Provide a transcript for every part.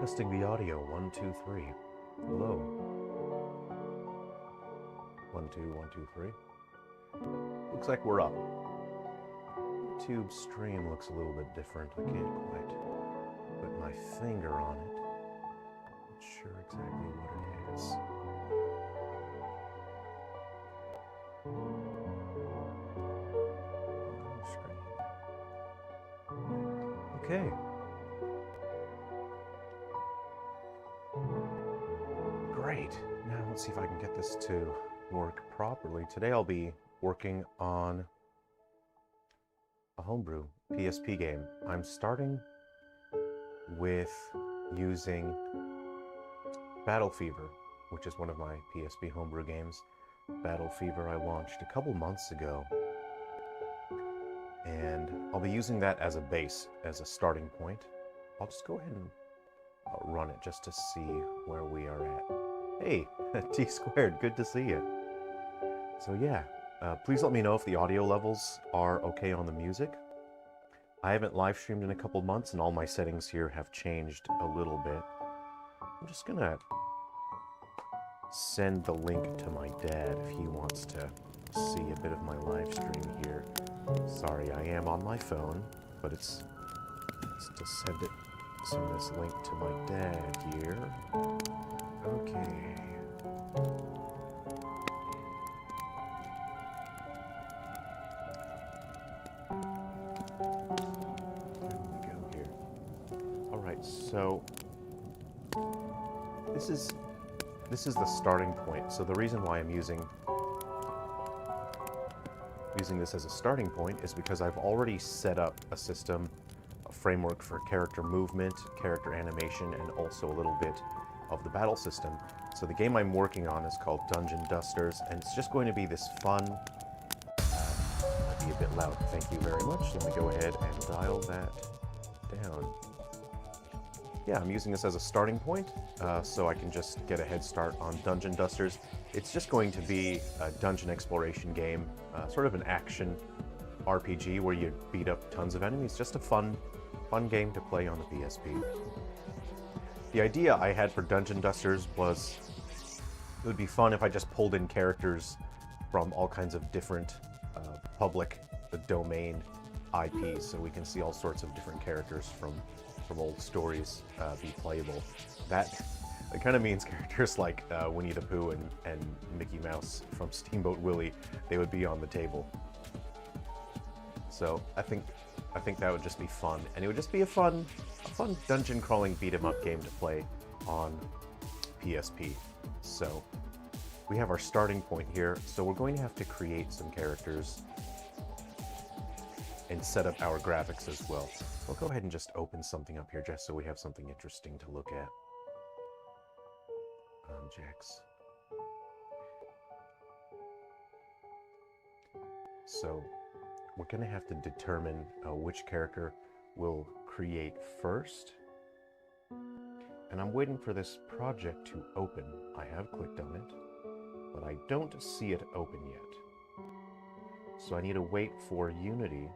Testing the audio. 1, 2, 3. Hello. 1, 2, 1, 2, 3. Looks like we're up. YouTube stream looks a little bit different. I can't quite put my finger on it. Not sure exactly what it is. Okay. Great. Now let's see if I can get this to work properly. Today I'll be working on a homebrew PSP game. I'm starting with using Battle Fever, which is one of my PSP homebrew games. Battle Fever I launched a couple months ago, and I'll be using that as a base, as a starting point. I'll just go ahead and run it just to see where we are at. Hey, T squared, good to see you. So yeah, please let me know if the audio levels are okay on the music. I haven't live streamed in a couple months and all my settings here have changed a little bit. I'm just gonna send the link to my dad if he wants to see a bit of my live stream here. Sorry, I am on my phone, but it's to send this link to my dad here. Okay. There we go here. All right, so this is the starting point. So the reason why I'm using this as a starting point is because I've already set up a system, a framework for character movement, character animation, and also a little bit of the battle system. So the game I'm working on is called Dungeon Dusters, and it's just going to be this fun, might be a bit loud, thank you very much. Let me go ahead and dial that down. Yeah, I'm using this as a starting point, so I can just get a head start on Dungeon Dusters. It's just going to be a dungeon exploration game, sort of an action RPG where you beat up tons of enemies. Just a fun game to play on the PSP. The idea I had for Dungeon Dusters was it would be fun if I just pulled in characters from all kinds of different public domain IPs, so we can see all sorts of different characters from old stories be playable. That kind of means characters like Winnie the Pooh and Mickey Mouse from Steamboat Willie, they would be on the table. So I think that would just be fun, and it would just be a fun dungeon crawling beat 'em up game to play on PSP. So we have our starting point here. So we're going to have to create some characters and set up our graphics as well. We'll go ahead and just open something up here just so we have something interesting to look at. Objects. So we're going to have to determine which character we'll create first. And I'm waiting for this project to open. I have clicked on it, but I don't see it open yet. So I need to wait for Unity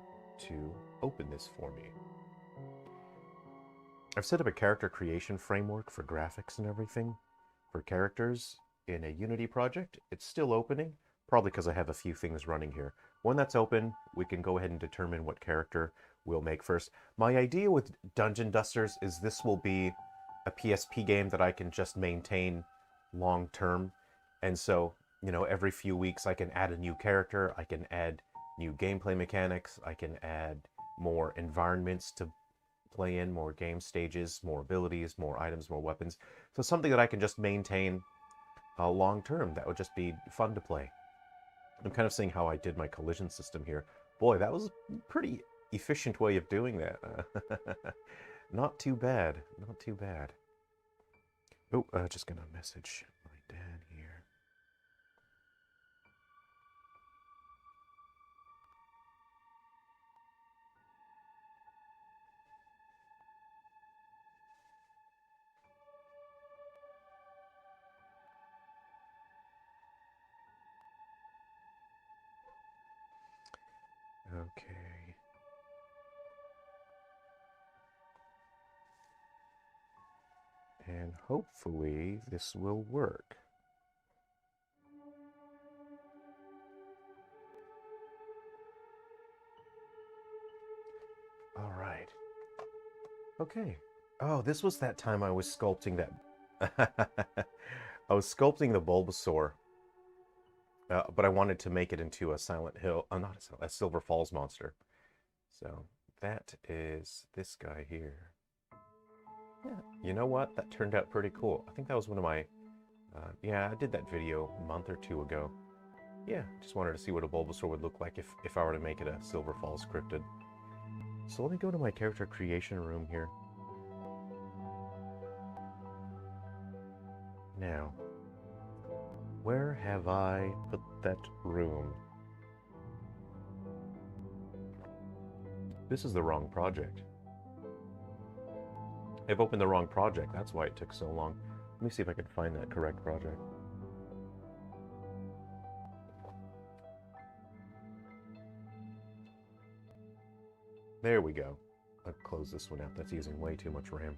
to open this for me. I've set up a character creation framework for graphics and everything for characters in a Unity project. It's still opening, probably because I have a few things running here. When that's open, we can go ahead and determine what character we'll make first. My idea with Dungeon Dusters is this will be a PSP game that I can just maintain long term. And so, you know, every few weeks I can add a new character, I can add new gameplay mechanics, I can add more environments to play in, more game stages, more abilities, more items, more weapons. So something that I can just maintain long term. That would just be fun to play. I'm kind of seeing how I did my collision system here. Boy, that was a pretty efficient way of doing that. Not too bad, not too bad. Oh, just gonna message my dad here. Okay. And hopefully this will work. All right. Okay. Oh, this was that time I was sculpting that. I was sculpting the Bulbasaur, but I wanted to make it into a Silent Hill, not a Silver Falls monster. So that is this guy here. Yeah, you know what? That turned out pretty cool. I think that was one of my, yeah, I did that video a month or two ago. Yeah, just wanted to see what a Bulbasaur would look like if I were to make it a Silver Falls cryptid. So let me go to my character creation room here. Now, where have I put that room? This is the wrong project. I've opened the wrong project. That's why it took so long. Let me see if I can find that correct project. There we go. I'll close this one out. That's using way too much RAM.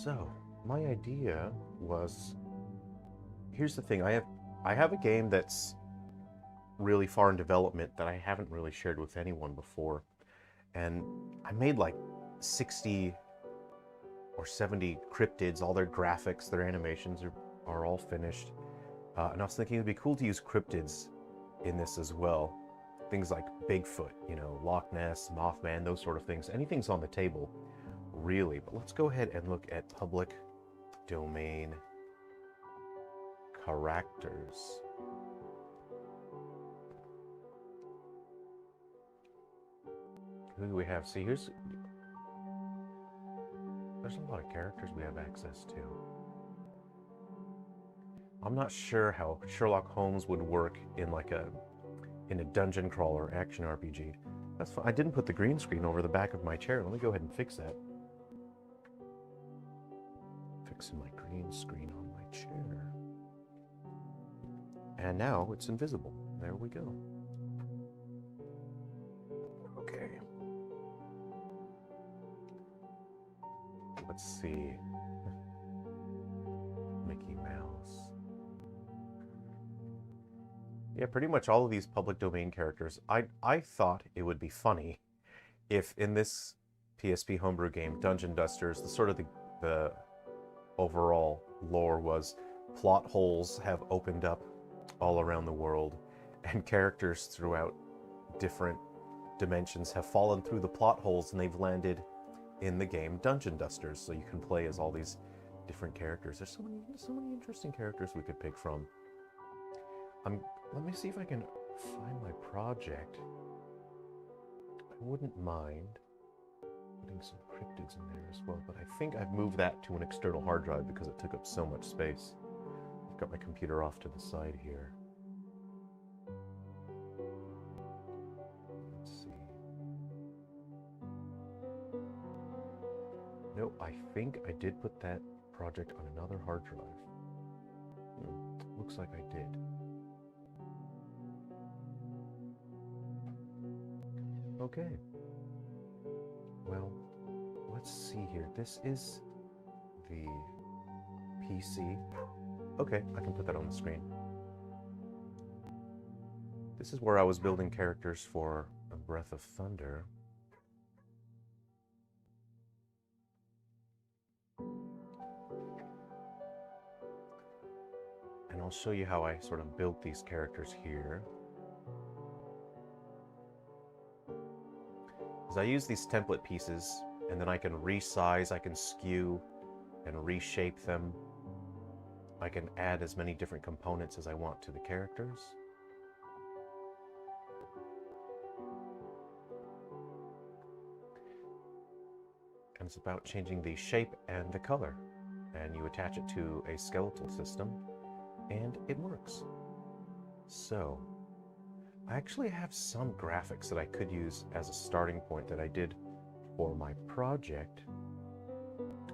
So, my idea was, here's the thing, I have a game that's really far in development that I haven't really shared with anyone before. And I made like 60 or 70 cryptids, all their graphics, their animations are all finished. And I was thinking it'd be cool to use cryptids in this as well. Things like Bigfoot, you know, Loch Ness, Mothman, those sort of things. Anything's on the table, really. But let's go ahead and look at public domain characters. Who do we have? See, there's a lot of characters we have access to. I'm not sure how Sherlock Holmes would work in like in a dungeon crawler action RPG. That's fine. I didn't put the green screen over the back of my chair. Let me go ahead and fix that. Fixing my green screen on my chair. And now it's invisible. There we go. Okay. Let's see. Mickey Mouse. Yeah, pretty much all of these public domain characters. I thought it would be funny if in this PSP homebrew game, Dungeon Dusters, the overall lore was plot holes have opened up all around the world, and characters throughout different dimensions have fallen through the plot holes and they've landed in the game Dungeon Dusters. So you can play as all these different characters. There's so many interesting characters we could pick from. Let me see if I can find my project. I wouldn't mind putting some cryptids in there as well, but I think I've moved that to an external hard drive because it took up so much space. I've got my computer off to the side here. Let's see. No, I think I did put that project on another hard drive. Looks like I did. Okay. Well, let's see here. This is the PC. Okay, I can put that on the screen. This is where I was building characters for A Breath of Thunder. And I'll show you how I sort of built these characters here. Because I use these template pieces, and then I can resize, I can skew and reshape them. I can add as many different components as I want to the characters. And it's about changing the shape and the color. And you attach it to a skeletal system, and it works. So, I actually have some graphics that I could use as a starting point that I did for my project,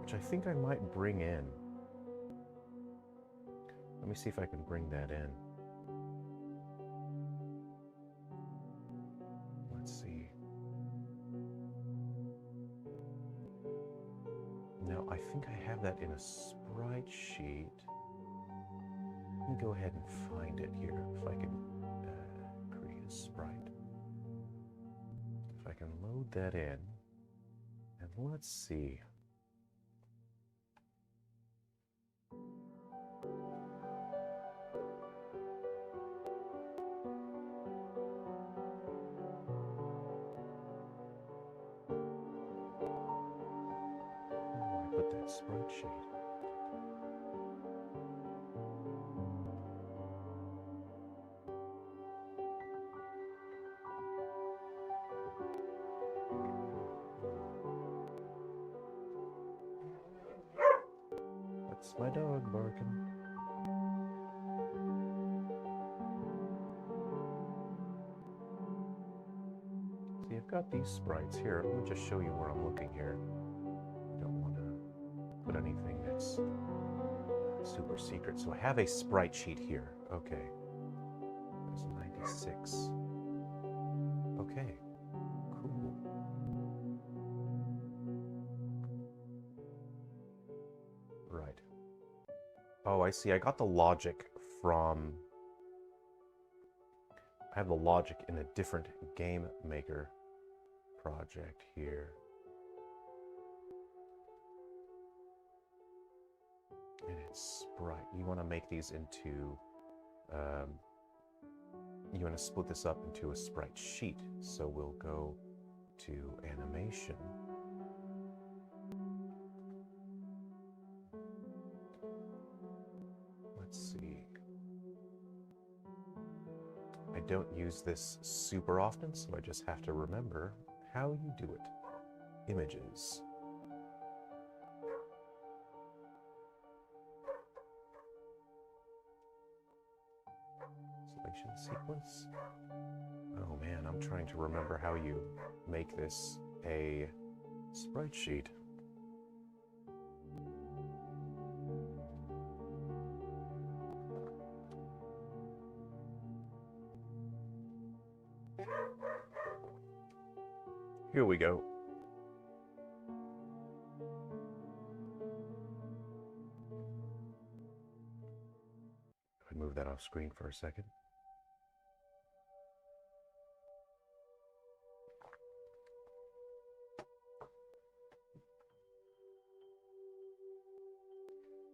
which I think I might bring in. Let me see if I can bring that in. Let's see. No, I think I have that in a sprite sheet. Let me go ahead and find it here, if I can create a sprite. If I can load that in, and let's see. Where do I put that sprite sheet? That's my dog barking. See, I've got these sprites here. Let me just show you where I'm looking here. I don't want to put anything that's super secret. So I have a sprite sheet here. Okay. There's 96. Okay. Cool. Right. Oh, I see. I got the logic from... I have the logic in a different game maker project here. And it's sprite. You want to make these into... you want to split this up into a sprite sheet. So we'll go to animation. Let's see. I don't use this super often, so I just have to remember how you do it. Images. Selection sequence. Oh man, I'm trying to remember how you make this a sprite sheet. Here we go. I'd move that off screen for a second.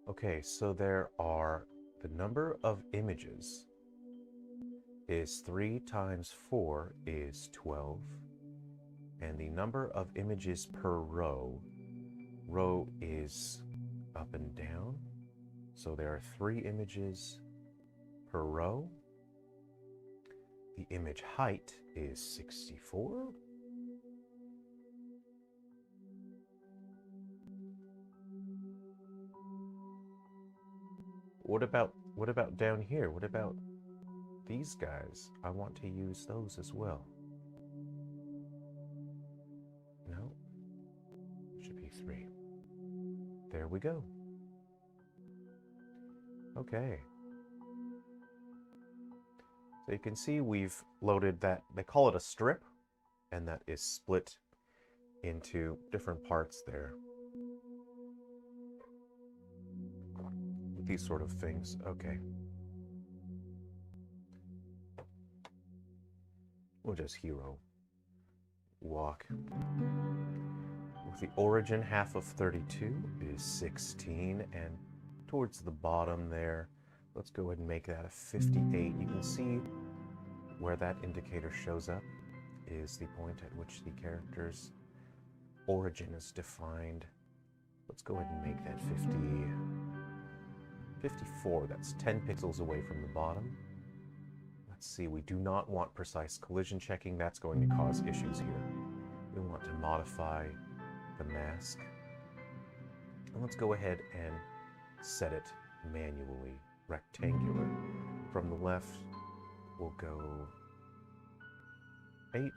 Okay, so there are the number of images is 3 times 4 is 12. And the number of images per row is up and down. So there are 3 images per row. The image height is 64. What about down here? What about these guys? I want to use those as well. No, should be 3. There we go. Okay. So you can see we've loaded that. They call it a strip, and that is split into different parts there. With these sort of things. Okay. We'll just hero walk. With the origin, half of 32 is 16, and towards the bottom there, let's go ahead and make that a 58. You can see where that indicator shows up is the point at which the character's origin is defined. Let's go ahead and make that 54. That's 10 pixels away from the bottom. Let's see, we do not want precise collision checking. That's going to cause issues here. We want to modify the mask. And let's go ahead and set it manually, rectangular. From the left, we'll go 8.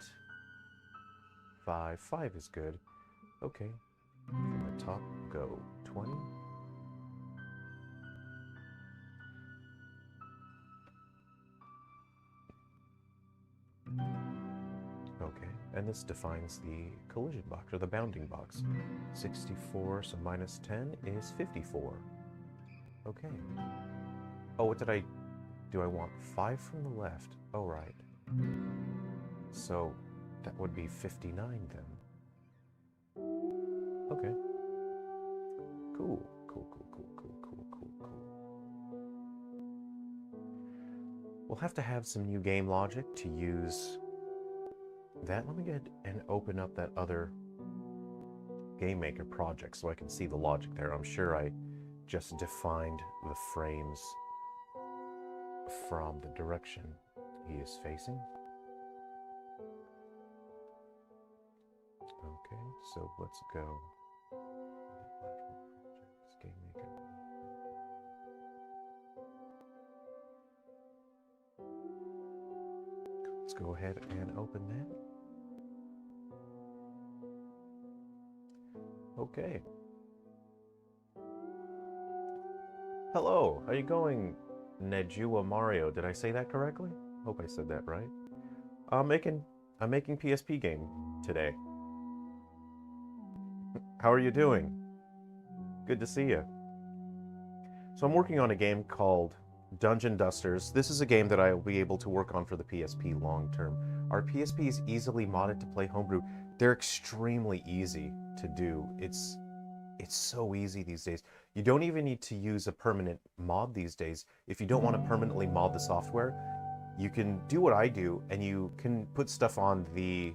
5. 5 is good. Okay. From the top, go 20. Okay, and this defines the collision box, or the bounding box. 64, so minus 10 is 54. Okay. Oh, what did I do? I want 5 from the left. Oh, right. So that would be 59 then. Okay. Cool. We'll have to have some new game logic to use that. Let me get and open up that other Game Maker project so I can see the logic there. I'm sure I just defined the frames from the direction he is facing. Okay, so let's go. Game Maker. Let's go ahead and open that. Okay. Hello, how you going, Nejua Mario? Did I say that correctly? Hope I said that right. I'm making PSP game today. How are you doing? Good to see you. So I'm working on a game called Dungeon Dusters. This is a game that I will be able to work on for the PSP long term. Are PSPs easily modded to play homebrew? They're extremely easy to do. It's so easy these days. You don't even need to use a permanent mod these days. If you don't want to permanently mod the software, you can do what I do, and you can put stuff on the,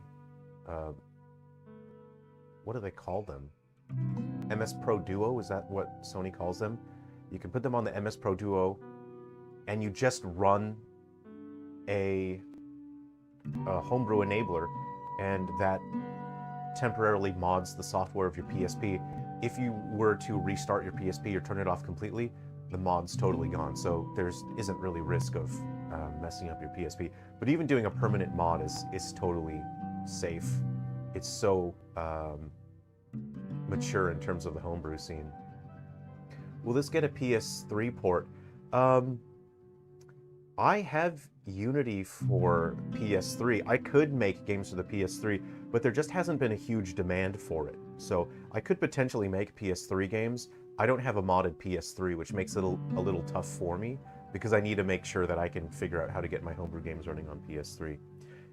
what do they call them? MS Pro Duo, is that what Sony calls them? You can put them on the MS Pro Duo, and you just run a homebrew enabler, and that temporarily mods the software of your PSP. If you were to restart your PSP or turn it off completely, the mod's totally gone. So there isn't really risk of messing up your PSP. But even doing a permanent mod is totally safe. It's so mature in terms of the homebrew scene. Will this get a PS3 port? I have Unity for PS3. I could make games for the PS3, but there just hasn't been a huge demand for it. So I could potentially make PS3 games. I don't have a modded PS3, which makes it a little tough for me, because I need to make sure that I can figure out how to get my homebrew games running on PS3.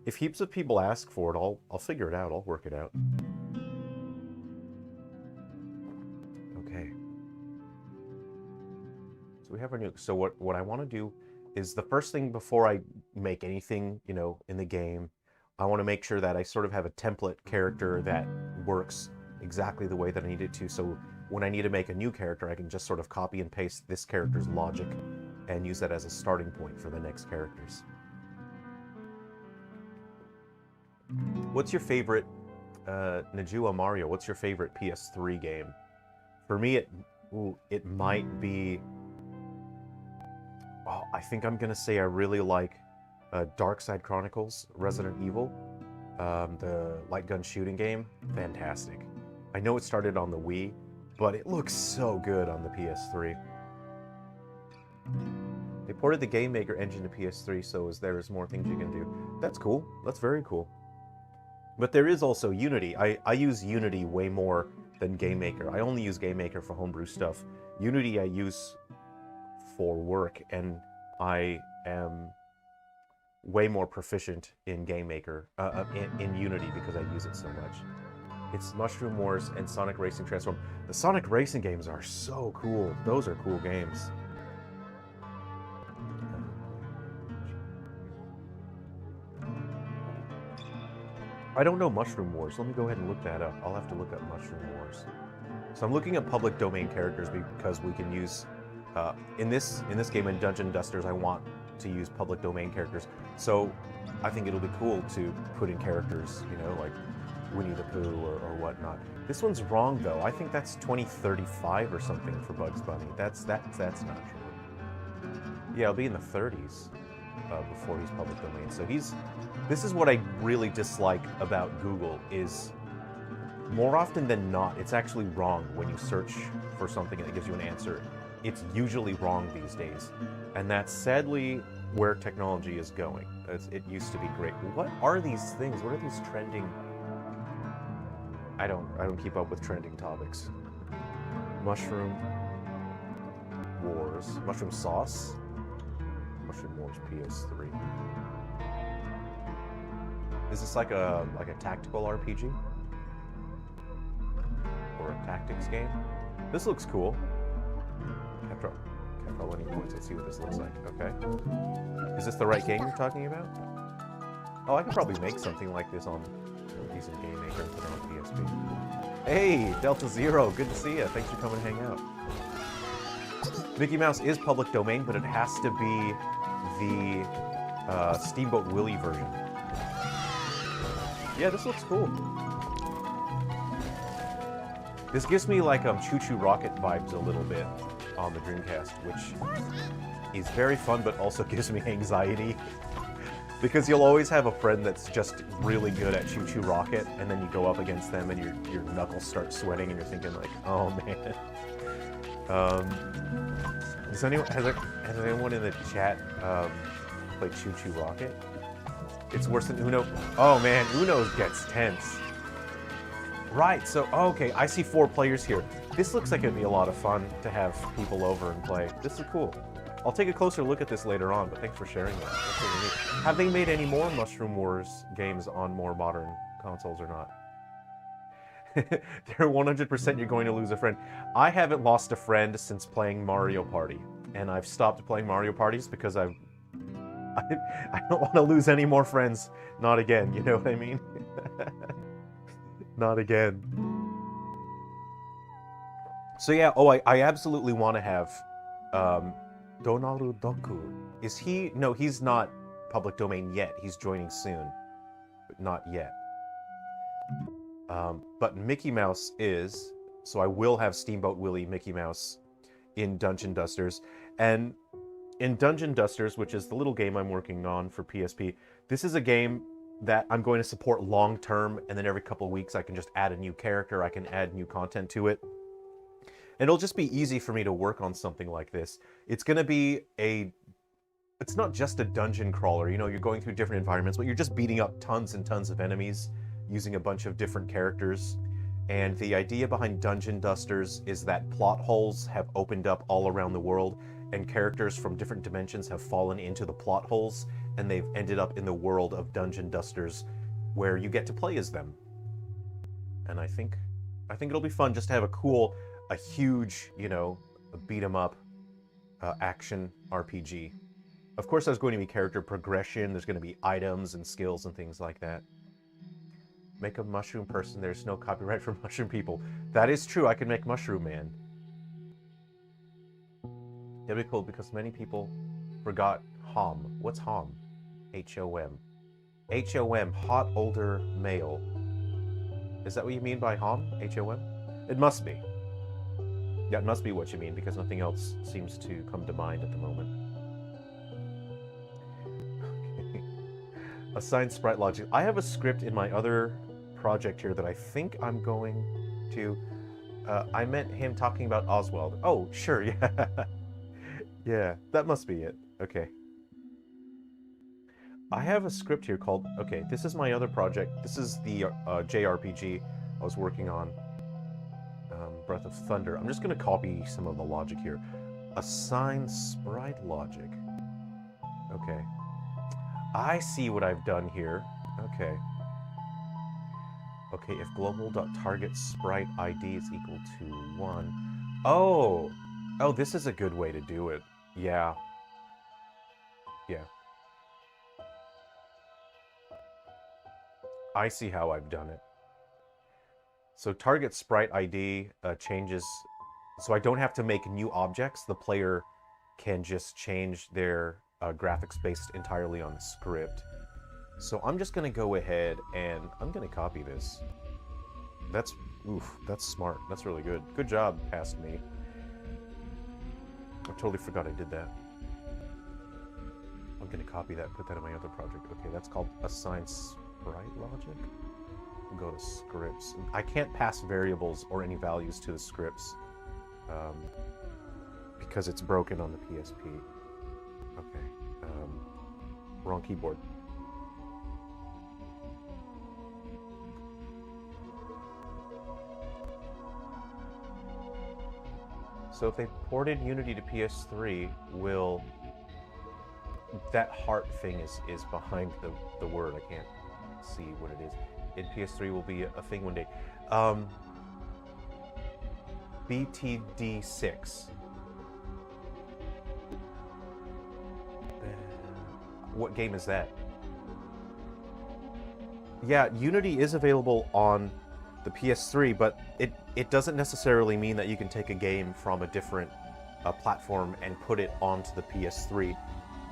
If heaps of people ask for it, I'll figure it out. I'll work it out. Okay. So we have our new... So what I want to do is, the first thing before I make anything, you know, in the game, I want to make sure that I sort of have a template character that works exactly the way that I need it to. So when I need to make a new character, I can just sort of copy and paste this character's logic and use that as a starting point for the next characters. What's your favorite, Nejua Mario, what's your favorite PS3 game? For me, it might be... Oh, I think I'm going to say I really like Dark Side Chronicles, Resident Evil, the light gun shooting game. Fantastic. I know it started on the Wii, but it looks so good on the PS3. They ported the Game Maker engine to PS3, so there's more things you can do. That's cool. That's very cool. But there is also Unity. I use Unity way more than Game Maker. I only use Game Maker for homebrew stuff. Unity I use for work, and I am way more proficient in Game Maker, in Unity, because I use it so much. It's Mushroom Wars and Sonic Racing Transform. The Sonic Racing games are so cool. Those are cool games. I don't know Mushroom Wars. Let me go ahead and look that up. I'll have to look up Mushroom Wars. So I'm looking at public domain characters because we can use... in this game, in Dungeon Dusters, I want to use public domain characters. So I think it'll be cool to put in characters, you know, like Winnie the Pooh or whatnot. This one's wrong, though. I think that's 2035 or something for Bugs Bunny. That's not true. Yeah, it'll be in the 30s. before he's public domain. So this is what I really dislike about Google is more often than not, it's actually wrong when you search for something and it gives you an answer. It's usually wrong these days. And that's sadly where technology is going. It used to be great. What are these things? What are these trending? I don't keep up with trending topics. Mushroom Wars. Mushroom Sauce? Mushroom Wars PS3. Is this like a tactical RPG? Or a tactics game? This looks cool. Can't roll any points. Let's see what this looks like. Okay. Is this the right game you're talking about? Oh, I could probably make something like this on a decent game maker and put it on PSP. Hey, Delta Zero, good to see you. Thanks for coming to hang out. Mickey Mouse is public domain, but it has to be the Steamboat Willie version. Yeah, this looks cool. This gives me like Choo Choo Rocket vibes a little bit on the Dreamcast, which is very fun, but also gives me anxiety. Because you'll always have a friend that's just really good at Choo Choo Rocket, and then you go up against them and your knuckles start sweating and you're thinking like, oh man. Has anyone in the chat played Choo Choo Rocket? It's worse than Uno. Oh man, Uno gets tense. Right, so, okay, I see 4 players here. This looks like it'd be a lot of fun to have people over and play. This is cool. I'll take a closer look at this later on, but thanks for sharing that. That's really neat. Have they made any more Mushroom Wars games on more modern consoles or not? They're 100% you're going to lose a friend. I haven't lost a friend since playing Mario Party, and I've stopped playing Mario Parties because I don't want to lose any more friends. Not again, you know what I mean? Not again. So yeah, oh, I absolutely want to have Donaru Doku. Is he? No, he's not public domain yet. He's joining soon, but not yet. But Mickey Mouse is, so I will have Steamboat Willie Mickey Mouse in Dungeon Dusters. And in Dungeon Dusters, which is the little game I'm working on for PSP, this is a game that I'm going to support long term, and then every couple of weeks I can just add a new character, I can add new content to it. And it'll just be easy for me to work on something like this. It's going to be it's not just a dungeon crawler, you know, you're going through different environments, but you're just beating up tons and tons of enemies using a bunch of different characters. And the idea behind Dungeon Dusters is that plot holes have opened up all around the world, and characters from different dimensions have fallen into the plot holes, and they've ended up in the world of Dungeon Dusters, where you get to play as them. And I think it'll be fun just to have a huge, you know, beat 'em up action RPG. Of course, there's going to be character progression. There's going to be items and skills and things like that. Make a mushroom person. There's no copyright for mushroom people. That is true. I can make Mushroom Man. That'd be cool because many people forgot HOM. What's HOM? H-O-M. H-O-M, hot older male. Is that what you mean by HOM? H-O-M? It must be. Yeah, it must be what you mean because nothing else seems to come to mind at the moment. Assign sprite logic. I have a script in my other project here that I think I'm going to... I meant him talking about Oswald. Oh, sure, yeah. Yeah, that must be it. Okay. I have a script here called... Okay, this is my other project. This is the JRPG I was working on. Breath of Thunder. I'm just going to copy some of the logic here. Assign sprite logic. Okay. I see what I've done here. Okay. Okay, if global.target sprite ID is equal to 1. Oh! Oh, this is a good way to do it. Yeah. Yeah. I see how I've done it. So target sprite ID changes, so I don't have to make new objects. The player can just change their graphics based entirely on the script. So I'm just gonna go ahead and I'm gonna copy this. That's smart. That's really good. Good job, past me. I totally forgot I did that. I'm gonna copy that, put that in my other project. Okay, that's called assign sprite logic. We'll go to scripts. I can't pass variables or any values to the scripts because it's broken on the PSP. Okay, wrong keyboard. So if they ported Unity to PS3, will that heart thing is behind the word? I can't see what it is. In PS3 will be a thing one day. BTD6. What game is that? Yeah, Unity is available on the PS3, but it doesn't necessarily mean that you can take a game from a different platform and put it onto the PS3.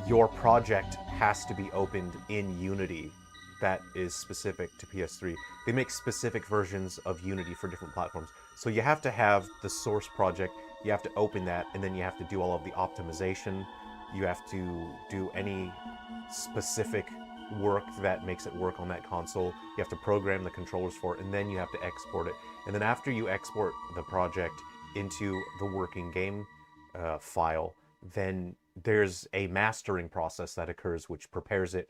Your project has to be opened in Unity that is specific to PS3. They make specific versions of Unity for different platforms. So you have to have the source project, you have to open that, and then you have to do all of the optimization. You have to do any specific work that makes it work on that console. You have to program the controllers for it, and then you have to export it. And then after you export the project into the working game file, then there's a mastering process that occurs which prepares it,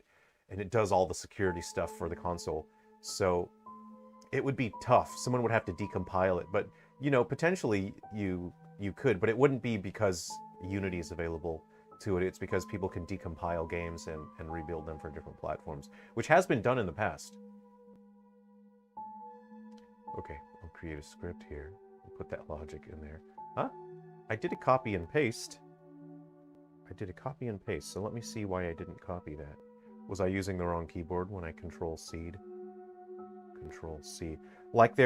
and it does all the security stuff for the console. So it would be tough. Someone would have to decompile it, but you know, potentially you could, but it wouldn't be because Unity is available to it. It's because people can decompile games and rebuild them for different platforms, which has been done in the past. Okay, I'll create a script here and put that logic in there. Huh? I did a copy and paste. So let me see why I didn't copy that. Was I using the wrong keyboard when I Control-C'd? Control-C. Like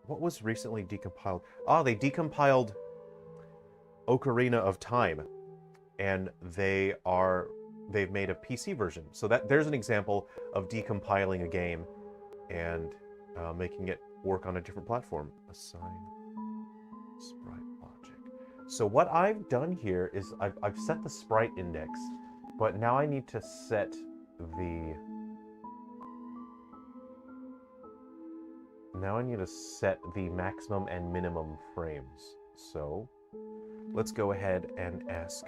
what was recently decompiled? Ah, they decompiled Ocarina of Time, and they've made a PC version. So there's an example of decompiling a game and making it work on a different platform. Assign sprite logic. So what I've done here is I've set the sprite index, but now I need to set the maximum and minimum frames. So let's go ahead and ask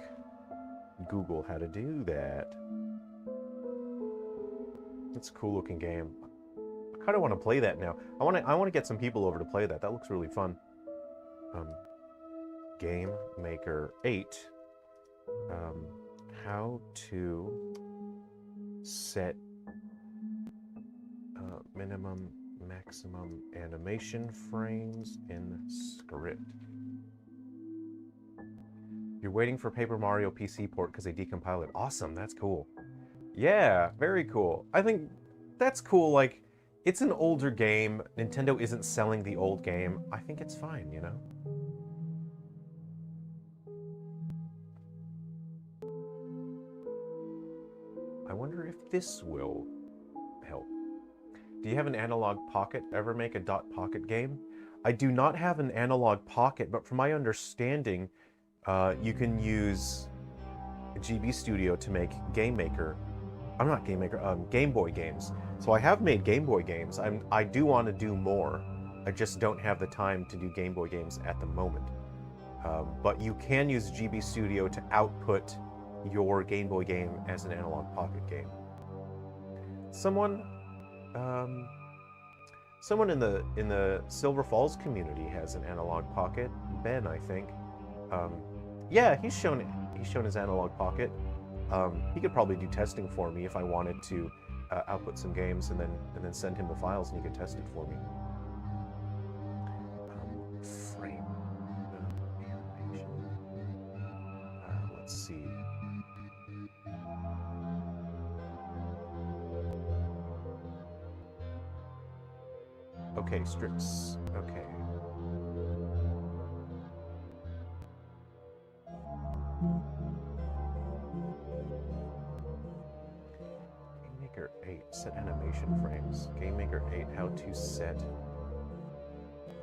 Google how to do that. It's a cool looking game. I kind of want to play that now. I want to get some people over to play that. That looks really fun. Game Maker 8. How to set minimum, maximum animation frames in script. You're waiting for Paper Mario PC port because they decompile it. Awesome, that's cool. Yeah, very cool. I think that's cool. Like, it's an older game. Nintendo isn't selling the old game. I think it's fine, you know? I wonder if this will help. Do you have an Analog Pocket? Ever make a Dot Pocket game? I do not have an Analog Pocket, but from my understanding, you can use GB Studio to make Game Boy games. So I have made Game Boy games. I do want to do more. I just don't have the time to do Game Boy games at the moment. But you can use GB Studio to output your Game Boy game as an Analog Pocket game. Someone in the Silver Falls community has an Analog Pocket. Ben, I think. Yeah, he's shown his Analog Pocket. He could probably do testing for me if I wanted to output some games and then send him the files and he could test it for me. Frame animation. Let's see. Okay, strips. Okay. Game Maker 8, set animation frames. Game Maker 8, how to set.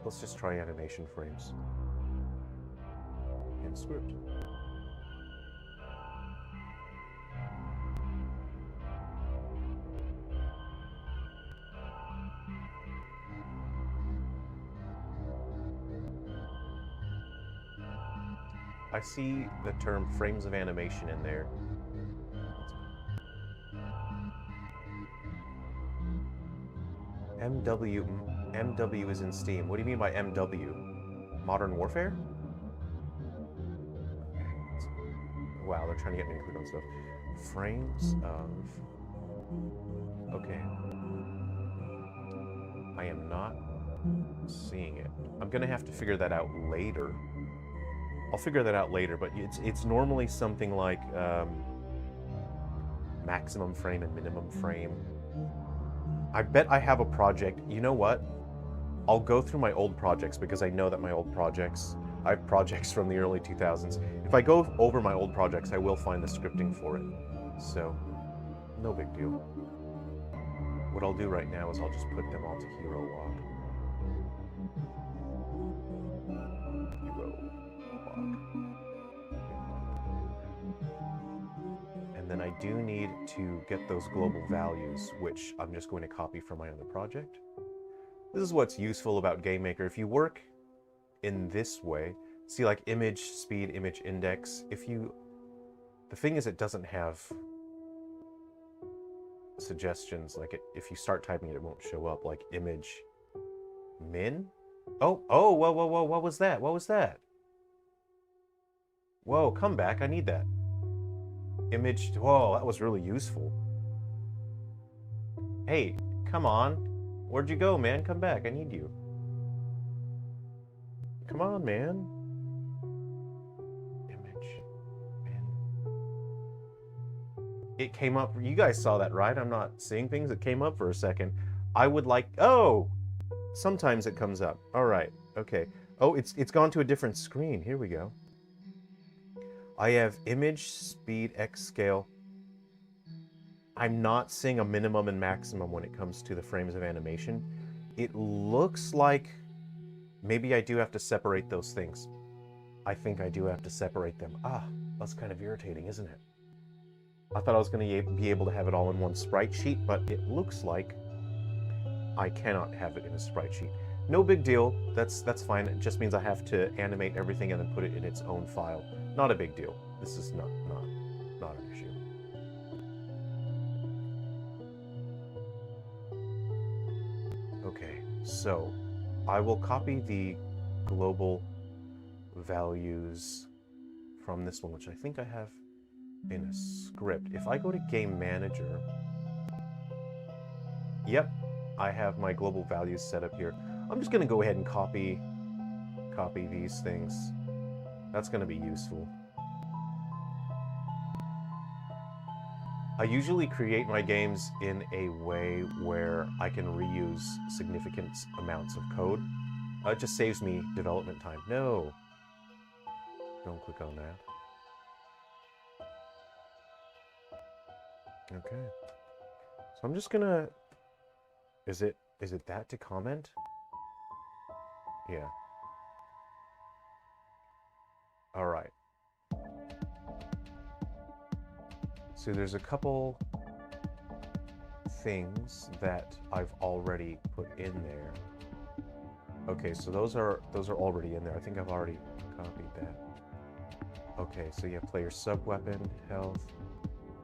Let's just try animation frames. In script. I see the term frames of animation in there. MW is in Steam. What do you mean by MW? Modern Warfare? Wow, they're trying to get me to click on stuff. Frames of... Okay. I am not seeing it. I'm gonna have to figure that out later. I'll figure that out later, but it's normally something like maximum frame and minimum frame. I bet I have a project. You know what? I'll go through my old projects because I know that my old projects, I have projects from the early 2000s. If I go over my old projects, I will find the scripting for it. So, no big deal. What I'll do right now is I'll just put them all to hero walk. And then I do need to get those global values, which I'm just going to copy from my other project. This is what's useful about GameMaker. If you work in this way, see like image speed, image index, the thing is it doesn't have suggestions, like if you start typing it, it won't show up, like image min? Oh, whoa, what was that? What was that? Whoa, come back, I need that. Image, whoa, that was really useful. Hey, come on. Where'd you go, man? Come back, I need you. Come on, man. Image, min. It came up, you guys saw that, right? I'm not seeing things, it came up for a second. I would like, oh! Sometimes it comes up. All right, okay. Oh, it's gone to a different screen. Here we go. I have image, speed, X scale. I'm not seeing a minimum and maximum when it comes to the frames of animation. It looks like maybe I do have to separate those things. I think I do have to separate them. Ah, that's kind of irritating, isn't it? I thought I was going to be able to have it all in one sprite sheet, but it looks like I cannot have it in a sprite sheet. No big deal. That's fine. It just means I have to animate everything and then put it in its own file. Not a big deal. This is not an issue. Okay, so I will copy the global values from this one, which I think I have in a script. If I go to Game Manager, yep, I have my global values set up here. I'm just going to go ahead and copy these things. That's going to be useful. I usually create my games in a way where I can reuse significant amounts of code. It just saves me development time. No. Don't click on that. Okay. So I'm just gonna... Is it that to comment? Yeah. All right. So there's a couple things that I've already put in there. Okay, so those are already in there. I think I've already copied that. Okay, so you have player sub-weapon, health.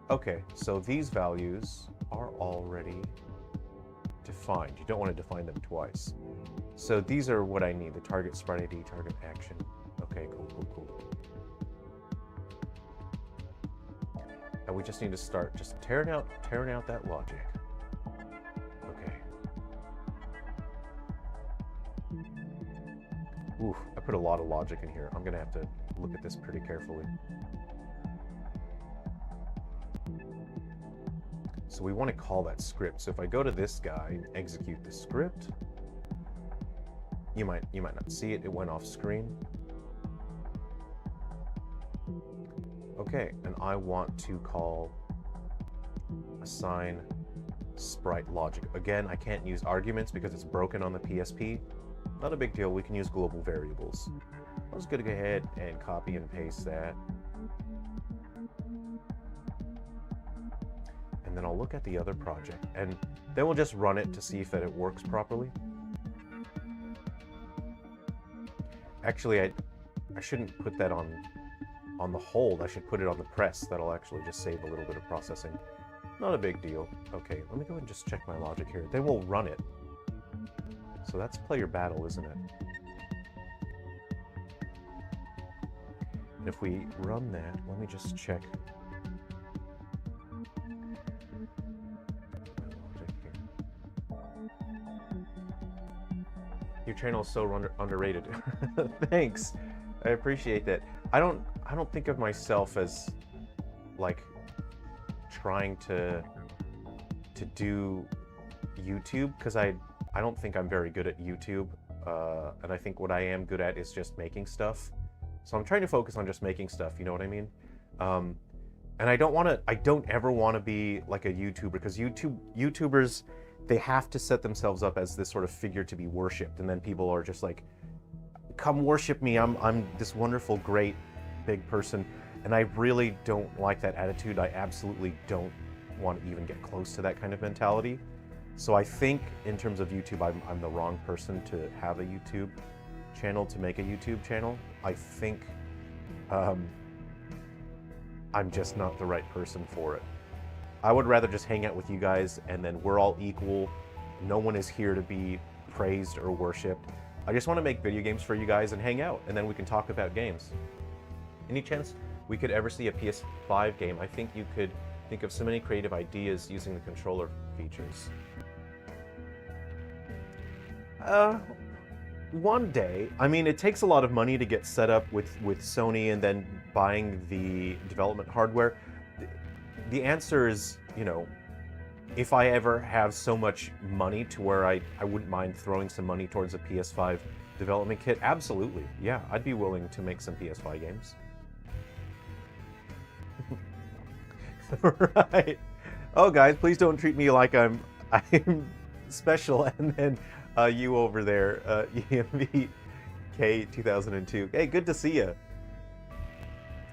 Okay, so these values are already defined. You don't want to define them twice. So these are what I need, the target sprite ID, target action. Okay, cool. And we just need to start just tearing out that logic. Okay. Oof, I put a lot of logic in here. I'm gonna have to look at this pretty carefully. So we want to call that script. So if I go to this guy and execute the script, you might not see it. It went off screen. Okay, and I want to call assign sprite logic. Again, I can't use arguments because it's broken on the PSP. Not a big deal. We can use global variables. I'm just going to go ahead and copy and paste that. And then I'll look at the other project, and then we'll just run it to see if that it works properly. Actually, I shouldn't put that on on the hold. I should put it on the press. That'll actually just save a little bit of processing. Not a big deal. Okay, let me go and just check my logic here. Then we'll run it. So that's player battle, isn't it? And if we run that, let me just check. Your channel is so underrated. Thanks. I appreciate that. I don't think of myself as like trying to do YouTube, because I don't think I'm very good at YouTube, and I think what I am good at is just making stuff. So I'm trying to focus on just making stuff, you know what I mean? And I don't ever want to be like a YouTuber, because YouTubers, they have to set themselves up as this sort of figure to be worshipped, and then people are just like, come worship me, I'm this wonderful, great, big person. And I really don't like that attitude. I absolutely don't want to even get close to that kind of mentality. So I think in terms of YouTube, I'm the wrong person to have a YouTube channel, to make a YouTube channel. I think I'm just not the right person for it. I would rather just hang out with you guys, and then we're all equal. No one is here to be praised or worshipped. I just want to make video games for you guys and hang out, and then we can talk about games. Any chance we could ever see a PS5 game? I think you could think of so many creative ideas using the controller features. One day. I mean, it takes a lot of money to get set up with Sony and then buying the development hardware. The answer is, you know, if I ever have so much money to where I wouldn't mind throwing some money towards a PS5 development kit, absolutely. Yeah, I'd be willing to make some PS5 games. Right. Oh, guys, please don't treat me like I'm special, and then you over there, EMVK 2002. Hey, good to see you.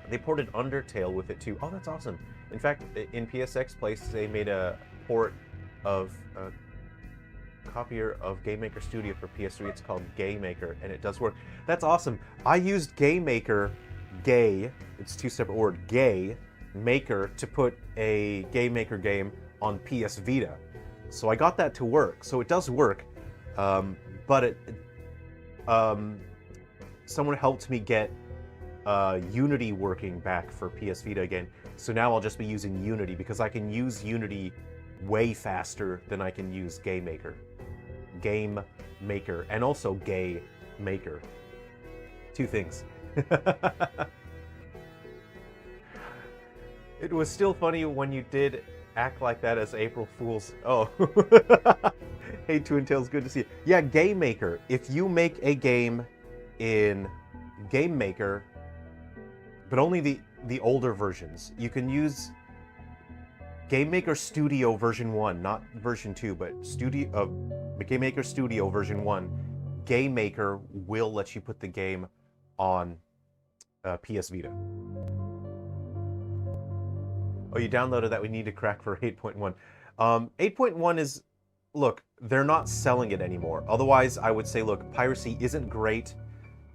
They ported Undertale with it too. Oh, that's awesome. In fact, in PSX Place, they made a port of a copier of Game Maker Studio for PS3. It's called Game Maker, and it does work. That's awesome. I used Game Maker, it's two separate words, Gay Maker, to put a Game Maker game on PS Vita. So I got that to work. So it does work, but someone helped me get Unity working back for PS Vita again. So now I'll just be using Unity, because I can use Unity way faster than I can use Game Maker. Game Maker, and also Gay Maker. Two things. It was still funny when you did act like that as April Fool's. Oh. Hey, Twin Tails, good to see you. Yeah, Game Maker. If you make a game in Game Maker, but only the older versions, you can use Game Maker Studio version 1, not version 2, but Game Maker Studio version 1. Game Maker will let you put the game on PS Vita. Oh, you downloaded that. We need to crack for 8.1. 8.1 is, look, they're not selling it anymore. Otherwise, I would say, look, piracy isn't great.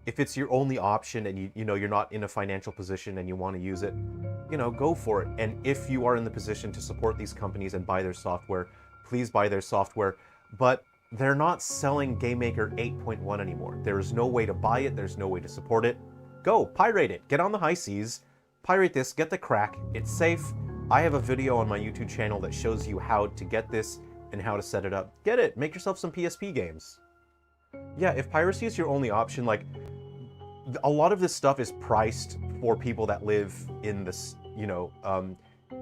If it's your only option and you know you're not in a financial position and you want to use it, you know, go for it. And if you are in the position to support these companies and buy their software, please buy their software. But they're not selling Game Maker 8.1 anymore. There is no way to buy it. There's no way to support it. Go, pirate it. Get on the high seas. Pirate this. Get the crack. It's safe. I have a video on my YouTube channel that shows you how to get this and how to set it up. Get it. Make yourself some PSP games. Yeah, if piracy is your only option, like, a lot of this stuff is priced for people that live in this, you know,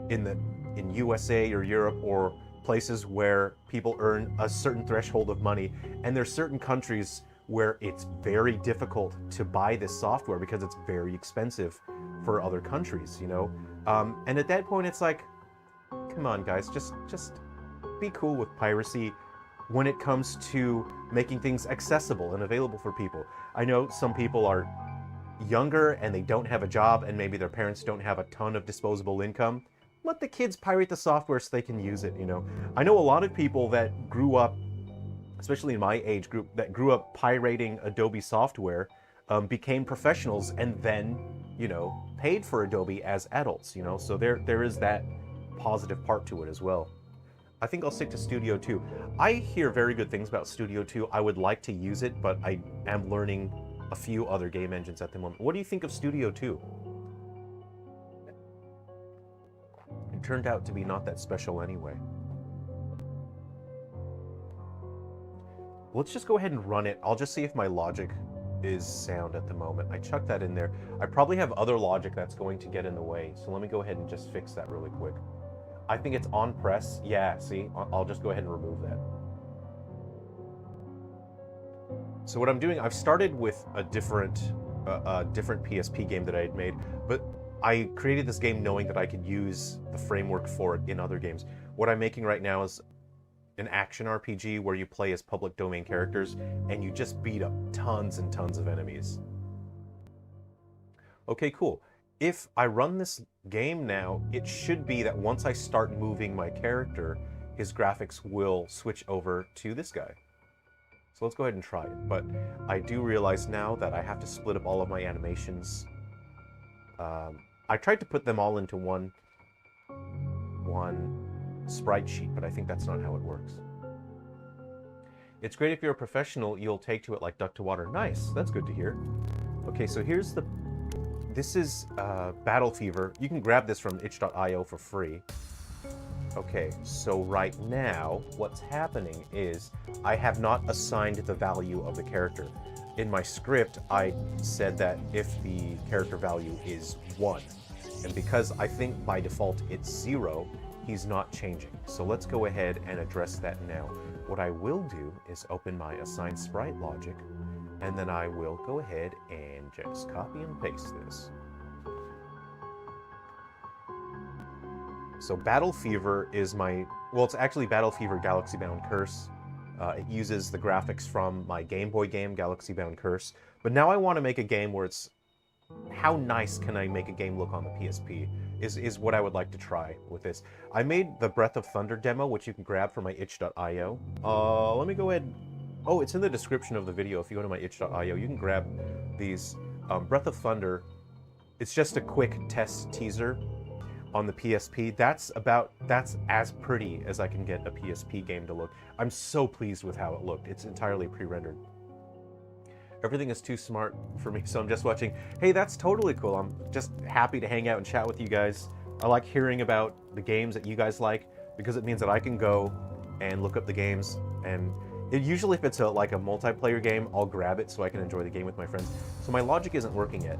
in USA or Europe, or places where people earn a certain threshold of money. And there's certain countries where it's very difficult to buy this software because it's very expensive for other countries, you know? And at that point, it's like, come on, guys, just be cool with piracy when it comes to making things accessible and available for people. I know some people are younger and they don't have a job, and maybe their parents don't have a ton of disposable income. Let the kids pirate the software so they can use it, you know? I know a lot of people that grew up, especially in my age group, that grew up pirating Adobe software, became professionals, and then, you know, paid for Adobe as adults, you know, so there is that positive part to it as well. I think I'll stick to Studio 2. I hear very good things about Studio 2. I would like to use it, but I am learning a few other game engines at the moment. What do you think of Studio 2? It turned out to be not that special anyway. Let's just go ahead and run it. I'll just see if my logic is sound at the moment. I chucked that in there. I probably have other logic that's going to get in the way, so let me go ahead and just fix that really quick. I think it's on press. Yeah, see? I'll just go ahead and remove that. So what I'm doing, I've started with a different PSP game that I had made, but I created this game knowing that I could use the framework for it in other games. What I'm making right now is an action RPG where you play as public domain characters and you just beat up tons and tons of enemies. Okay, cool. If I run this game now, it should be that once I start moving my character, his graphics will switch over to this guy. So let's go ahead and try it. But I do realize now that I have to split up all of my animations. I tried to put them all into one sprite sheet, but I think that's not how it works. It's great if you're a professional, you'll take to it like duck to water. Nice, that's good to hear. Okay, so this is Battle Fever. You can grab this from itch.io for free. Okay, so right now, what's happening is I have not assigned the value of the character. In my script, I said that if the character value is 1, and because I think by default it's 0, he's not changing. So let's go ahead and address that now. What I will do is open my assign sprite logic, and then I will go ahead and just copy and paste this. So Battle Fever is it's actually Battle Fever Galaxy Bound Curse. It uses the graphics from my Game Boy game, Galaxy Bound Curse. But now I want to make a game where it's, how nice can I make a game look on the PSP, is what I would like to try with this. I made the Breath of Thunder demo, which you can grab from my itch.io. Let me go ahead. Oh, it's in the description of the video. If you go to my itch.io, you can grab these. Breath of Thunder, it's just a quick test teaser on the PSP. That's as pretty as I can get a PSP game to look. I'm so pleased with how it looked. It's entirely pre-rendered. Everything is too smart for me, so I'm just watching. Hey, that's totally cool. I'm just happy to hang out and chat with you guys. I like hearing about the games that you guys like because it means that I can go and look up the games, and usually if it's like a multiplayer game, I'll grab it so I can enjoy the game with my friends. So my logic isn't working yet.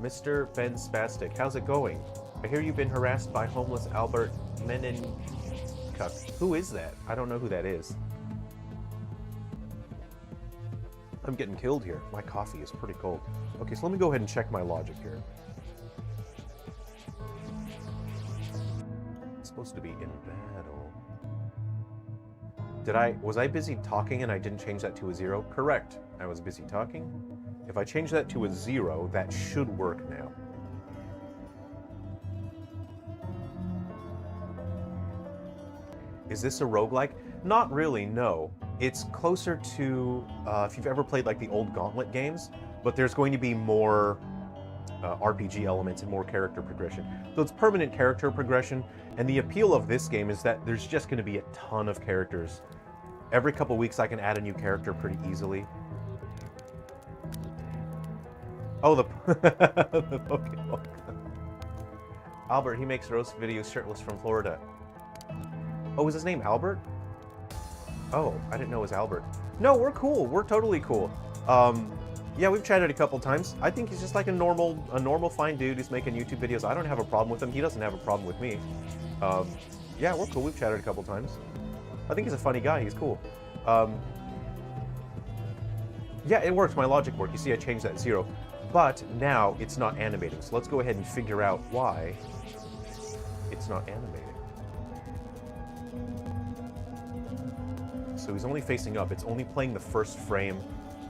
Mr. Ben Spastic, how's it going? I hear you've been harassed by homeless Albert Menin. Who is that? I don't know who that is. I'm getting killed here. My coffee is pretty cold. Okay, so let me go ahead and check my logic here. It's supposed to be in battle. Was I busy talking and I didn't change that to a 0? Correct. I was busy talking. If I change that to a 0, that should work now. Is this a roguelike? Not really, no. It's closer to, if you've ever played like the old Gauntlet games, but there's going to be more RPG elements and more character progression. So it's permanent character progression, and the appeal of this game is that there's just going to be a ton of characters. Every couple weeks I can add a new character pretty easily. Oh, the Pokemon. Albert, he makes roast videos shirtless from Florida. Oh, is his name Albert? Oh, I didn't know it was Albert. No, we're cool. We're totally cool. Yeah, we've chatted a couple times. I think he's just like a normal fine dude who's making YouTube videos. I don't have a problem with him. He doesn't have a problem with me. Yeah, we're cool. We've chatted a couple times. I think he's a funny guy. He's cool. Yeah, it works. My logic worked. You see, I changed that 0. But now it's not animating. So let's go ahead and figure out why it's not animating. So he's only facing up. It's only playing the first frame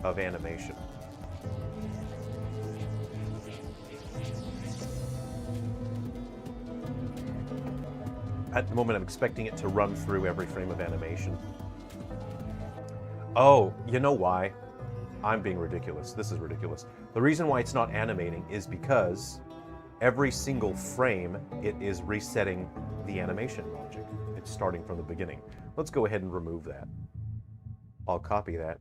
of animation. At the moment, I'm expecting it to run through every frame of animation. Oh, you know why? I'm being ridiculous. This is ridiculous. The reason why it's not animating is because every single frame, it is resetting the animation logic. It's starting from the beginning. Let's go ahead and remove that. I'll copy that.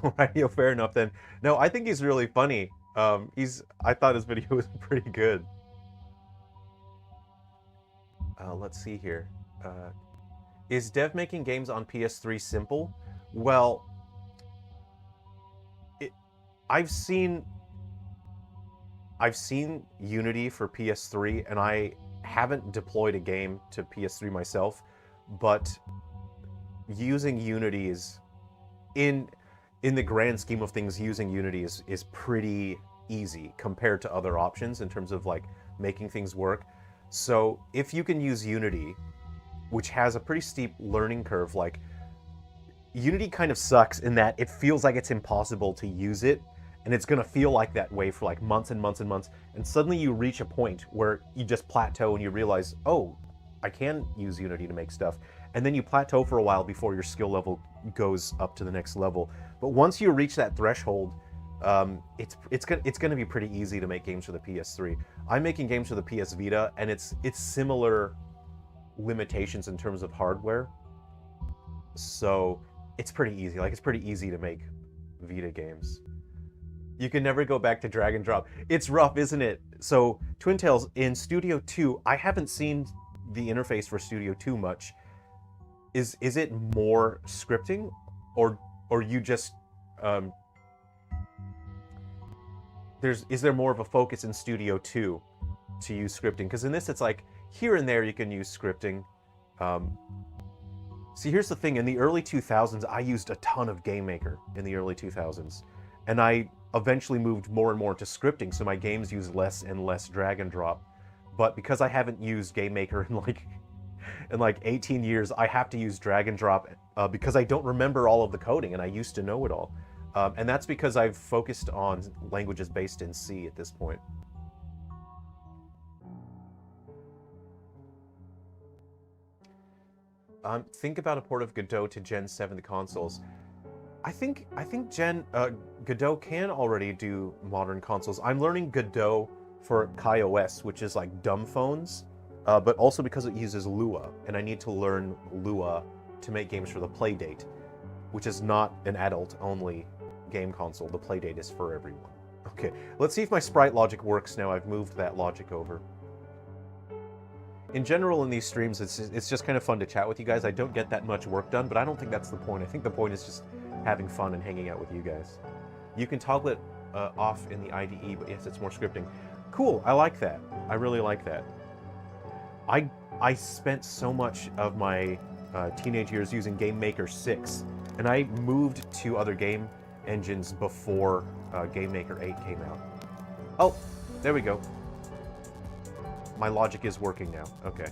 Alright, yo, fair enough then. No, I think he's really funny. I thought his video was pretty good. Let's see here. Is dev making games on PS3 simple? Well, I've seen Unity for PS3, and I haven't deployed a game to PS3 myself, but using Unity is, in the grand scheme of things, using Unity is pretty easy compared to other options in terms of like making things work. So if you can use Unity, which has a pretty steep learning curve, like Unity kind of sucks in that it feels like it's impossible to use it, and it's gonna feel like that way for like months and months and months, and suddenly you reach a point where you just plateau and you realize, oh, I can use Unity to make stuff, and then you plateau for a while before your skill level goes up to the next level. But once you reach that threshold, it's gonna be pretty easy to make games for the PS3. I'm making games for the PS Vita, and it's similar limitations in terms of hardware, so it's pretty easy. Like, it's pretty easy to make Vita games. You can never go back to drag and drop. It's rough, isn't it? So Twin Tails in Studio 2, I haven't seen the interface for Studio 2 much. Is it more scripting, or you just is there more of a focus in Studio 2 to use scripting? Because in this, it's like here and there you can use scripting. See, here's the thing. In the early 2000s, I used a ton of Game Maker in the early 2000s, and I eventually moved more and more to scripting, so my games use less and less drag and drop. But because I haven't used Game Maker in like 18 years, I have to use drag and drop because I don't remember all of the coding, and I used to know it all. And that's because I've focused on languages based in C at this point. Think about a port of Godot to Gen 7 consoles. I think Godot can already do modern consoles. I'm learning Godot for KaiOS, which is like dumb phones, but also because it uses Lua, and I need to learn Lua to make games for the Playdate, which is not an adult-only game console. The Playdate is for everyone. Okay, let's see if my sprite logic works now I've moved that logic over. In general, in these streams, it's just kind of fun to chat with you guys. I don't get that much work done, but I don't think that's the point. I think the point is just having fun and hanging out with you guys. You can toggle it off in the IDE, but yes, it's more scripting. Cool, I like that. I really like that. I spent so much of my teenage years using Game Maker 6, and I moved to other game engines before Game Maker 8 came out. Oh, there we go. My logic is working now. Okay.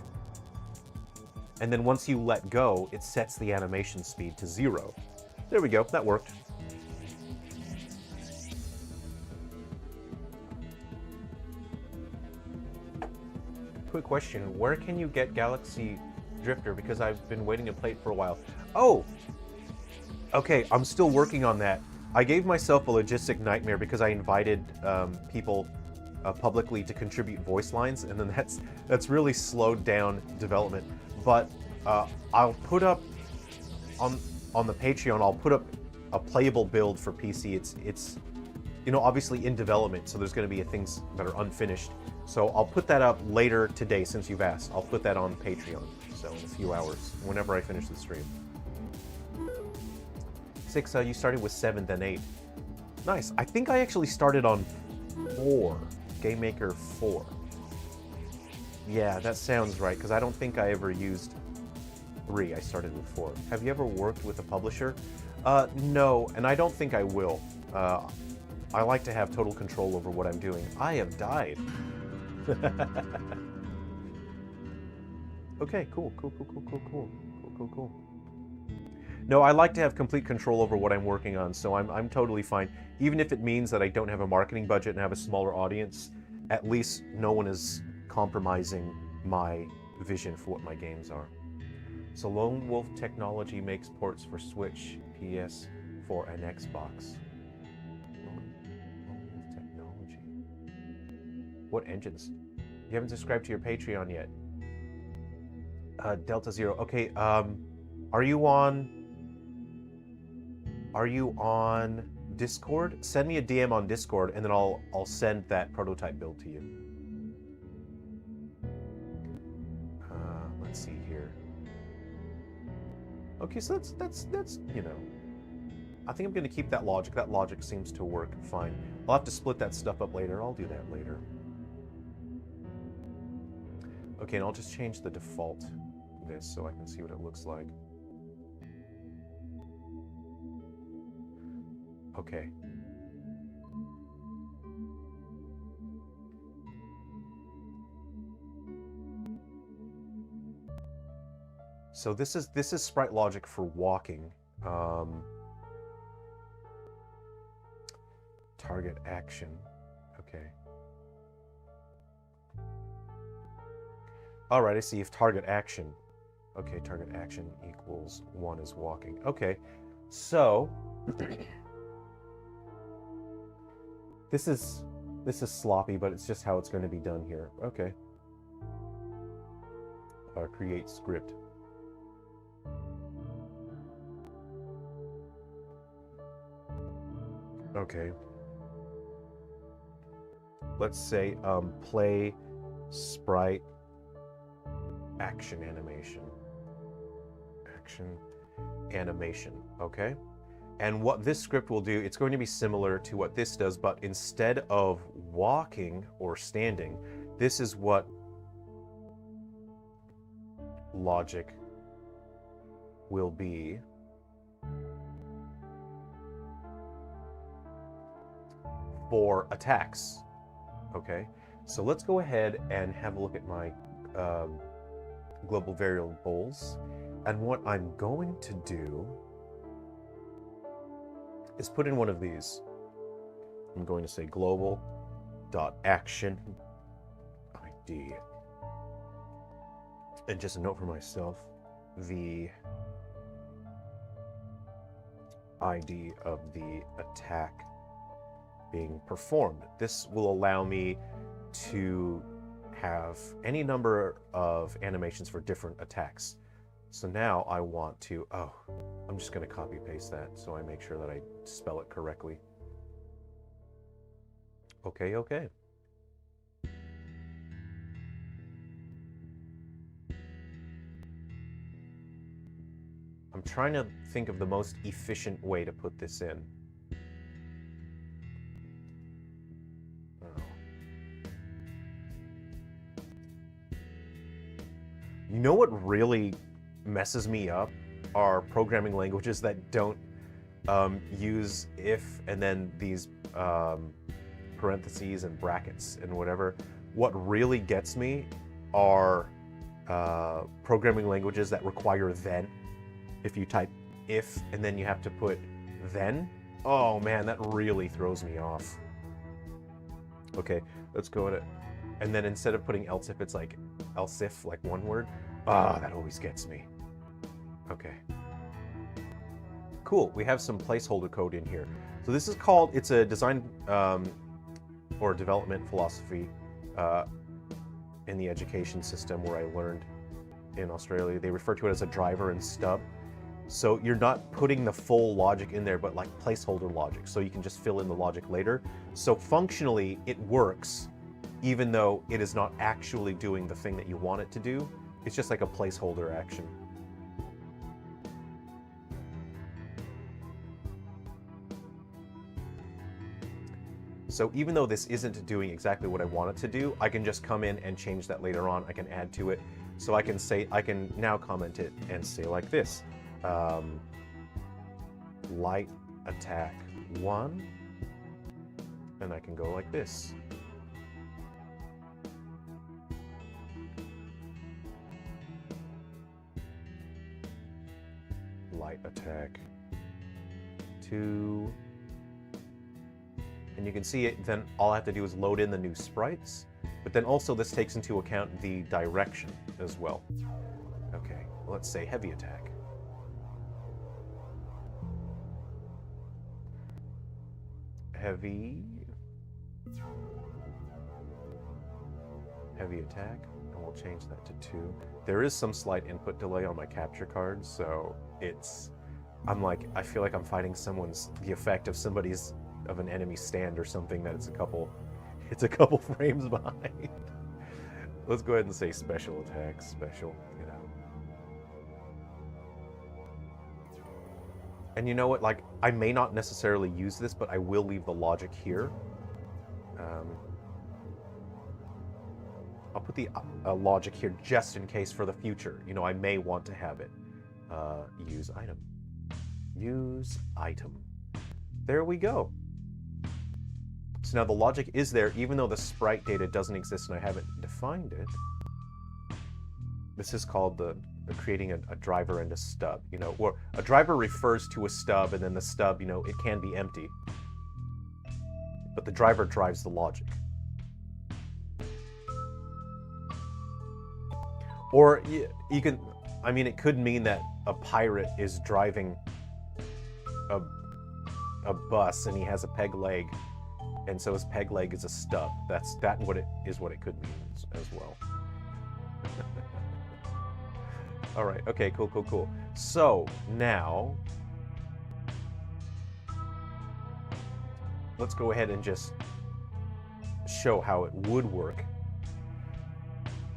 And then once you let go, it sets the animation speed to 0. There we go. That worked. Quick question. Where can you get Galaxy Drifter? Because I've been waiting to play it for a while. Oh! Okay, I'm still working on that. I gave myself a logistic nightmare because I invited people publicly to contribute voice lines, and then that's really slowed down development. But I'll put up on the Patreon, I'll put up a playable build for PC. It's you know, obviously in development, so there's going to be things that are unfinished. So I'll put that up later today, since you've asked. I'll put that on Patreon, so in a few hours, whenever I finish the stream. 6, you started with 7, then 8. Nice. I think I actually started on 4. Game Maker 4. Yeah, that sounds right, because I don't think I ever used 3. I started with 4. Have you ever worked with a publisher? No, and I don't think I will. I like to have total control over what I'm doing. I have died. Okay, cool. No, I like to have complete control over what I'm working on, so I'm totally fine. Even if it means that I don't have a marketing budget and have a smaller audience, at least no one is compromising my vision for what my games are. So Lone Wolf Technology makes ports for Switch, PS4, and Xbox. Lone Wolf Technology. What engines? You haven't subscribed to your Patreon yet. Delta Zero. Okay, are you on Discord? Send me a DM on Discord, and then I'll send that prototype build to you. Let's see here. Okay, so that's you know, I think I'm gonna keep that logic. That logic seems to work fine. I'll have to split that stuff up later. I'll do that later. Okay, and I'll just change the default this so I can see what it looks like. Okay. So this is sprite logic for walking. Target action. Okay. All right, I see. If target action. Okay, target action equals 1 is walking. Okay, so this is sloppy, but it's just how it's going to be done here. Okay. Create script. Okay. Let's say play sprite action animation. Action animation. Okay. And what this script will do, it's going to be similar to what this does, but instead of walking or standing, this is what logic will be for attacks. Okay, so let's go ahead and have a look at my global variables, and what I'm going to do is put in one of these. I'm going to say global.action ID, and just a note for myself, the ID of the attack being performed. This will allow me to have any number of animations for different attacks. So now I want to, I'm just going to copy paste that so I make sure that I spell it correctly. Okay, okay. I'm trying to think of the most efficient way to put this in. You know what really messes me up are programming languages that don't use if and then these parentheses and brackets and whatever. What really gets me are programming languages that require then. If you type if and then you have to put then, oh man, that really throws me off. Okay, let's go at it. And then instead of putting else if, it's like else if, like one word. That always gets me. Okay. Cool, we have some placeholder code in here. So this is called, it's a design or development philosophy in the education system where I learned in Australia. They refer to it as a driver and stub. So you're not putting the full logic in there, but like placeholder logic. So you can just fill in the logic later. So functionally, it works, even though it is not actually doing the thing that you want it to do. It's just like a placeholder action. So even though this isn't doing exactly what I want it to do, I can just come in and change that later on. I can add to it. So I can say, I can now comment it and say like this. Light attack 1, and I can go like this. Light attack 2, and you can see it. Then all I have to do is load in the new sprites, But then also this takes into account the direction as well. Okay, let's say heavy attack. Heavy attack, and we'll change that to 2. There is some slight input delay on my capture card, so I feel like I'm fighting the effect of an enemy stand or something that it's a couple frames behind. Let's go ahead and say special attack, special, you know. And you know what, like, I may not necessarily use this, but I will leave the logic here. I'll put the logic here just in case for the future. You know, I may want to have it. Use item. Use item. There we go. So now the logic is there, even though the sprite data doesn't exist and I haven't defined it. This is called creating a driver and a stub. You know, or a driver refers to a stub, and then the stub, you know, it can be empty. But the driver drives the logic. Or you can, I mean, it could mean that a pirate is driving a bus and he has a peg leg, and so his peg leg is a stub. That's what it could mean as well. All right. Okay. Cool. So now let's go ahead and just show how it would work.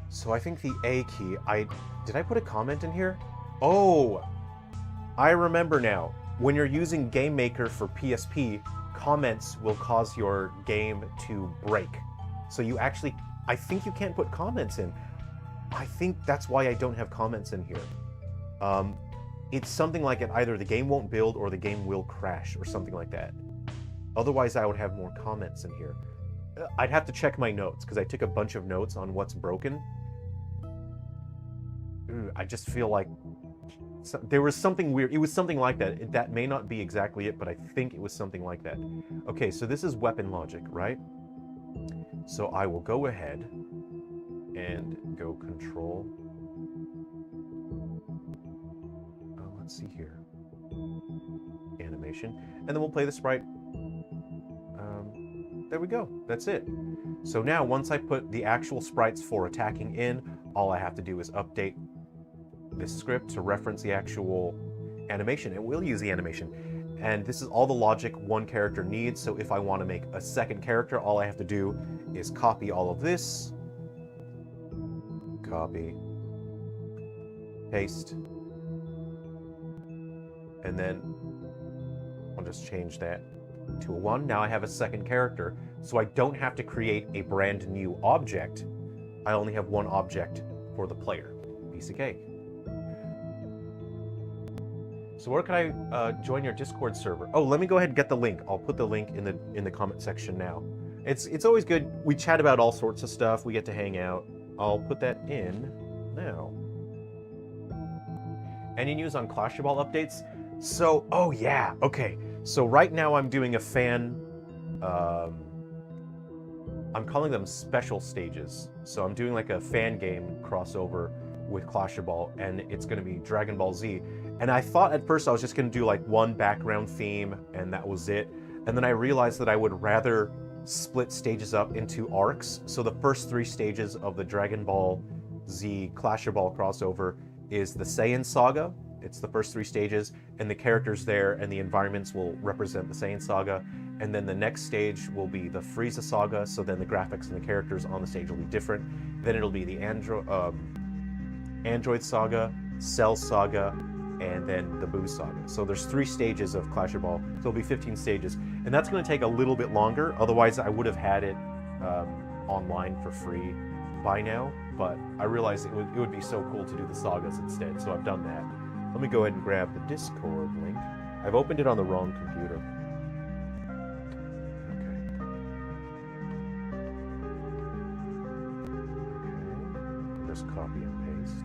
So I think the A key, did I put a comment in here? Oh, I remember now. When you're using Game Maker for PSP, comments will cause your game to break. So I think you can't put comments in. I think that's why I don't have comments in here. It's something like either the game won't build or the game will crash or something like that. Otherwise, I would have more comments in here. I'd have to check my notes because I took a bunch of notes on what's broken. I just feel like there was something weird. It was something like that. That may not be exactly it, but I think it was something like that. Okay, so this is weapon logic, right? So I will go ahead and go control. Let's see here. Animation. And then we'll play the sprite. There we go. That's it. So now once I put the actual sprites for attacking in, all I have to do is update this script to reference the actual animation, and we'll use the animation. And this is all the logic one character needs, so if I want to make a second character, all I have to do is copy all of this, copy, paste, and then I'll just change that to a 1. Now I have a second character, so I don't have to create a brand new object. I only have one object for the player. Piece of cake. So where can I join your Discord server? Oh, let me go ahead and get the link. I'll put the link in the comment section now. It's always good. We chat about all sorts of stuff. We get to hang out. I'll put that in now. Any news on Clash of Ball updates? So, oh yeah, okay. So right now I'm doing a fan, I'm calling them special stages. So I'm doing like a fan game crossover with Clash of Ball, and it's gonna be Dragon Ball Z. And I thought at first I was just gonna do like one background theme and that was it. And then I realized that I would rather split stages up into arcs. So the first 3 stages of the Dragon Ball Z Clash of Ball crossover is the Saiyan Saga. It's the first 3 stages, and the characters there and the environments will represent the Saiyan Saga. And then the next stage will be the Frieza Saga, so then the graphics and the characters on the stage will be different. Then it'll be the Android Saga, Cell Saga, and then the Boo Saga. So there's 3 stages of Clash of Ball, so it'll be 15 stages. And that's gonna take a little bit longer, otherwise I would have had it online for free by now, but I realized it would be so cool to do the sagas instead, so I've done that. Let me go ahead and grab the Discord link. I've opened it on the wrong computer. Okay. Just copy and paste.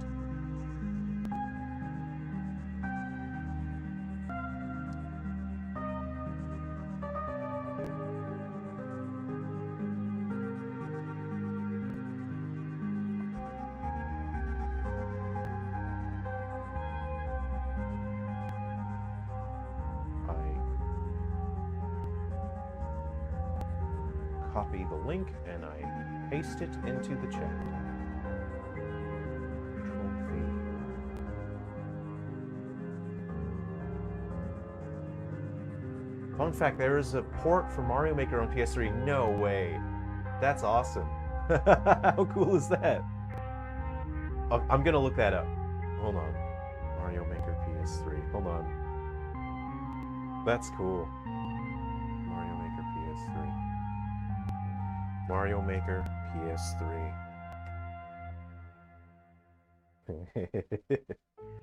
copy the link and I paste it into the chat. Fun fact, there is a port for Mario Maker on PS3. No way. That's awesome. How cool is that? I'm gonna look that up. Hold on. Mario Maker PS3. Hold on. That's cool. Mario Maker PS3. Mario Maker PS3.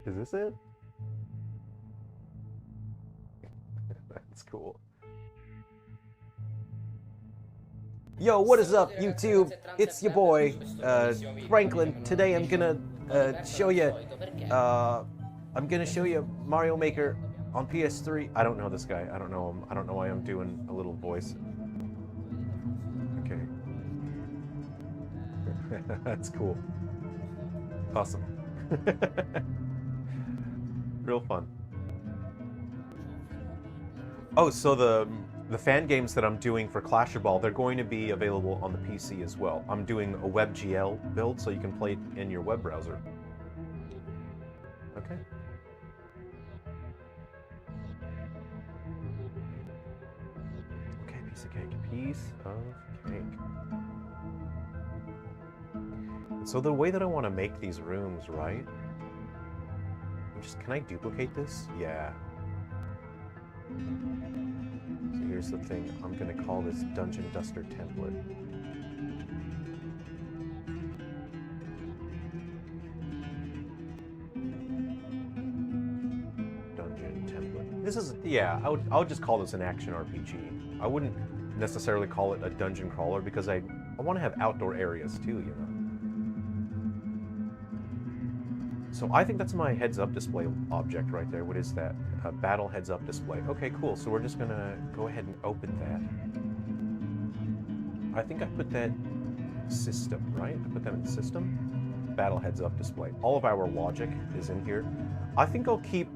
Is this it? That's cool. Yo, what is up, YouTube? It's your boy, Franklin. Today I'm gonna show you, Mario Maker on PS3. I don't know this guy. I don't know him. I don't know why I'm doing a little voice. Okay. That's cool. Awesome. Real fun. Oh, so the fan games that I'm doing for Clash of Ball, they're going to be available on the PC as well. I'm doing a WebGL build, so you can play it in your web browser. Okay. Okay, piece of cake. Piece of cake. So the way that I want to make these rooms, right? Can I duplicate this? Yeah. So here's the thing. I'm going to call this Dungeon Duster template. Dungeon template. This is, yeah, I would just call this an action RPG. I wouldn't necessarily call it a dungeon crawler because I want to have outdoor areas too, you know. So I think that's my heads-up display object right there. What is that? A battle heads-up display. Okay, cool. So we're just gonna go ahead and open that. I think I put that system, right? I put that in system. Battle heads-up display. All of our logic is in here. I think I'll keep...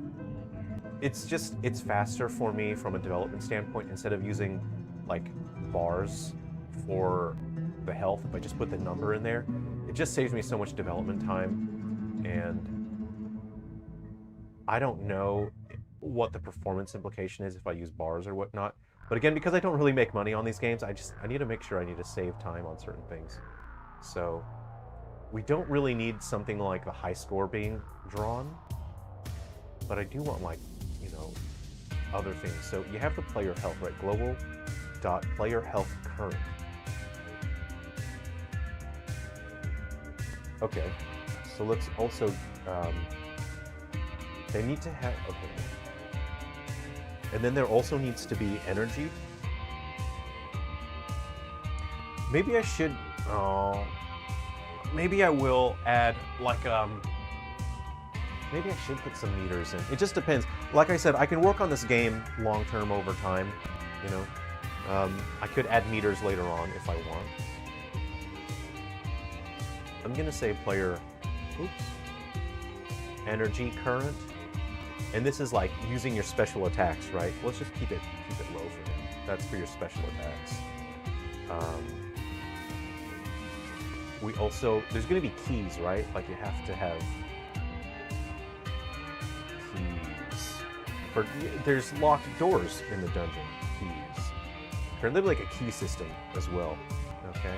It's faster for me from a development standpoint. Instead of using, like, bars for the health, if I just put the number in there, it just saves me so much development time. And I don't know what the performance implication is if I use bars or whatnot. But again, because I don't really make money on these games, I need to make sure I need to save time on certain things. So we don't really need something like a high score being drawn, but I do want, like, you know, other things. So you have the player health, right? Global.player health current. Okay. So let's also, they need to have, okay. And then there also needs to be energy. Maybe I should, maybe I will add like, maybe I should put some meters in. It just depends. Like I said, I can work on this game long-term over time, you know. I could add meters later on if I want. I'm gonna say player, energy current, and this is like using your special attacks, right? Let's just keep it low for him. That's for your special attacks. We also, there's going to be keys, right? Like you have to have keys. There's locked doors in the dungeon. Keys. There's like a key system as well. Okay.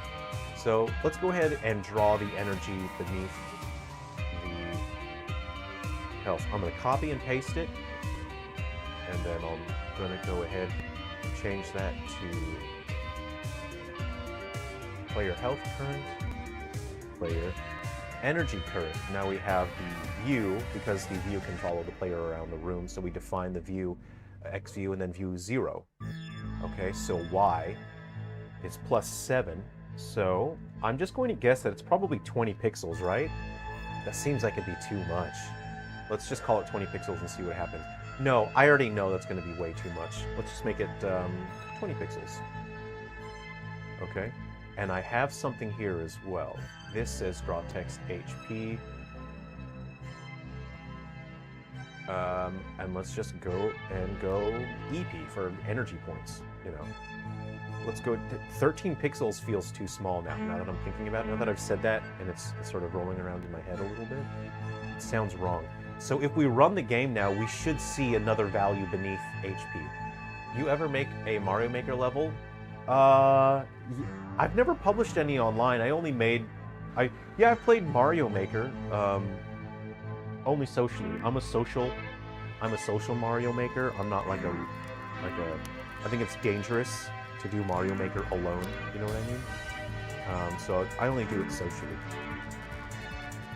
So let's go ahead and draw the energy beneath health. I'm going to copy and paste it, and then I'm going to go ahead and change that to player health current, player energy current. Now we have the view, because the view can follow the player around the room, so we define the view, X view, and then view 0. Okay, so Y is +7, so I'm just going to guess that it's probably 20 pixels, right? That seems like it'd be too much. Let's just call it 20 pixels and see what happens. No, I already know that's going to be way too much. Let's just make it 20 pixels. Okay, and I have something here as well. This says draw text HP. And let's just go EP for energy points, you know. let's go. 13 pixels feels too small now. Now that I'm thinking about it, now that I've said that, and it's sort of rolling around in my head a little bit, it sounds wrong. So if we run the game now, we should see another value beneath HP. You ever make a Mario Maker level? I've never published any online. I only made, yeah, I've played Mario Maker, only socially. I'm a social Mario Maker. I'm not like a, I think it's dangerous to do Mario Maker alone, you know what I mean? So I only do it socially.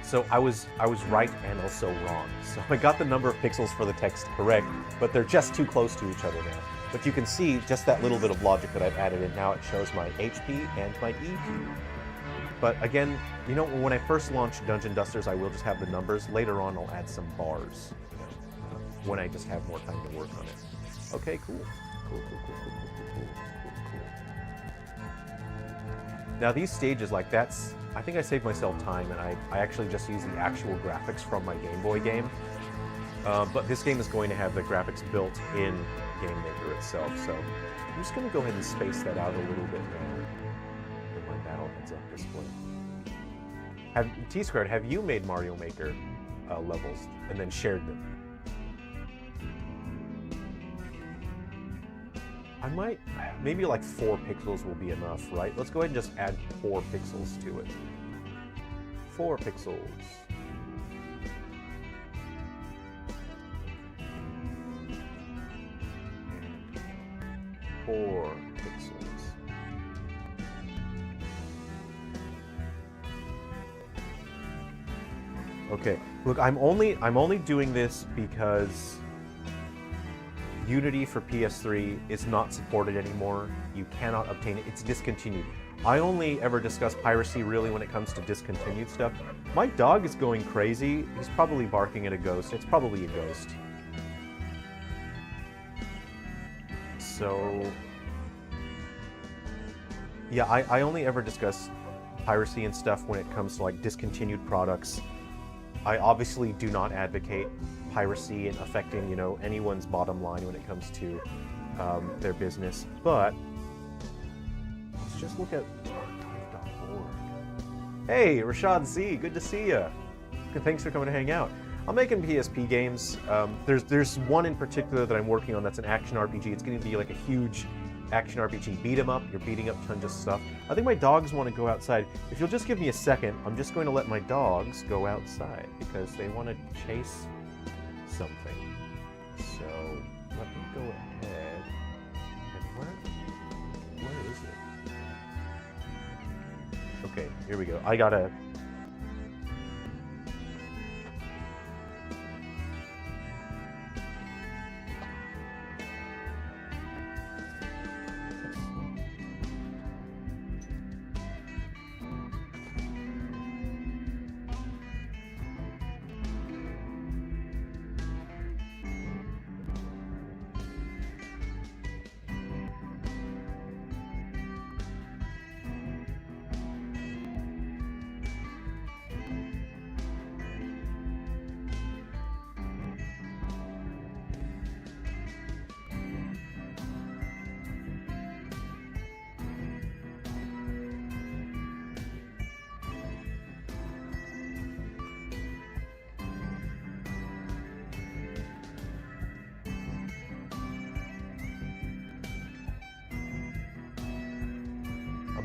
So I was right and also wrong. So I got the number of pixels for the text correct, but they're just too close to each other now. But you can see just that little bit of logic that I've added in. Now it shows my HP and my EP. But again, you know, when I first launch Dungeon Dusters, I will just have the numbers. Later on, I'll add some bars, you know, when I just have more time to work on it. Okay, cool. Cool. Now these stages, like that's, I think I saved myself time, and I actually just use the actual graphics from my Game Boy game. But this game is going to have the graphics built in Game Maker itself, so I'm just going to go ahead and space that out a little bit now in my battle heads-up display. T-Squared, have you made Mario Maker levels and then shared them? I might, maybe like 4 pixels will be enough, right? Let's go ahead and just add 4 pixels to it. 4 pixels. And 4 pixels. Okay, look, I'm only doing this because Unity for PS3 is not supported anymore. You cannot obtain it. It's discontinued. I only ever discuss piracy really when it comes to discontinued stuff. My dog is going crazy. He's probably barking at a ghost. It's probably a ghost. So, yeah, I only ever discuss piracy and stuff when it comes to like discontinued products. I obviously do not advocate piracy and affecting, you know, anyone's bottom line when it comes to their business, but let's just look at archive.org. Hey, Rashad Z, good to see you. Thanks for coming to hang out. I'm making PSP games. There's one in particular that I'm working on that's an action RPG. It's going to be like a huge action RPG beat 'em up. You're beating up tons of stuff. I think my dogs want to go outside. If you'll just give me a second, I'm just going to let my dogs go outside because they want to chase something. So let me go ahead. And where is it? Okay, here we go. I gotta.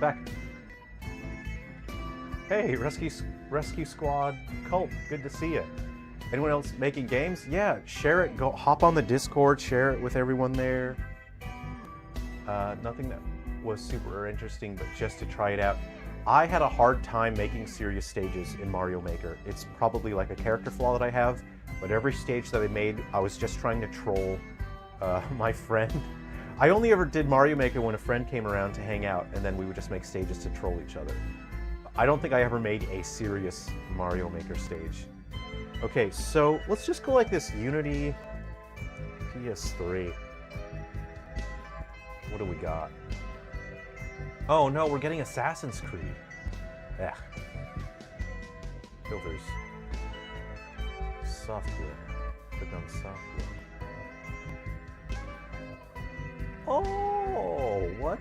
Back. Hey, Rescue Squad Cult, good to see you. Anyone else making games? Yeah, share it. Go hop on the Discord, share it with everyone there. Nothing that was super interesting, but just to try it out. I had a hard time making serious stages in Mario Maker. It's probably like a character flaw that I have, but every stage that I made, I was just trying to troll my friend. I only ever did Mario Maker when a friend came around to hang out, and then we would just make stages to troll each other. I don't think I ever made a serious Mario Maker stage. Okay, so let's just go like this. Unity, PS3. What do we got? Oh no, we're getting Assassin's Creed. Yeah. Filters. Software. Click on software. Oh, what?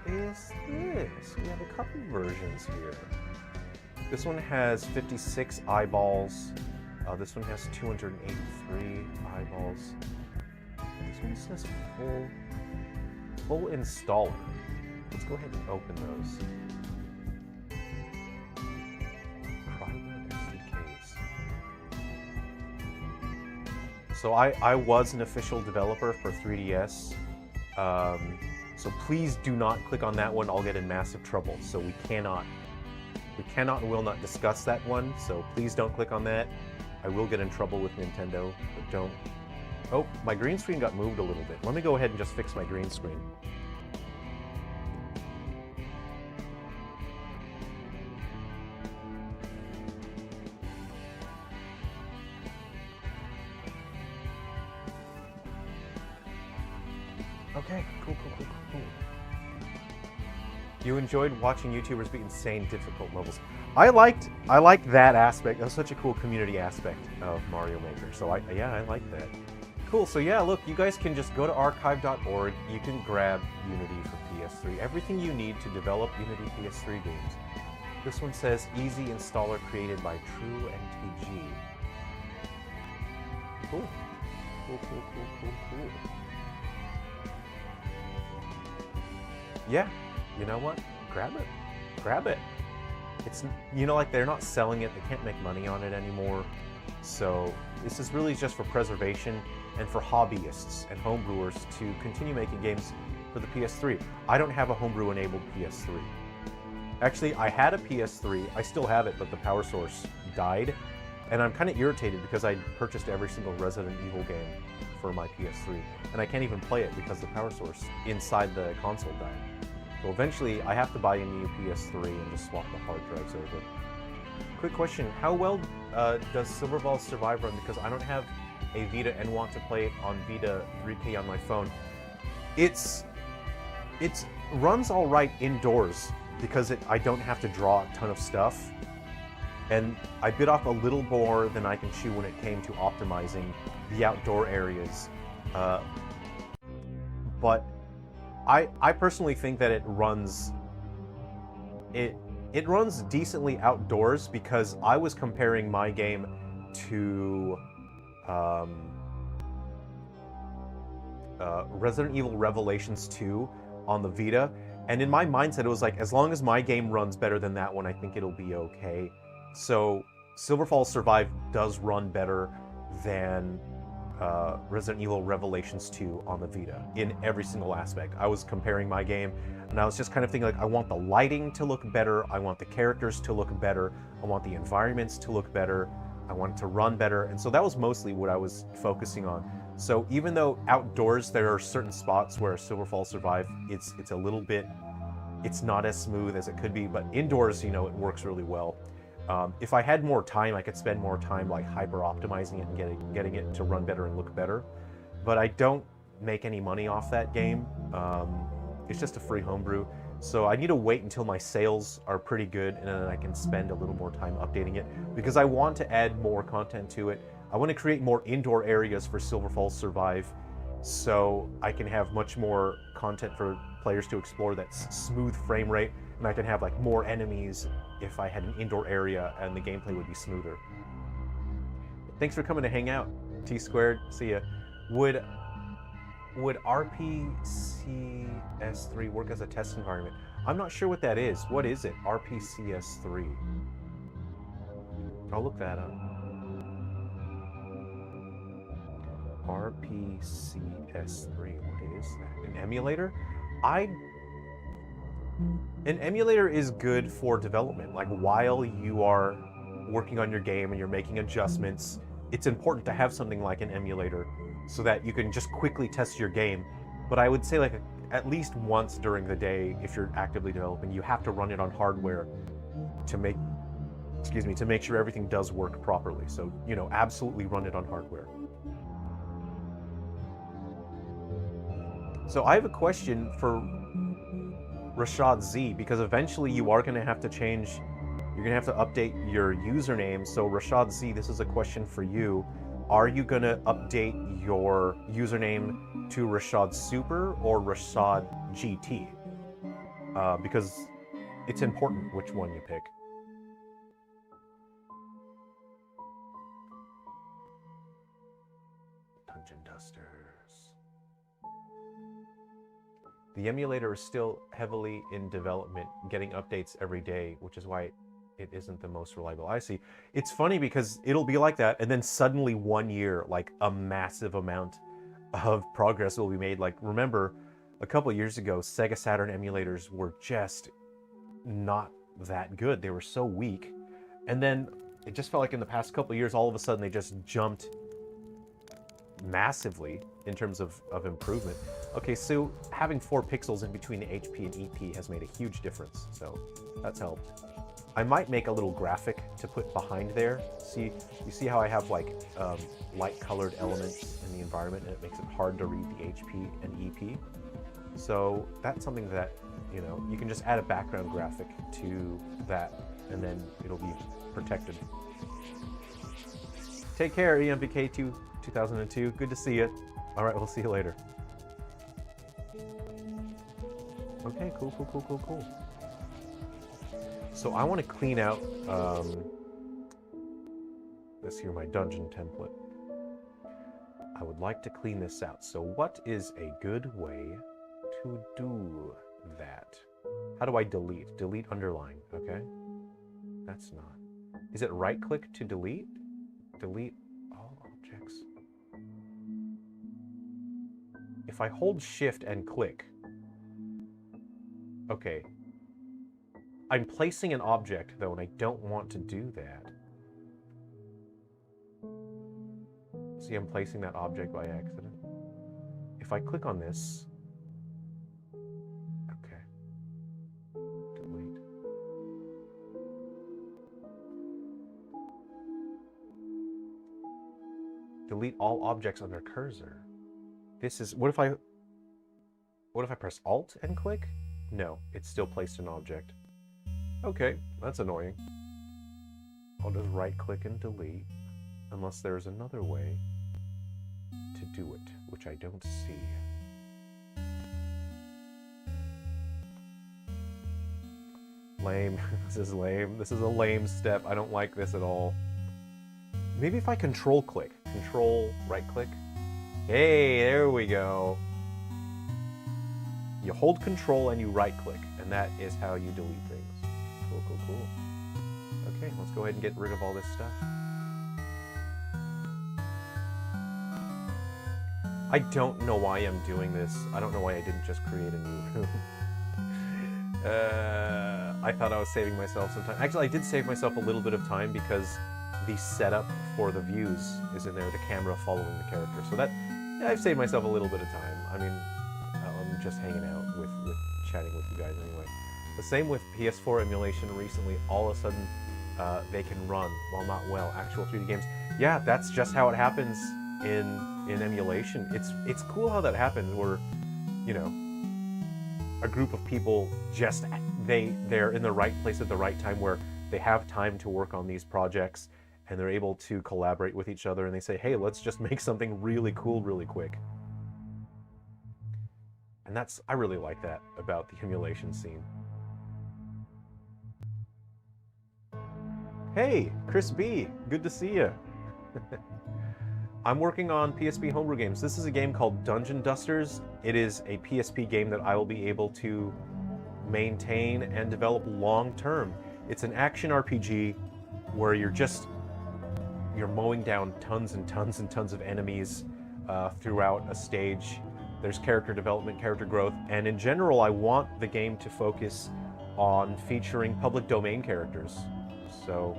is this? We have a couple versions here. This one has 56 eyeballs. This one has 283 eyeballs. This one says full installer. Let's go ahead and open those. Private SDKs. So I was an official developer for 3DS. So please do not click on that one. I'll get in massive trouble. So we cannot and will not discuss that one. So please don't click on that. I will get in trouble with Nintendo, but don't. Oh, my green screen got moved a little bit. Let me go ahead and just fix my green screen. Okay, cool. You enjoyed watching YouTubers beat insane difficult levels. I liked that aspect. That's such a cool community aspect of Mario Maker. So yeah, I like that. Cool, so yeah, look, you guys can just go to archive.org. You can grab Unity for PS3. Everything you need to develop Unity PS3 games. This one says easy installer created by True NTG. Cool. Yeah, you know what? Grab it. It's, you know, like, they're not selling it, they can't make money on it anymore. So this is really just for preservation and for hobbyists and homebrewers to continue making games for the PS3. I don't have a homebrew enabled PS3. Actually, I had a PS3, I still have it, but the power source died. And I'm kind of irritated because I purchased every single Resident Evil game for my PS3. And I can't even play it because the power source inside the console died. So eventually, I have to buy a new PS3 and just swap the hard drives over. Quick question, how well does Silverballs Survive run? Because I don't have a Vita and want to play it on Vita 3K on my phone. It runs all right indoors because I don't have to draw a ton of stuff. And I bit off a little more than I can chew when it came to optimizing the outdoor areas. But I personally think that it runs decently outdoors because I was comparing my game to Resident Evil Revelations 2 on the Vita, and in my mindset it was like, as long as my game runs better than that one, I think it'll be okay. So Silverfall Survive does run better than Resident Evil Revelations 2 on the Vita in every single aspect. I was comparing my game and I was just kind of thinking, like, I want the lighting to look better, I want the characters to look better, I want the environments to look better, I want it to run better, and so that was mostly what I was focusing on. So even though outdoors there are certain spots where Silverfall Survive, it's a little bit, it's not as smooth as it could be, but indoors, you know, it works really well. If I had more time, I could spend more time like hyper optimizing it and getting it to run better and look better. But I don't make any money off that game. It's just a free homebrew. So I need to wait until my sales are pretty good and then I can spend a little more time updating it because I want to add more content to it. I want to create more indoor areas for Silverfall Survive so I can have much more content for players to explore that's smooth frame rate, and I can have like more enemies if I had an indoor area and the gameplay would be smoother. Thanks for coming to hang out. T squared, see ya. Would RPCS3 work as a test environment? I'm not sure what that is. What is it? RPCS3. I'll look that up. RPCS3, what is that? An emulator? An emulator is good for development. Like, while you are working on your game and you're making adjustments, it's important to have something like an emulator so that you can just quickly test your game. But I would say, like, at least once during the day, if you're actively developing, you have to run it on hardware to make sure everything does work properly. So, you know, absolutely run it on hardware. So I have a question for Rashad Z, because eventually you are going to have to change, you're going to have to update your username. So Rashad Z, this is a question for you. Are you going to update your username to Rashad Super or Rashad GT? because it's important which one you pick. Dungeon Dusters. The emulator is still heavily in development, getting updates every day, which is why it isn't the most reliable. I see. It's funny because it'll be like that, and then suddenly 1 year, like a massive amount of progress will be made. Like, remember, a couple years ago, Sega Saturn emulators were just not that good. They were so weak. And then it just felt like in the past couple years, all of a sudden they just jumped massively in terms of improvement. Okay, so having 4 pixels in between the HP and EP has made a huge difference, so that's helped. I might make a little graphic to put behind there. See, you see how I have like light-colored elements in the environment, and it makes it hard to read the HP and EP. So that's something that, you know, you can just add a background graphic to that, and then it'll be protected. Take care, EMVK2 2002. Good to see you. All right, we'll see you later. Okay, cool, cool, cool, cool, cool. So I want to clean out this here, my dungeon template. I would like to clean this out. So what is a good way to do that? How do I delete? Delete underline, okay? That's not. Is it right click to delete? Delete all objects. If I hold shift and click, okay. I'm placing an object though, and I don't want to do that. See, I'm placing that object by accident. If I click on this, okay, delete. Delete all objects under cursor. This is, what if I press Alt and click? No, it's still placed an object. Okay, that's annoying. I'll just right click and delete, unless there's another way to do it, which I don't see. Lame. This is lame. This is a lame step. I don't like this at all. Maybe if I control click. Control right click. Hey, there we go. You hold control and you right click, and that is how you delete things. Cool, cool, cool. Okay, let's go ahead and get rid of all this stuff. I don't know why I'm doing this. I don't know why I didn't just create a new room. I thought I was saving myself some time. Actually, I did save myself a little bit of time because the setup for the views is in there, the camera following the character. So that, yeah, I've saved myself a little bit of time. I mean, I'm just hanging out with chatting with you guys anyway. The same with PS4 emulation recently. All of a sudden, they can run, well, not well, actual 3D games. Yeah, that's just how it happens in emulation. It's cool how that happens, where, you know, a group of people just, they're in the right place at the right time, where they have time to work on these projects, and they're able to collaborate with each other, and they say, hey, let's just make something really cool really quick. And that's, I really like that about the emulation scene. Hey, Chris B, good to see you. I'm working on PSP homebrew games. This is a game called Dungeon Dusters. It is a PSP game that I will be able to maintain and develop long term. It's an action RPG where you're mowing down tons and tons and tons of enemies throughout a stage. There's character development, character growth, and in general, I want the game to focus on featuring public domain characters. So,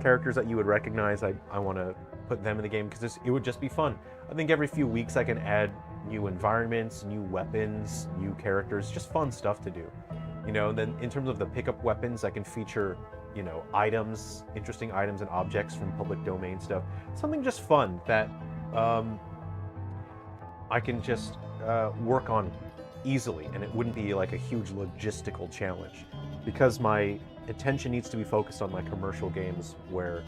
characters that you would recognize, I want to put them in the game because it would just be fun. I think every few weeks I can add new environments, new weapons, new characters, just fun stuff to do. You know, and then in terms of the pickup weapons, I can feature, you know, items, interesting items and objects from public domain stuff. Something just fun that I can just work on easily, and it wouldn't be like a huge logistical challenge, because my attention needs to be focused on my commercial games where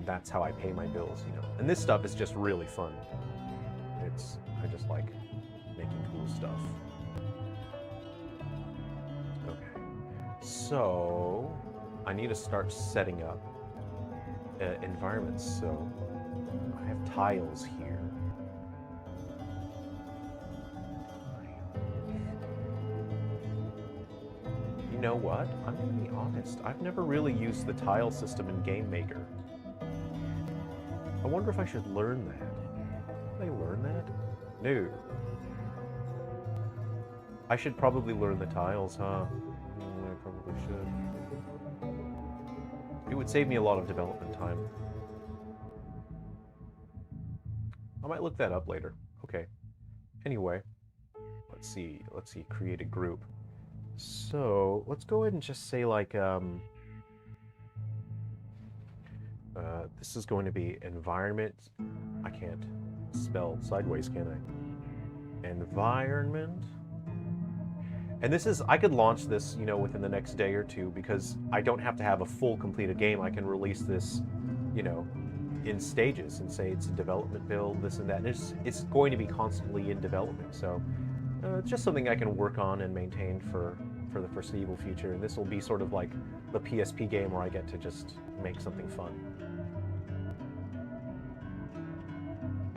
that's how I pay my bills, you know. And this stuff is just really fun. I just like making cool stuff. So I need to start setting up environments. So I have tiles here. You know what? I'm going to be honest. I've never really used the tile system in Game Maker. I wonder if I should learn that. Did I learn that? No. I should probably learn the tiles, huh? I probably should. It would save me a lot of development time. I might look that up later. Okay. Anyway, let's see. Create a group. So let's go ahead and just say like, this is going to be environment. I can't spell sideways, can I? Environment. And this is, I could launch this, you know, within the next day or two because I don't have to have a full completed game. I can release this, you know, in stages and say it's a development build, this and that. And it's going to be constantly in development. So just something I can work on and maintain for the foreseeable future. And this will be sort of like the PSP game where I get to just make something fun.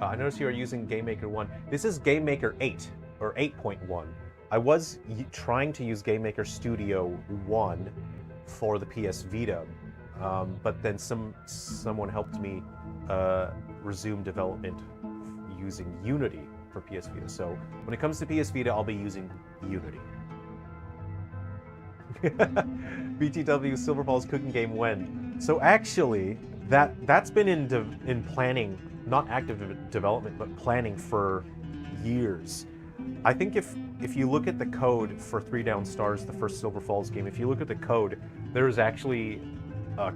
I notice you are using GameMaker 1. This is GameMaker 8 or 8.1. I was trying to use GameMaker Studio 1 for the PS Vita, but then someone helped me resume development using Unity for PS Vita. So when it comes to PS Vita, I'll be using Unity. BTW Silver Falls cooking game when? So actually, that's been in planning, not active development, but planning for years. I think if you look at the code for 3 Down Stars, the first Silver Falls game, if you look at the code, there's actually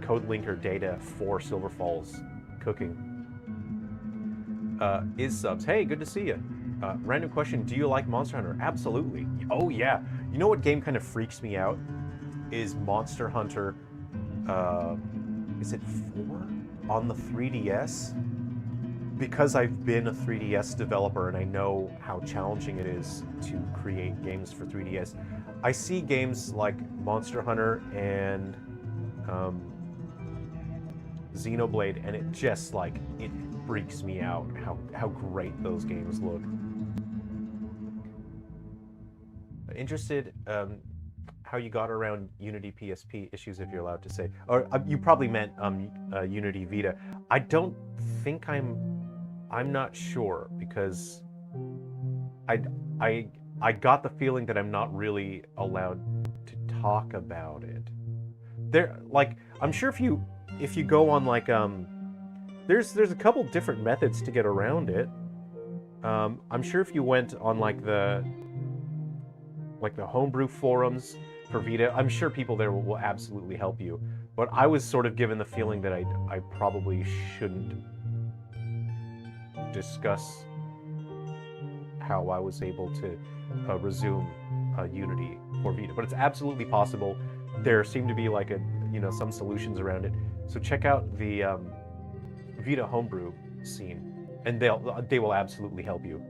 code linker data for Silver Falls cooking. Is subs. Hey, good to see you. Random question, do you like Monster Hunter? Absolutely. Oh yeah. You know what game kind of freaks me out? Is Monster Hunter, is it 4? On the 3DS? Because I've been a 3DS developer and I know how challenging it is to create games for 3DS, I see games like Monster Hunter and Xenoblade, and it just like, it freaks me out how great those games look. Interested how you got around Unity PSP issues, if you're allowed to say. Or you probably meant Unity Vita. I don't think I'm not sure, because I got the feeling that I'm not really allowed to talk about it. There, like, I'm sure if you go on like there's a couple different methods to get around it. I'm sure if you went on like the homebrew forums for Vita, I'm sure people there will absolutely help you. But I was sort of given the feeling that I probably shouldn't discuss how I was able to resume Unity for Vita. But it's absolutely possible. There seem to be like some solutions around it. So check out the Vita homebrew scene, and they will absolutely help you.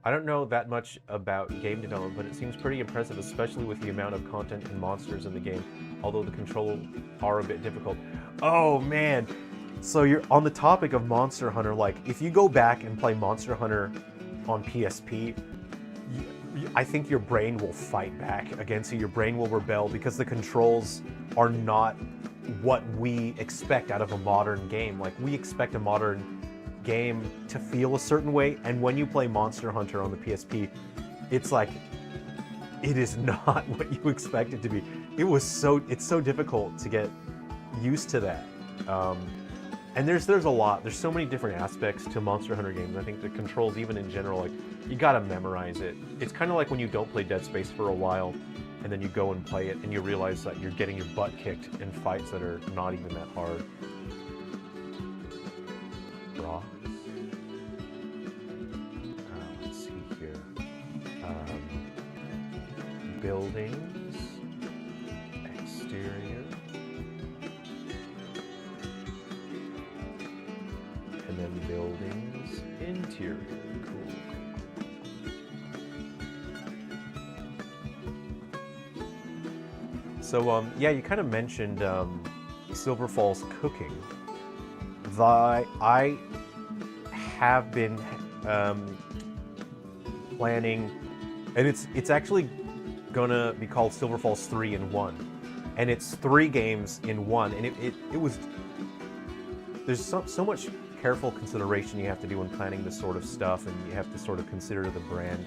I don't know that much about game development, but it seems pretty impressive, especially with the amount of content and monsters in the game, although the controls are a bit difficult. Oh man! So you're on the topic of Monster Hunter, like, if you go back and play Monster Hunter on PSP, I think your brain will fight back against you. Your brain will rebel because the controls are not what we expect out of a modern game. Like, we expect a modern game to feel a certain way, and when you play Monster Hunter on the PSP, it's like, it is not what you expect it to be. It's so difficult to get used to that. And there's a lot, there's so many different aspects to Monster Hunter games. I think the controls, even in general, like, you gotta memorize it. It's kind of like when you don't play Dead Space for a while, and then you go and play it, and you realize that you're getting your butt kicked in fights that are not even that hard. Rocks. Let's see here. Buildings. Exterior. And then buildings. Interior. Cool. So, yeah, you kind of mentioned Silver Falls cooking. I have been planning, and it's actually gonna be called Silver Falls 3 in 1. And it's 3 games in 1, and it was... There's so much careful consideration you have to do when planning this sort of stuff, and you have to sort of consider the brand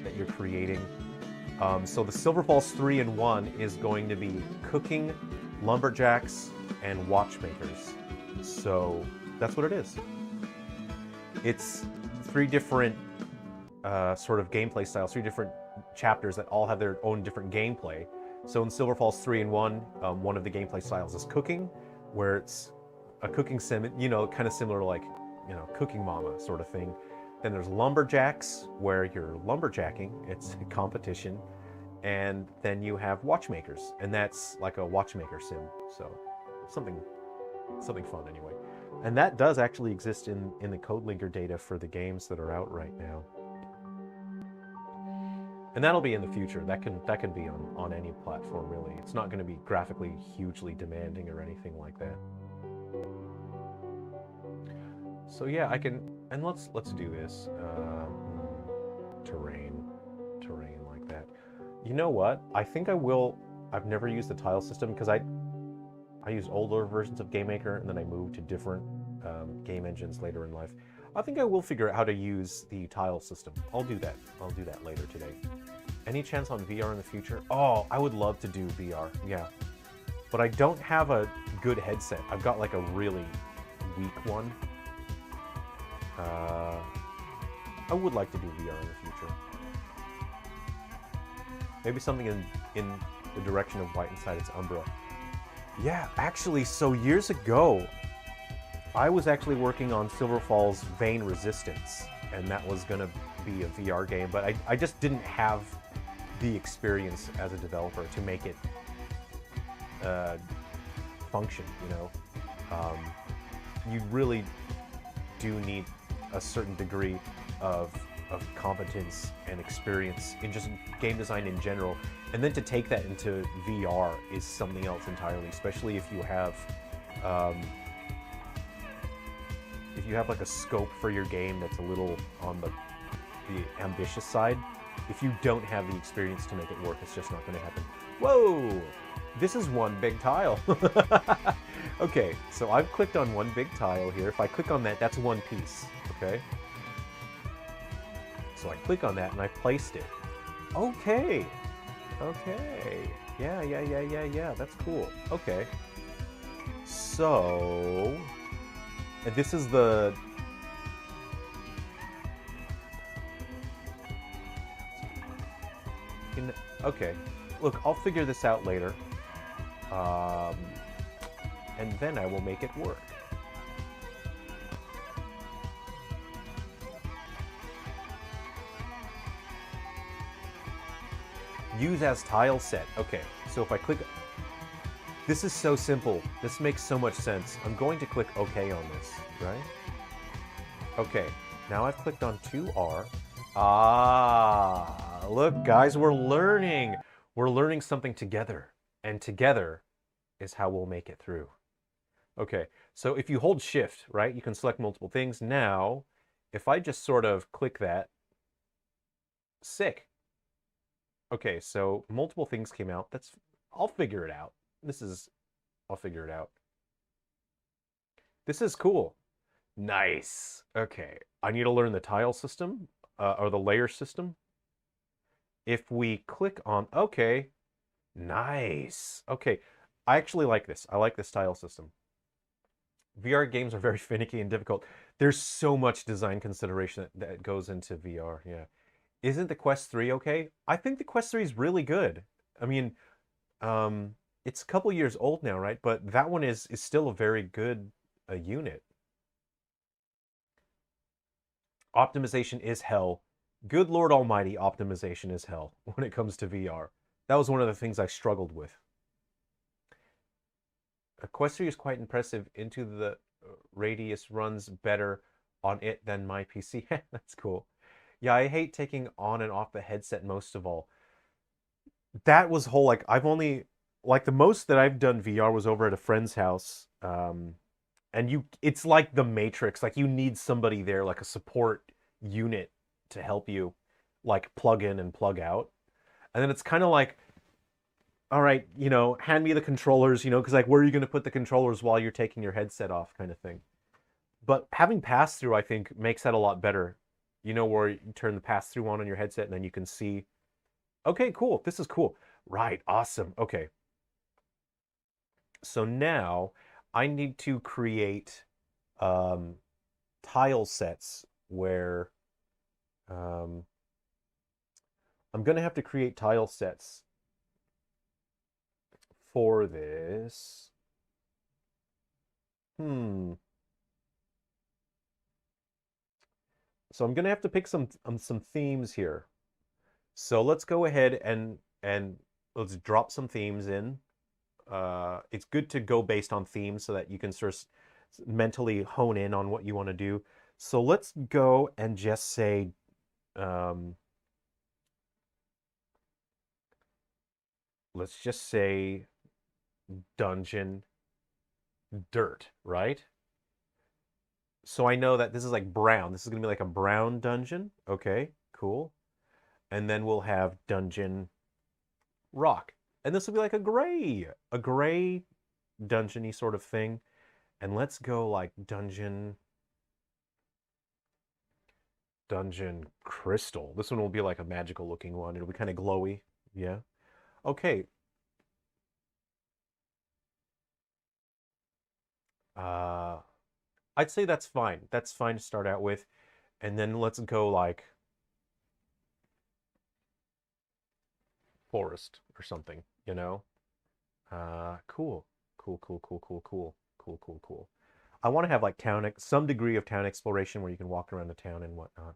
that you're creating. So the Silver Falls 3 in 1 is going to be cooking, lumberjacks, and watchmakers. So that's what it is. It's 3 different sort of gameplay styles, 3 different chapters that all have their own different gameplay. So in Silver Falls 3 in 1, one of the gameplay styles is cooking, where it's a cooking sim, you know, kind of similar to like, you know, Cooking Mama sort of thing. Then there's lumberjacks, where you're lumberjacking, it's a competition. And then you have watchmakers, and that's like a watchmaker sim. So something fun anyway. And that does actually exist in the code linker data for the games that are out right now. And that'll be in the future. That can be on any platform, really. It's not going to be graphically hugely demanding or anything like that. So yeah, I can, and let's do this. Terrain like that. You know what? I think I will. I've never used the tile system because I used older versions of GameMaker, and then I moved to different game engines later in life. I think I will figure out how to use the tile system. I'll do that. I'll do that later today. Any chance on VR in the future? Oh, I would love to do VR, yeah. But I don't have a good headset. I've got like a really weak one. I would like to do VR in the future. Maybe something in the direction of White Inside Its Umbra. Yeah, actually, so years ago, I was actually working on Silver Falls Vein Resistance, and that was going to be a VR game, but I just didn't have the experience as a developer to make it function, you know. You really do need a certain degree of competence and experience in just game design in general, and then to take that into VR is something else entirely, especially if you have like a scope for your game that's a little on the ambitious side. If you don't have the experience to make it work, it's just not going to happen. Whoa! This is one big tile. Okay, so I've clicked on one big tile here. If I click on that, that's one piece, okay? So I click on that and I placed it. Okay. Okay. Yeah, that's cool. Okay. So, and this is the... Okay, look, I'll figure this out later, and then I will make it work. Use as tile set. Okay, so if I click... This is so simple. This makes so much sense. I'm going to click OK on this, right? Okay, now I've clicked on 2R. Ah, look, guys, we're learning. We're learning something together, and together is how we'll make it through. Okay, so if you hold Shift, right, you can select multiple things. Now, if I just sort of click that, sick. Okay, so multiple things came out. I'll figure it out. I'll figure it out. This is cool. Nice. Okay, I need to learn the tile system. Or the layer system. If we click on, okay, nice. Okay, I actually like this. I like this tile system. VR games are very finicky and difficult. There's so much design consideration that goes into VR, yeah. Isn't the Quest 3 okay? I think the Quest 3 is really good. I mean, it's a couple years old now, right? But that one is still a very good unit. Optimization is hell. Good Lord Almighty, optimization is hell when it comes to VR. That was one of the things I struggled with. Quest 3 is quite impressive. Into the Radius runs better on it than my PC. That's cool. Yeah, I hate taking on and off the headset most of all. That was whole, like, I've only like the most that I've done VR was over at a friend's house. And it's like the Matrix. Like you need somebody there, like a support unit to help you, like plug in and plug out. And then it's kind of like, all right, hand me the controllers, because like where are you going to put the controllers while you're taking your headset off, kind of thing. But having pass through, I think, makes that a lot better. Where you turn the pass through on your headset and then you can see, okay, cool, this is cool. Right, awesome. Okay. So now I need to create um, tile sets where I'm going to have to create tile sets for this. So I'm going to have to pick some themes here. So let's go ahead and let's drop some themes in. It's good to go based on themes so that you can sort of mentally hone in on what you want to do. So let's go and just say, let's just say dungeon dirt, right? So I know that this is like brown. This is going to be like a brown dungeon. Okay, cool. And then we'll have dungeon rock. And this will be like a gray dungeony sort of thing. And let's go like dungeon crystal. This one will be like a magical looking one. It'll be kind of glowy. Yeah. Okay. I'd say that's fine. That's fine to start out with. And then let's go like forest or something, Cool. Cool, cool, cool, cool, cool, cool, cool, cool. I want to have like some degree of town exploration where you can walk around the town and whatnot.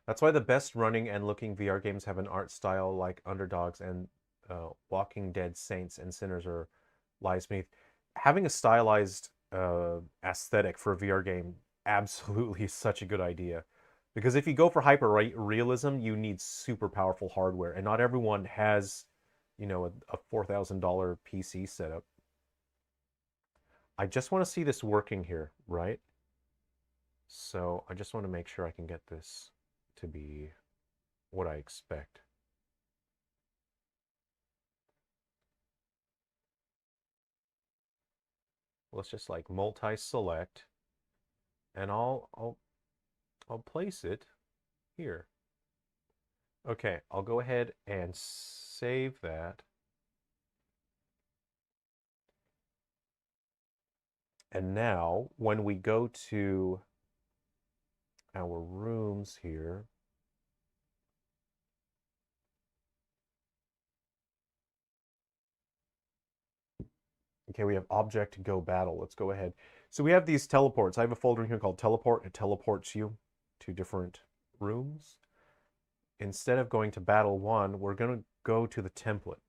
That's why the best running and looking VR games have an art style like Underdogs and Walking Dead Saints and Sinners or Lies Beneath. Having a stylized aesthetic for a VR game absolutely is such a good idea. Because if you go for hyper realism, you need super powerful hardware, and not everyone has, a $4,000 PC setup. I just want to see this working here, right? So I just want to make sure I can get this to be what I expect. Let's just like multi-select, and I'll place it here. Okay, I'll go ahead and save that. And now when we go to our rooms here, okay, we have object go battle. Let's go ahead. So we have these teleports. I have a folder in here called teleport. It teleports you to different rooms. Instead of going to battle 1, we're going to go to the template.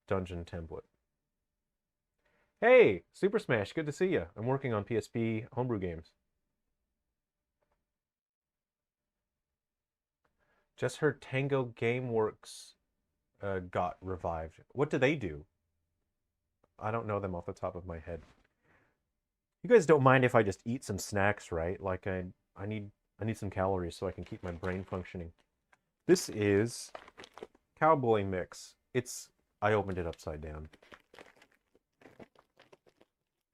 Dungeon template. Hey, Super Smash, good to see you. I'm working on PSP homebrew games. Just heard Tango Gameworks got revived. What do they do? I don't know them off the top of my head. You guys don't mind if I just eat some snacks, right? Like I need some calories so I can keep my brain functioning. This is Cowboy Mix. I opened it upside down.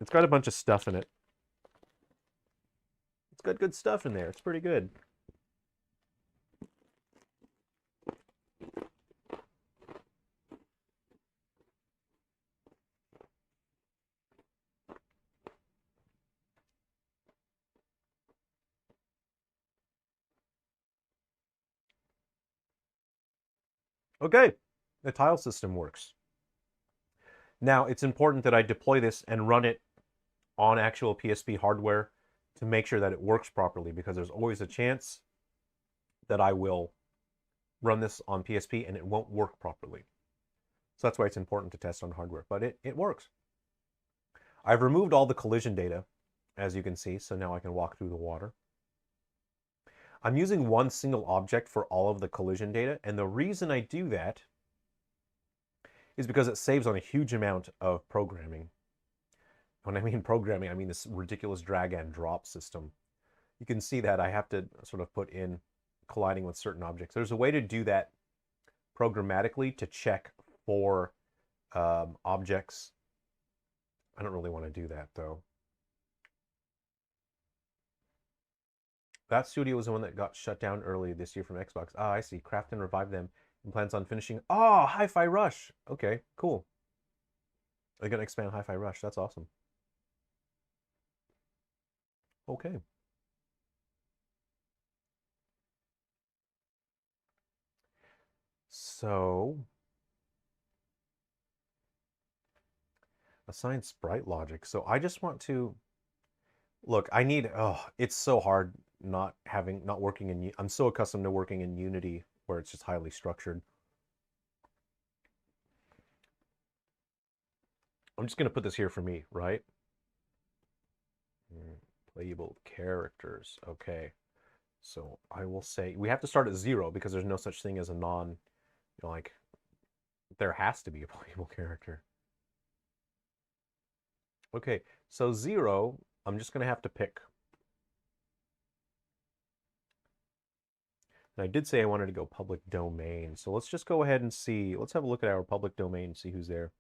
It's got a bunch of stuff in it. It's got good stuff in there. It's pretty good. Okay, the tile system works. Now, it's important that I deploy this and run it on actual PSP hardware to make sure that it works properly, because there's always a chance that I will run this on PSP and it won't work properly. So that's why it's important to test on hardware, but it works. I've removed all the collision data, as you can see, so now I can walk through the water. I'm using one single object for all of the collision data, and the reason I do that is because it saves on a huge amount of programming. When I mean programming, I mean this ridiculous drag and drop system. You can see that I have to sort of put in colliding with certain objects. There's a way to do that programmatically to check for objects. I don't really want to do that though. That studio was the one that got shut down early this year from Xbox. Ah, I see. Craft and revive them and plans on finishing. Oh, Hi-Fi Rush. Okay, cool. They're going to expand Hi-Fi Rush. That's awesome. Okay. So, assign sprite logic. So I just want to look. I need. Oh, it's so hard not working in. I'm so accustomed to working in Unity where it's just highly structured. I'm just going to put this here for me, right? Playable characters. Okay. So I will say we have to start at 0 because there's no such thing as a like, there has to be a playable character. Okay, so 0, I'm just going to have to pick. And I did say I wanted to go public domain. So let's just go ahead and see. Let's have a look at our public domain and see who's there.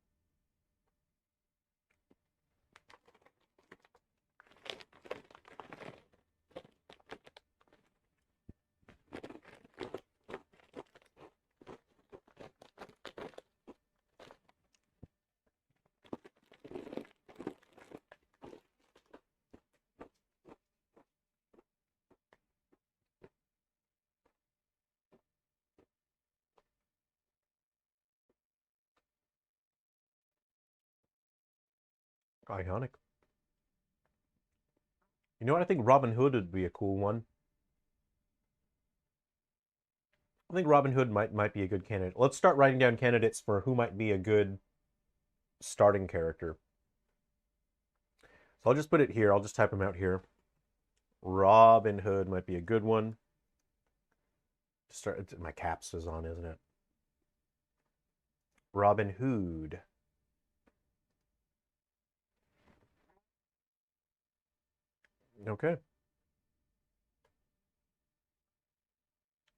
Ionic. You know what? I think Robin Hood would be a cool one. I think Robin Hood might be a good candidate. Let's start writing down candidates for who might be a good starting character. So I'll just put it here. I'll just type them out here. Robin Hood might be a good one. Start. My caps is on, isn't it? Robin Hood. Okay.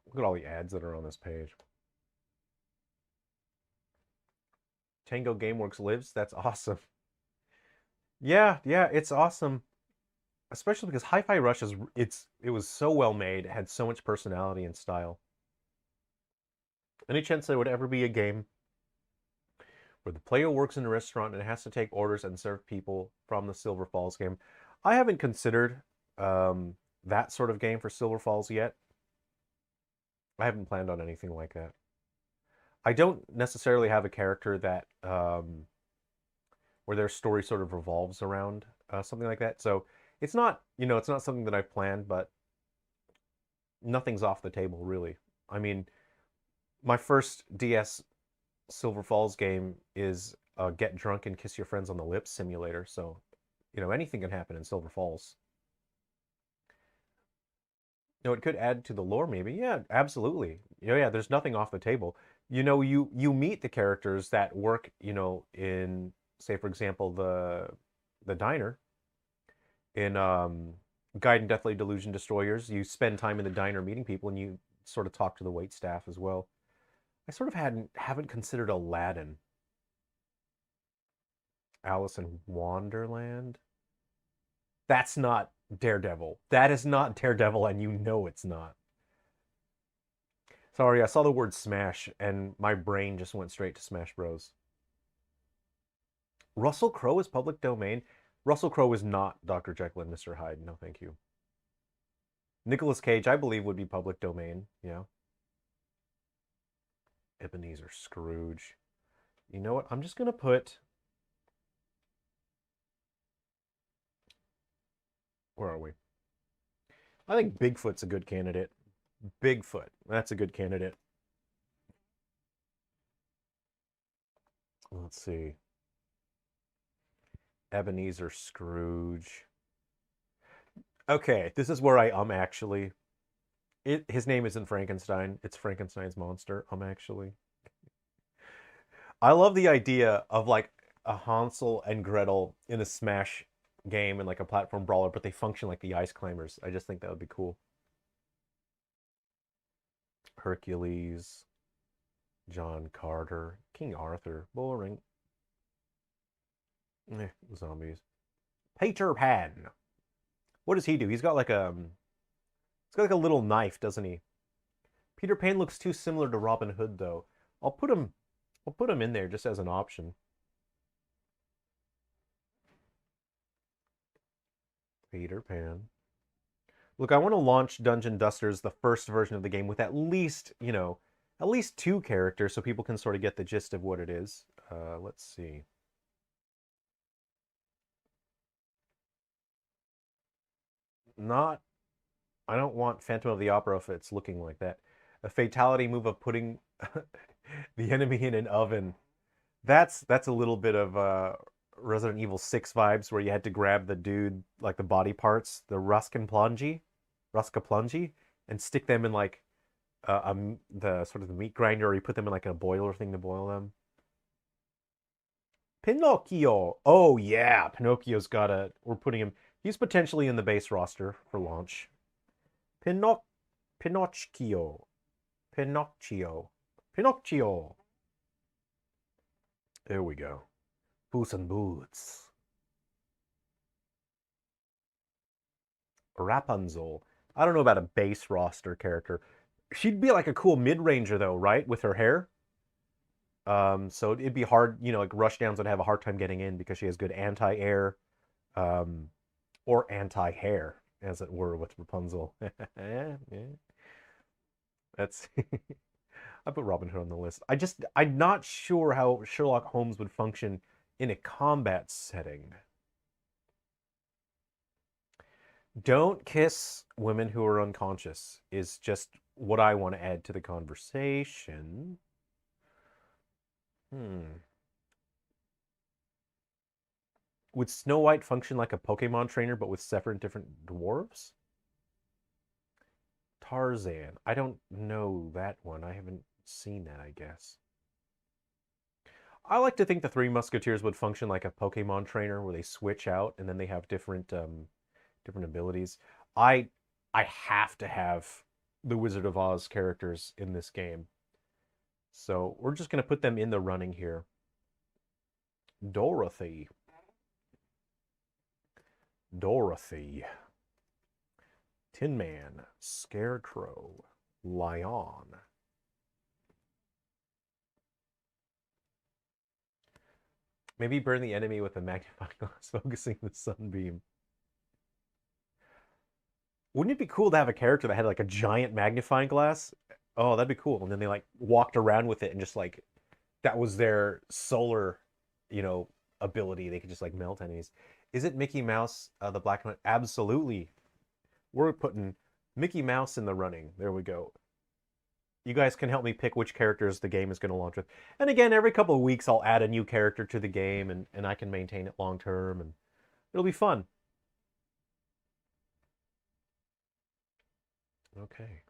Look at all the ads that are on this page. Tango Gameworks lives. That's awesome. Yeah, it's awesome. Especially because Hi-Fi Rush it was so well made. It had so much personality and style. Any chance there would ever be a game where the player works in a restaurant and has to take orders and serve people from the Silver Falls game? I haven't considered that sort of game for Silver Falls yet. I haven't planned on anything like that. I don't necessarily have a character that where their story sort of revolves around something like that. So it's not, it's not something that I've planned, but nothing's off the table really. I mean, my first DS Silver Falls game is Get Drunk and Kiss Your Friends on the Lips simulator. So, anything can happen in Silver Falls. It could add to the lore maybe. Yeah, absolutely. Yeah, there's nothing off the table. You meet the characters that work, in, say, for example, the diner in Guide and Deathly Delusion Destroyers. You spend time in the diner meeting people, and you sort of talk to the wait staff as well. I sort of haven't considered Aladdin. Alice in Wonderland. That's not Daredevil. That is not Daredevil, and you know it's not. Sorry, I saw the word Smash, and my brain just went straight to Smash Bros. Russell Crowe is public domain. Russell Crowe is not Dr. Jekyll and Mr. Hyde. No, thank you. Nicolas Cage, I believe, would be public domain. Yeah. Ebenezer Scrooge. You know what? I'm just going to put... Where are we? I think Bigfoot's a good candidate. Bigfoot. That's a good candidate. Let's see. Ebenezer Scrooge. Okay, this is where I actually. His name isn't Frankenstein. It's Frankenstein's monster. Actually. I love the idea of like a Hansel and Gretel in a Smash game and like a platform brawler, but they function like the ice climbers. I just think that would be cool. Hercules, John Carter, King Arthur, boring. Zombies. Peter Pan. What does he do? He's got like a little knife, doesn't he? Peter Pan looks too similar to Robin Hood, though. I'll put him, I'll put him in there just as an option. Peter Pan. Look, I want to launch Dungeon Dusters, the first version of the game, with at least, at least 2 characters so people can sort of get the gist of what it is. Let's see. Not, I don't want Phantom of the Opera if it's looking like that. A fatality move of putting the enemy in an oven. That's a little bit of Resident Evil 6 vibes where you had to grab the dude, like the body parts, the Ruska Plungy, and stick them in like the sort of the meat grinder, or you put them in like a boiler thing to boil them. Pinocchio. Oh yeah, Pinocchio's got a. We're putting him. He's potentially in the base roster for launch. Pinocchio. Pinocchio. Pinocchio. There we go. Boots and Boots. Rapunzel. I don't know about a base roster character. She'd be like a cool mid-ranger though, right? With her hair. So it'd be hard, like rushdowns would have a hard time getting in because she has good anti-air, or anti-hair, as it were, with Rapunzel. Yeah, yeah. That's I put Robin Hood on the list. I'm not sure how Sherlock Holmes would function in a combat setting. Don't kiss women who are unconscious is just what I want to add to the conversation. Hmm. Would Snow White function like a Pokemon trainer but with separate different dwarves? Tarzan. I don't know that one. I haven't seen that, I guess. I like to think the Three Musketeers would function like a Pokemon trainer where they switch out and then they have different abilities. I I have to have the Wizard of Oz characters in this game. So we're just going to put them in the running here. Dorothy. Dorothy. Tin Man. Scarecrow. Lion. Maybe burn the enemy with a magnifying glass, focusing the sunbeam. Wouldn't it be cool to have a character that had like a giant magnifying glass? Oh, that'd be cool. And then they like walked around with it and just like that was their solar, you know, ability. They could just like melt enemies. Is it Mickey Mouse, the black one? Absolutely. We're putting Mickey Mouse in the running. There we go. You guys can help me pick which characters the game is going to launch with. And again, every couple of weeks, I'll add a new character to the game, and I can maintain it long term, and it'll be fun. Okay.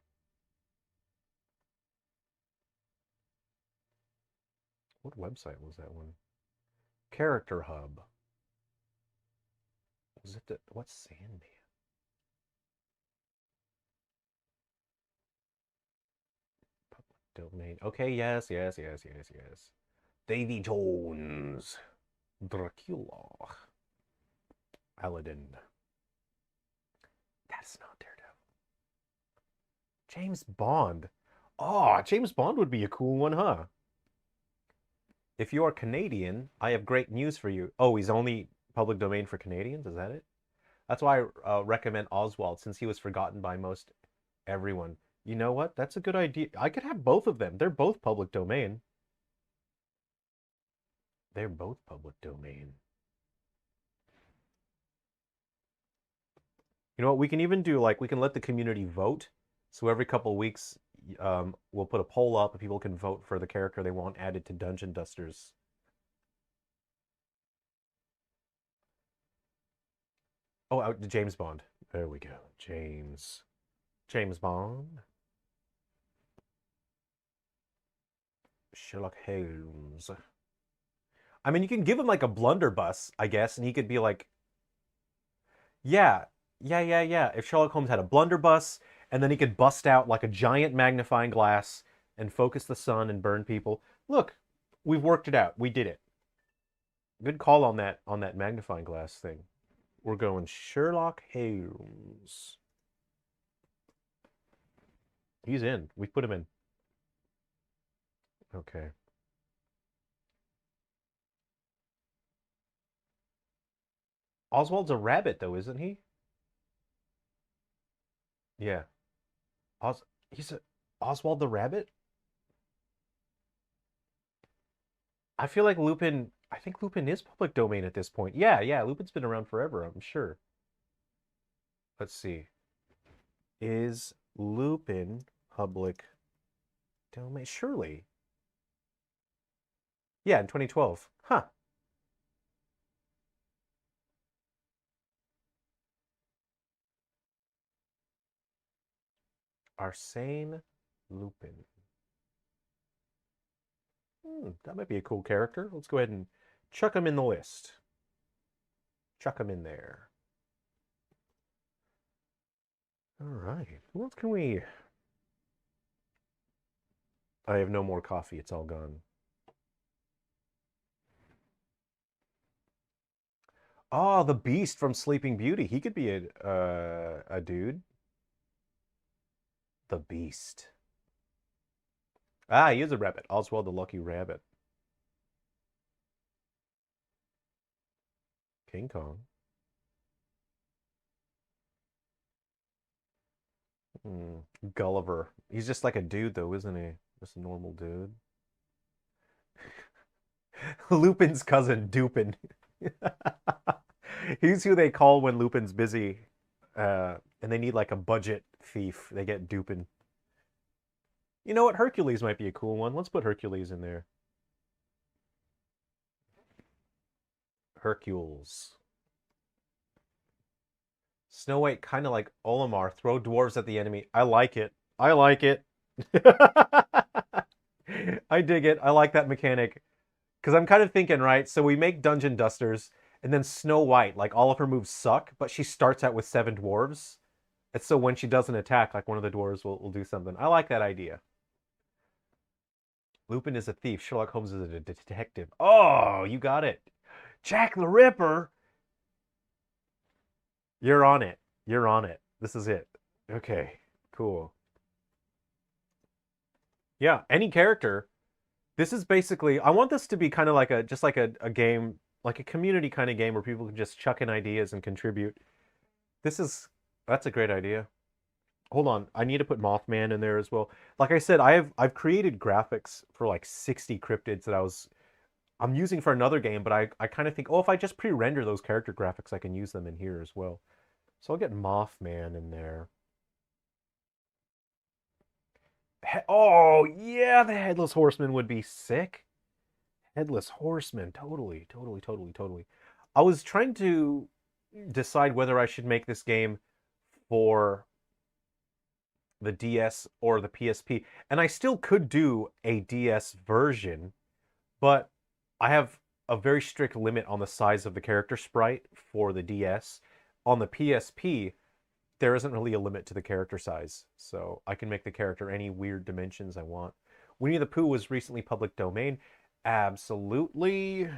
What website was that one? Character Hub. Was it what's Sandman? Public domain. Okay, yes, yes, yes, yes, yes. Davy Jones. Dracula. Aladdin. That's not Daredevil. James Bond. Oh, James Bond would be a cool one, huh? If you are Canadian, I have great news for you. Oh, he's only public domain for Canadians? Is that it? That's why I recommend Oswald, since he was forgotten by most everyone. You know what? That's a good idea. I could have both of them. They're both public domain. They're both public domain. You know what? We can even do like we can let the community vote. So every couple of weeks, we'll put a poll up and people can vote for the character they want added to Dungeon Dusters. Oh, James Bond. There we go. James Bond. Sherlock Holmes. I mean, you can give him like a blunderbuss, I guess, and he could be like, yeah, yeah. If Sherlock Holmes had a blunderbuss, and then he could bust out like a giant magnifying glass and focus the sun and burn people. Look, we've worked it out. We did it. Good call on that magnifying glass thing. We're going Sherlock Holmes. He's in. We put him in. Okay. Oswald's a rabbit, though, isn't he? Yeah. He's a Oswald the rabbit? I feel like Lupin. I think Lupin is public domain at this point. Yeah. Lupin's been around forever, I'm sure. Let's see. Is Lupin public domain? Surely. Yeah, in 2012. Huh. Arsène Lupin. That might be a cool character. Let's go ahead and chuck him in the list. Chuck him in there. All right. What else can we... I have no more coffee. It's all gone. Oh, the Beast from Sleeping Beauty. He could be a dude. The Beast. Ah, he is a rabbit. Oswald the Lucky Rabbit. King Kong. Gulliver. He's just like a dude, though, isn't he? Just a normal dude. Lupin's cousin, Dupin. He's who they call when Lupin's busy, and they need like a budget thief. They get Dupin. You know what? Hercules might be a cool one. Let's put Hercules in there. Hercules. Snow White, kind of like Olimar. Throw dwarves at the enemy. I like it. I like it. I dig it. I like that mechanic. Because I'm kind of thinking, right? So we make Dungeon Dusters, and then Snow White, like all of her moves suck, but she starts out with 7 dwarves. And so when she does an attack, like one of the dwarves will do something. I like that idea. Lupin is a thief. Sherlock Holmes is a detective. Oh, you got it. Jack the Ripper. You're on it. You're on it. This is it. Okay, cool. Yeah, any character. This is basically, I want this to be kind of like just like a game, like a community kind of game where people can just chuck in ideas and contribute. That's a great idea. Hold on, I need to put Mothman in there as well. Like I said, I've created graphics for like 60 cryptids that I'm using for another game, but I kind of think, oh, if I just pre-render those character graphics, I can use them in here as well. So I'll get Mothman in there. Oh, yeah, the Headless Horseman would be sick. Headless Horseman, totally. I was trying to decide whether I should make this game for the DS or the PSP, and I still could do a DS version, but I have a very strict limit on the size of the character sprite for the DS. On the PSP, there isn't really a limit to the character size, so I can make the character any weird dimensions I want. Winnie the Pooh was recently public domain. Absolutely.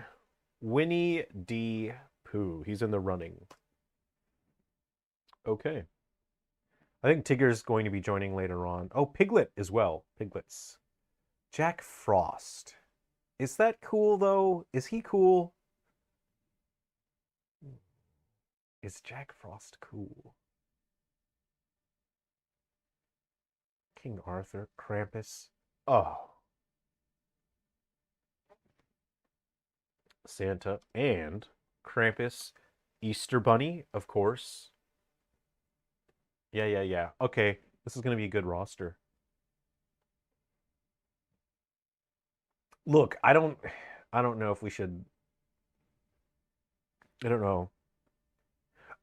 Winnie the Pooh. He's in the running. Okay. I think Tigger's going to be joining later on. Oh, Piglet as well. Piglets. Jack Frost. Is that cool, though? Is he cool? Is Jack Frost cool? King Arthur, Krampus. Oh. Santa and Krampus. Easter Bunny, of course. Yeah. Okay, this is going to be a good roster. Look, I don't know if we should. I don't know.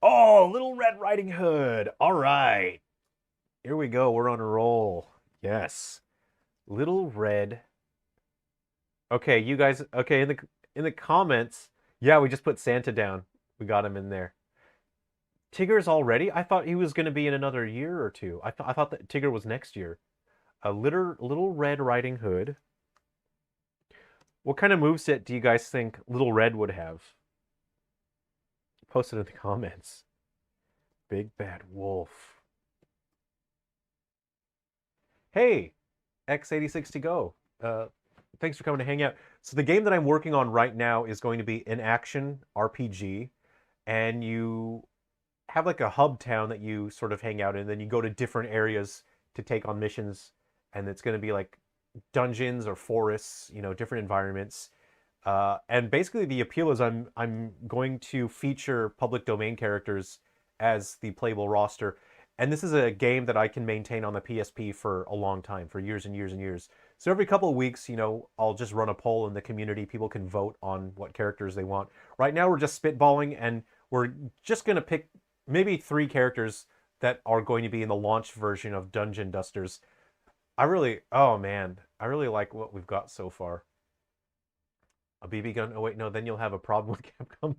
Oh, Little Red Riding Hood. All right. Here we go. We're on a roll. Yes. Little Red. Okay, you guys. Okay, In the comments, yeah, we just put Santa down. We got him in there. Tigger's already? I thought he was going to be in another year or two. I thought that Tigger was next year. A little Red Riding Hood. What kind of moveset do you guys think Little Red would have? Post it in the comments. Big Bad Wolf. Hey, X86 to go. Thanks for coming to hang out. So the game that I'm working on right now is going to be an action RPG, and you have like a hub town that you sort of hang out in, and then you go to different areas to take on missions, and it's going to be like dungeons or forests, you know, different environments. And basically the appeal is I'm going to feature public domain characters as the playable roster. And this is a game that I can maintain on the PSP for a long time, for years and years and years. So every couple of weeks, you know, I'll just run a poll in the community. People can vote on what characters they want. Right now we're just spitballing, and we're just going to pick maybe 3 characters that are going to be in the launch version of Dungeon Dusters. Oh man, I really like what we've got so far. A BB gun? Oh wait, no, then you'll have a problem with Capcom.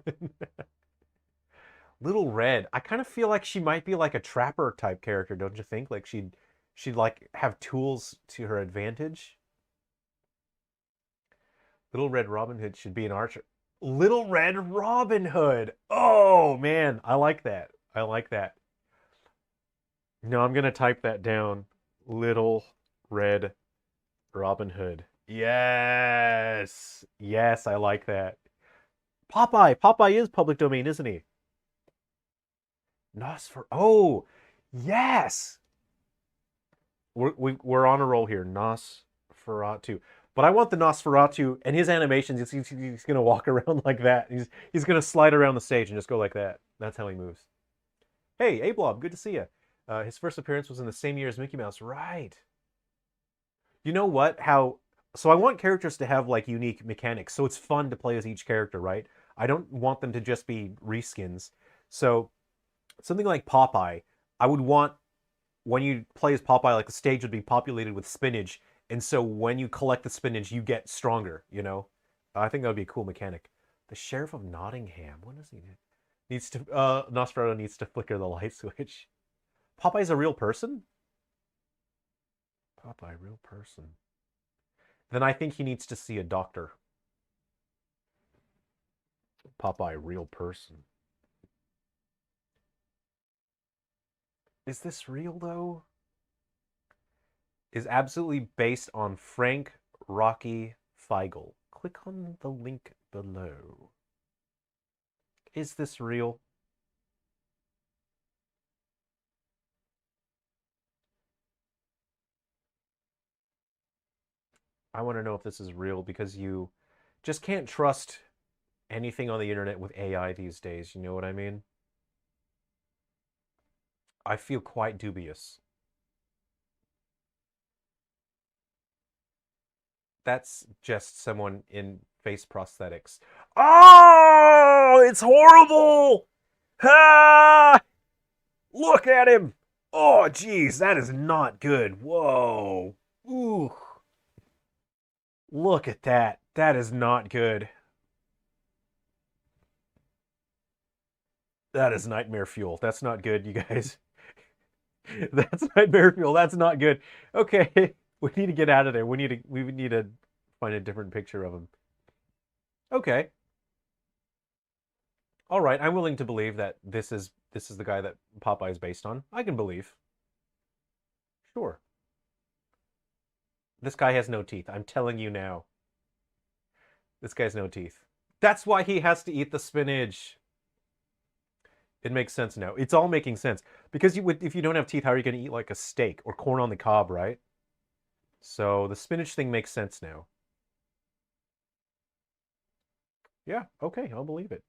Little Red. I kind of feel like she might be like a trapper type character, don't you think? Like she'd like have tools to her advantage. Little Red Robin Hood should be an archer. Little Red Robin Hood. Oh man, I like that. I like that. No, I'm gonna type that down. Little Red Robin Hood. Yes. Yes, I like that. Popeye. Popeye is public domain, isn't he? Nosfer. Oh, yes. We're on a roll here. Nosferatu. But I want the Nosferatu and his animations. He's going to walk around like that. He's going to slide around the stage and just go like that. That's how he moves. Hey, Ablob, good to see you. His first appearance was in the same year as Mickey Mouse. Right. You know what? So I want characters to have like unique mechanics. So it's fun to play as each character, right? I don't want them to just be reskins. So something like Popeye, I would want when you play as Popeye, like the stage would be populated with spinach, and so when you collect the spinach, you get stronger. You know, I think that would be a cool mechanic. The Sheriff of Nottingham. What does he do? Nosferatu needs to flicker the light switch. Popeye's a real person? Popeye, real person. Then I think he needs to see a doctor. Popeye, real person. Is this real, though? Is absolutely based on Frank Rocky Feigl. Click on the link below. Is this real? I want to know if this is real, because you just can't trust anything on the internet with AI these days. You know what I mean? I feel quite dubious. That's just someone in face prosthetics. Oh, it's horrible! Ah! Look at him! Oh, geez, that is not good. Whoa. Ooh. Look at that. That is not good. That is nightmare fuel. That's not good, you guys. That's nightmare fuel. That's not good. Okay, we need to get out of there. We need to find a different picture of him. Okay. All right, I'm willing to believe that this is the guy that Popeye is based on. I can believe. Sure. This guy has no teeth. I'm telling you now. This guy has no teeth. That's why he has to eat the spinach. It makes sense now. It's all making sense. Because if you don't have teeth, how are you going to eat like a steak or corn on the cob, right? So the spinach thing makes sense now. Yeah, okay, I'll believe it.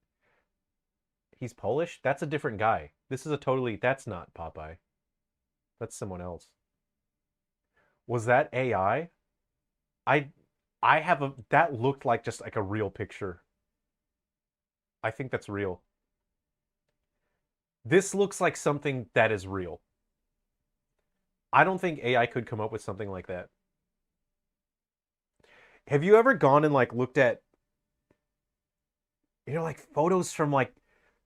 He's Polish? That's a different guy. This is that's not Popeye. That's someone else. Was that AI? I that looked like just like a real picture. I think that's real. This looks like something that is real. I don't think AI could come up with something like that. Have you ever gone and like looked at like photos from like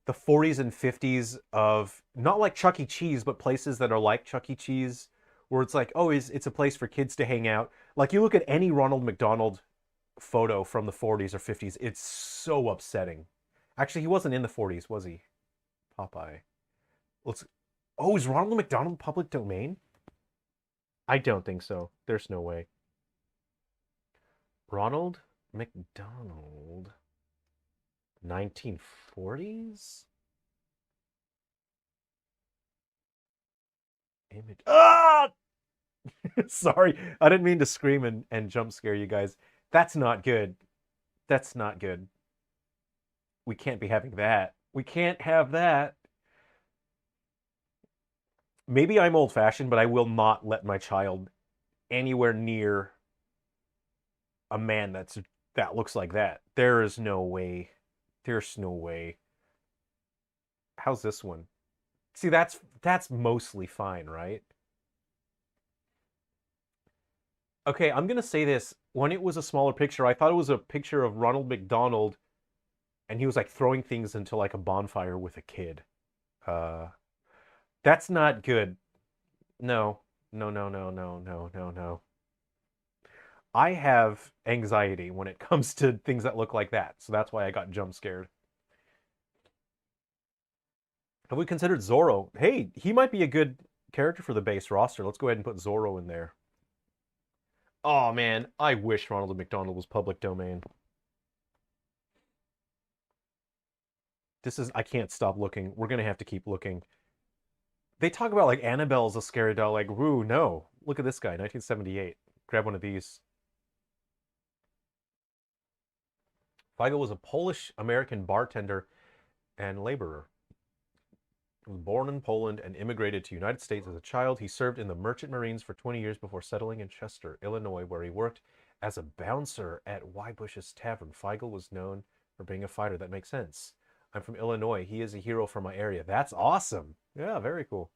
the 40s and 50s of not like Chuck E. Cheese, but places that are like Chuck E. Cheese, where it's like, oh, it's a place for kids to hang out. Like you look at any Ronald McDonald photo from the 40s or 50s, it's so upsetting. Actually, he wasn't in the 40s, was he? Popeye. Let's. Oh, is Ronald McDonald public domain? I don't think so. There's no way. Ronald McDonald. 1940s? Image. Ah! Sorry, I didn't mean to scream and jump scare you guys. That's not good. That's not good. We can't be having that. We can't have that. Maybe I'm old fashioned, but I will not let my child anywhere near a man that looks like that. There is no way. There's no way. How's this one? See, that's mostly fine, right? Okay, I'm gonna say this. When it was a smaller picture, I thought it was a picture of Ronald McDonald, and he was like throwing things into like a bonfire with a kid. Uh, that's not good. No, no, no, no, no, no, no, no. I have anxiety when it comes to things that look like that, so that's why I got jump scared. Have we considered Zorro? Hey, he might be a good character for the base roster. Let's go ahead and put Zorro in there. Oh man, I wish Ronald McDonald was public domain. I can't stop looking. We're gonna have to keep looking. They talk about like Annabelle's a scary doll. Like, woo, no. Look at this guy, 1978. Grab one of these. Feigl was a Polish-American bartender and laborer. He was born in Poland and immigrated to the United States as a child. He served in the Merchant Marines for 20 years before settling in Chester, Illinois, where he worked as a bouncer at Wybush's Tavern. Feigl was known for being a fighter. That makes sense. I'm from Illinois. He is a hero for my area. That's awesome. Yeah, very cool.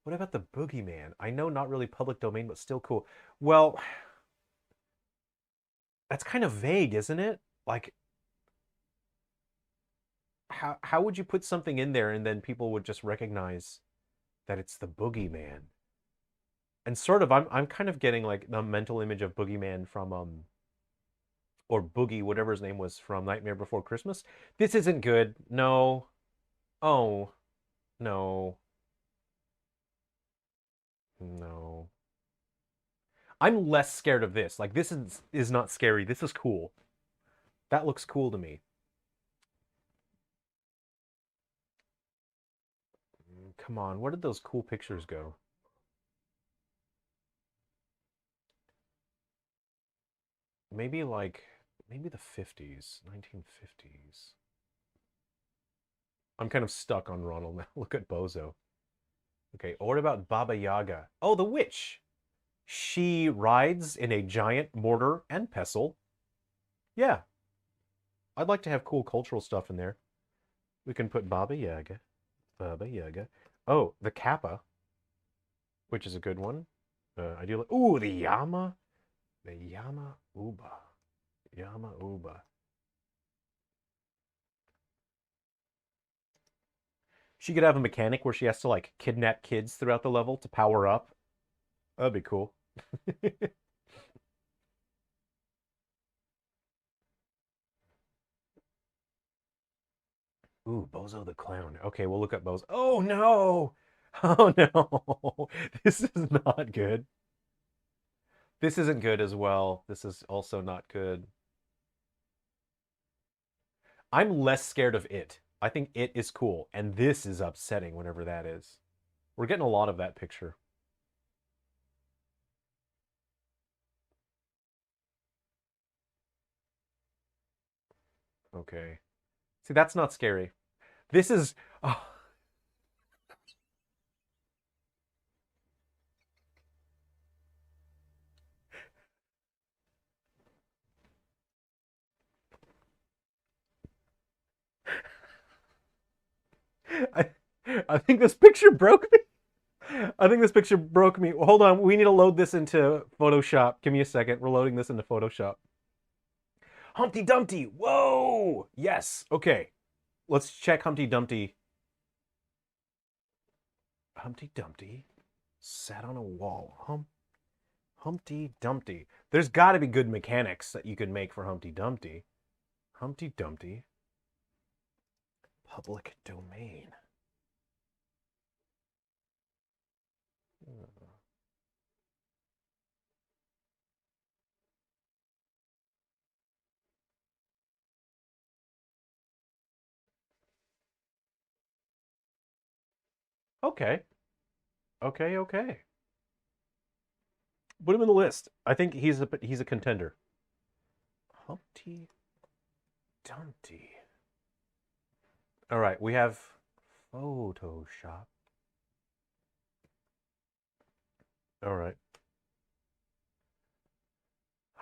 What about the Boogeyman? I know not really public domain, but still cool. Well, that's kind of vague, isn't it? Like, how would you put something in there and then people would just recognize that it's the Boogeyman? And sort of, I'm kind of getting like the mental image of Boogeyman from or Boogie, whatever his name was from Nightmare Before Christmas. This isn't good. No. Oh, no. No. I'm less scared of this. Like this is not scary. This is cool. That looks cool to me. Come on, where did those cool pictures go? Maybe like maybe the 50s, 1950s. I'm kind of stuck on Ronald now. Look at Bozo. Okay, what about Baba Yaga? Oh, the witch. She rides in a giant mortar and pestle. Yeah, I'd like to have cool cultural stuff in there. We can put Baba Yaga. Baba Yaga. Oh, the Kappa, which is a good one. I do like. Ooh, the Yama. The Yama Uba. Yama Uba. She could have a mechanic where she has to like kidnap kids throughout the level to power up. That'd be cool. Ooh, Bozo the Clown. Okay, we'll look up Bozo. Oh no! Oh no! This is not good. This isn't good as well. This is also not good. I'm less scared of it. I think it is cool, and this is upsetting whenever that is. We're getting a lot of that picture. Okay. See, that's not scary. This is... Oh. I, I think this picture broke me. I think this picture broke me. Hold on, we need to load this into Photoshop. Give me a second. We're loading this into Photoshop. Humpty Dumpty. Whoa! Yes. Okay. Let's check Humpty Dumpty. Humpty Dumpty sat on a wall. Humpty Dumpty. There's got to be good mechanics that you could make for Humpty Dumpty. Humpty Dumpty. Public domain. Okay. Okay, okay. Put him in the list. I think he's a contender. Humpty Dumpty. All right, we have Photoshop. All right.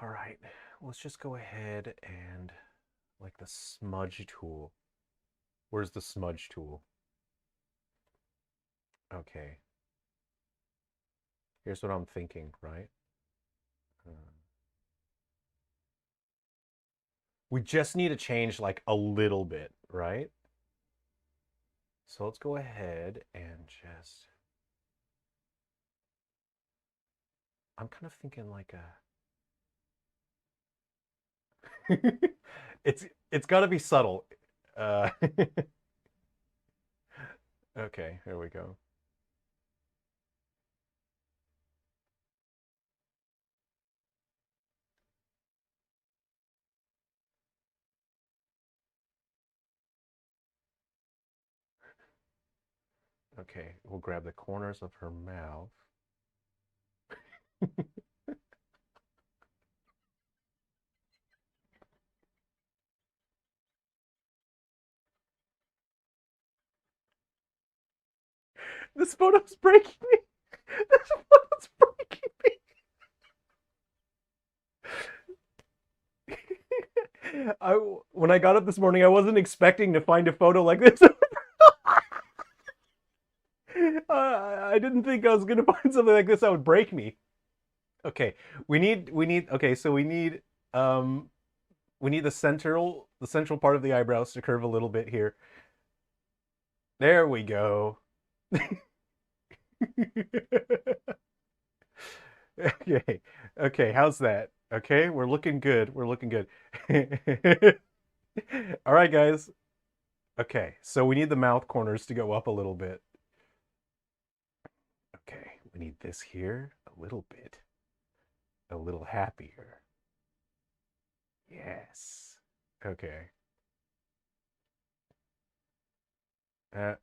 All right. Let's just go ahead and like the smudge tool. Where's the smudge tool? Okay. Here's what I'm thinking, right? We just need to change like a little bit, right? So let's go ahead and just... I'm kind of thinking like a... it's got to be subtle. Uh... okay, here we go. Okay, we'll grab the corners of her mouth. This photo's breaking me. This photo's breaking me. When I got up this morning, I wasn't expecting to find a photo like this. I didn't think I was gonna find something like this that would break me. Okay, okay, so we need the central part of the eyebrows to curve a little bit here. There we go. Okay. Okay, how's that? Okay, we're looking good. We're looking good. All right, guys. Okay, so we need the mouth corners to go up a little bit. Okay, we need this here a little bit. A little happier. Yes. Okay. There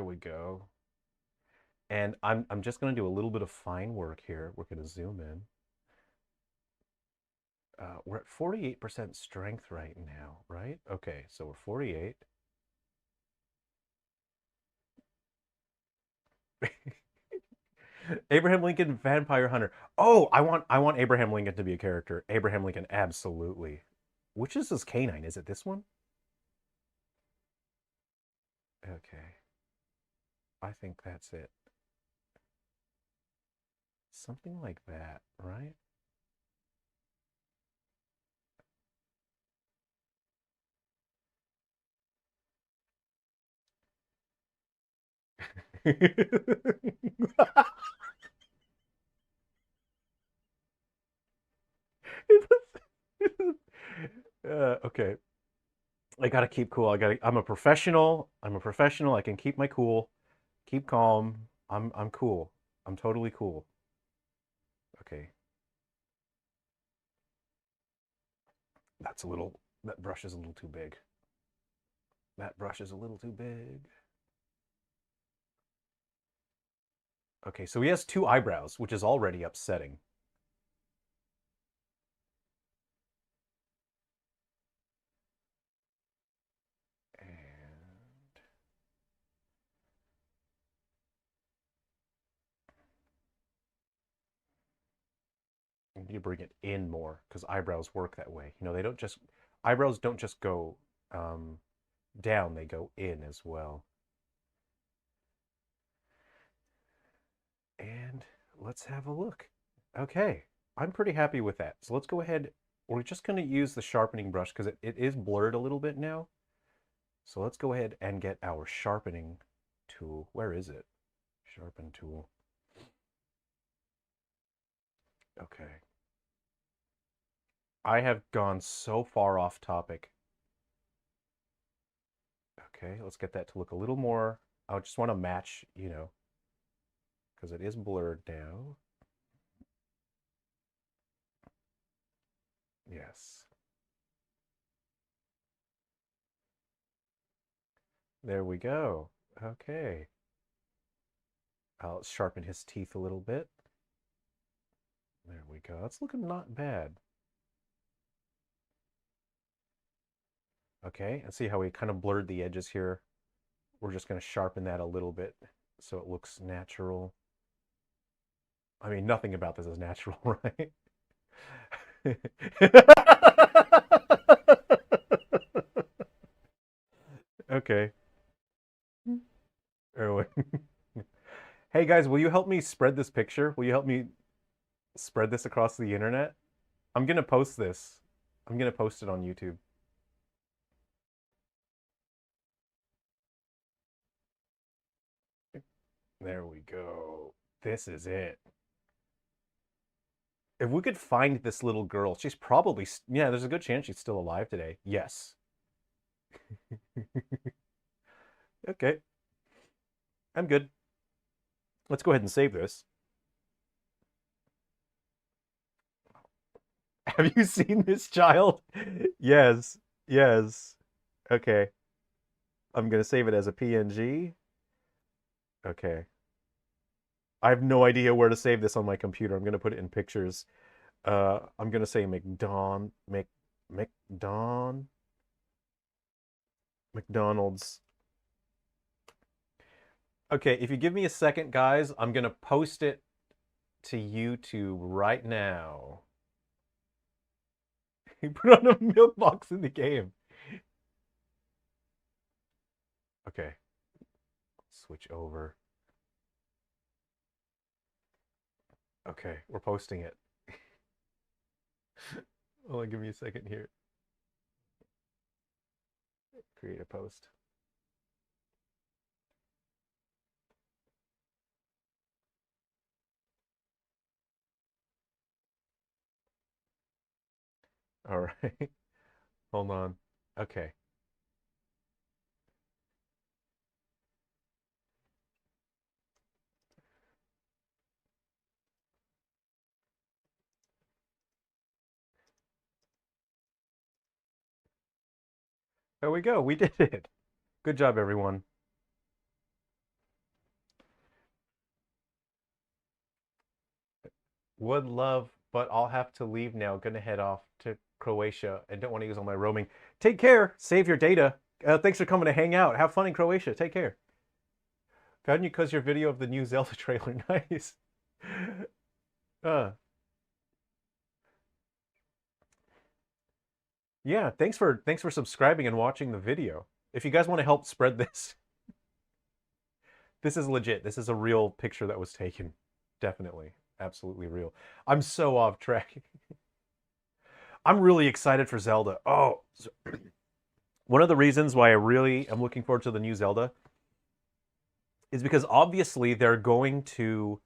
we go. And I'm just going to do a little bit of fine work here. We're going to zoom in. We're at 48% strength right now, right? Okay, so we're 48. Abraham Lincoln, Vampire Hunter. Oh, I want Abraham Lincoln to be a character. Abraham Lincoln, absolutely. Which is this canine? Is it this one? Okay. I think that's it. Something like that, right? Okay. I gotta keep cool. I'm a professional. I'm a professional. I can keep my cool. Keep calm. I'm cool. I'm totally cool. Okay. That brush is a little too big. That brush is a little too big. Okay, so he has two eyebrows, which is already upsetting. You need to bring it in more because eyebrows work that way. You know, eyebrows don't just go down, they go in as well. And let's have a look. Okay, I'm pretty happy with that. So let's go ahead we're just going to use the sharpening brush because it is blurred a little bit now. So let's go ahead and get our sharpening tool. Where is it? Sharpen tool. Okay. I have gone so far off topic. Okay, let's get that to look a little more. I just want to match, you know, because it is blurred now. Yes. There we go. Okay. I'll sharpen his teeth a little bit. There we go. That's looking not bad. Okay, and see how we kind of blurred the edges here? We're just going to sharpen that a little bit so it looks natural. I mean, nothing about this is natural, right? Okay. Oh, hey guys, will you help me spread this picture? Will you help me spread this across the internet? I'm gonna post this. I'm gonna post it on YouTube. There we go. This is it. If we could find this little girl, she's probably, yeah, there's a good chance she's still alive today. Yes. Okay. I'm good. Let's go ahead and save this. Have you seen this child? Yes. Yes. Okay. I'm going to save it as a PNG. Okay. I have no idea where to save this on my computer. I'm going to put it in pictures. I'm going to say McDonald's. Okay, if you give me a second, guys, I'm going to post it to YouTube right now. He put on a milk box in the game. Okay. Switch over. Okay, we're posting it. Hold on, give me a second here. Create a post. All right. Hold on. Okay. There we go. We did it. Good job, everyone. Would love, but I'll have to leave now. Gonna head off to Croatia and don't want to use all my roaming. Take care. Save your data. Thanks for coming to hang out. Have fun in Croatia. Take care. Found you because your video of the new Zelda trailer. Nice. Uh, yeah, thanks for subscribing and watching the video. If you guys want to help spread this, this is legit. This is a real picture that was taken. Definitely. Absolutely real. I'm so off track. I'm really excited for Zelda. Oh, one of the reasons why I really am looking forward to the new Zelda is because obviously they're going to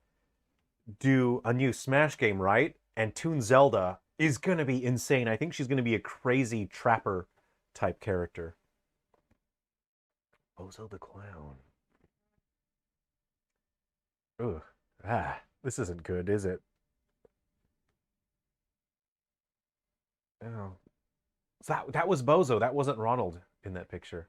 do a new Smash game, right? And Toon Zelda is going to be insane. I think she's going to be a crazy trapper type character. Bozo the Clown. Ugh. This isn't good, is it? Oh. That was Bozo. That wasn't Ronald in that picture.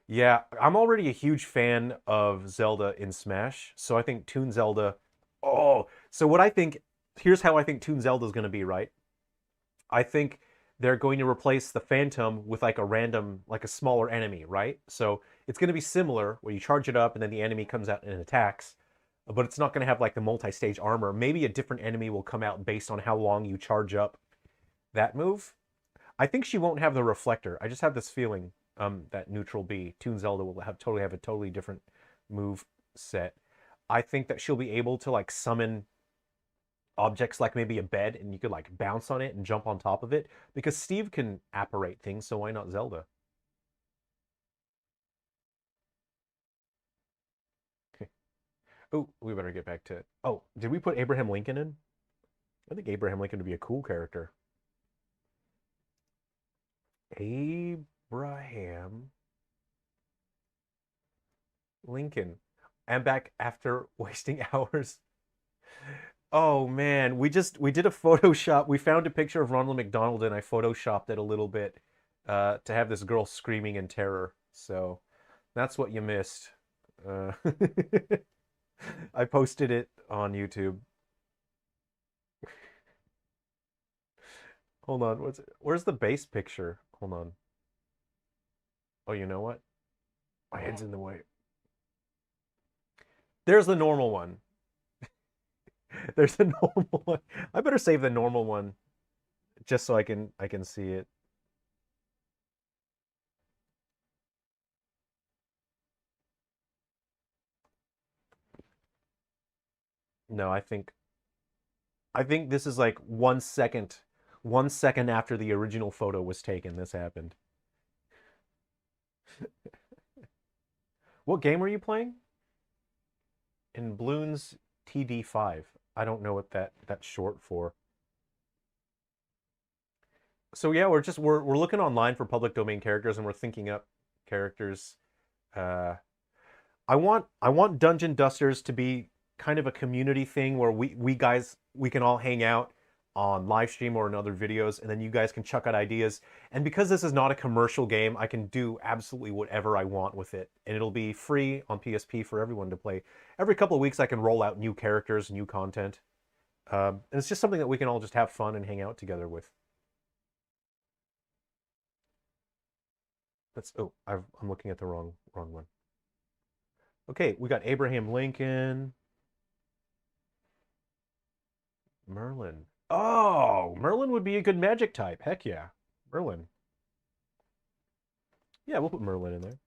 Yeah, I'm already a huge fan of Zelda in Smash, so I think Toon Zelda. Oh, so what I think, here's how I think Toon Zelda is going to be, right? I think they're going to replace the Phantom with like a random, like a smaller enemy, right? So it's going to be similar where you charge it up and then the enemy comes out and attacks, but it's not going to have like the multi-stage armor. Maybe a different enemy will come out based on how long you charge up that move. I think she won't have the reflector. I just have this feeling that Neutral B, Toon Zelda, will have a totally different move set. I think that she'll be able to like summon objects like maybe a bed and you could like bounce on it and jump on top of it because Steve can apparate things, so why not Zelda? Oh, we better get back to it. Oh, did we put Abraham Lincoln in? I think Abraham Lincoln would be a cool character. Abraham Lincoln. I'm back after wasting hours. Oh man, we did a Photoshop. We found a picture of Ronald McDonald and I Photoshopped it a little bit to have this girl screaming in terror. So that's what you missed. Uh, I posted it on YouTube. Hold on, where's the base picture? Hold on. Oh, you know what? My head's in the way. There's the normal one. There's the normal one. I better save the normal one just so I can see it. No, I think this is like 1 second, 1 second after the original photo was taken, this happened. What game were you playing? In Bloons TD5. I don't know what that's short for. So yeah, we're looking online for public domain characters and we're thinking up characters. Uh, I want Dungeon Dusters to be kind of a community thing where we guys we can all hang out on live stream or in other videos, and then you guys can chuck out ideas. And because this is not a commercial game, I can do absolutely whatever I want with it, and it'll be free on PSP for everyone to play. Every couple of weeks, I can roll out new characters, new content, and it's just something that we can all just have fun and hang out together with. I'm looking at the wrong one. Okay, we got Abraham Lincoln. Merlin. Oh, Merlin would be a good magic type. Heck yeah. Merlin. Yeah, we'll put Merlin in there.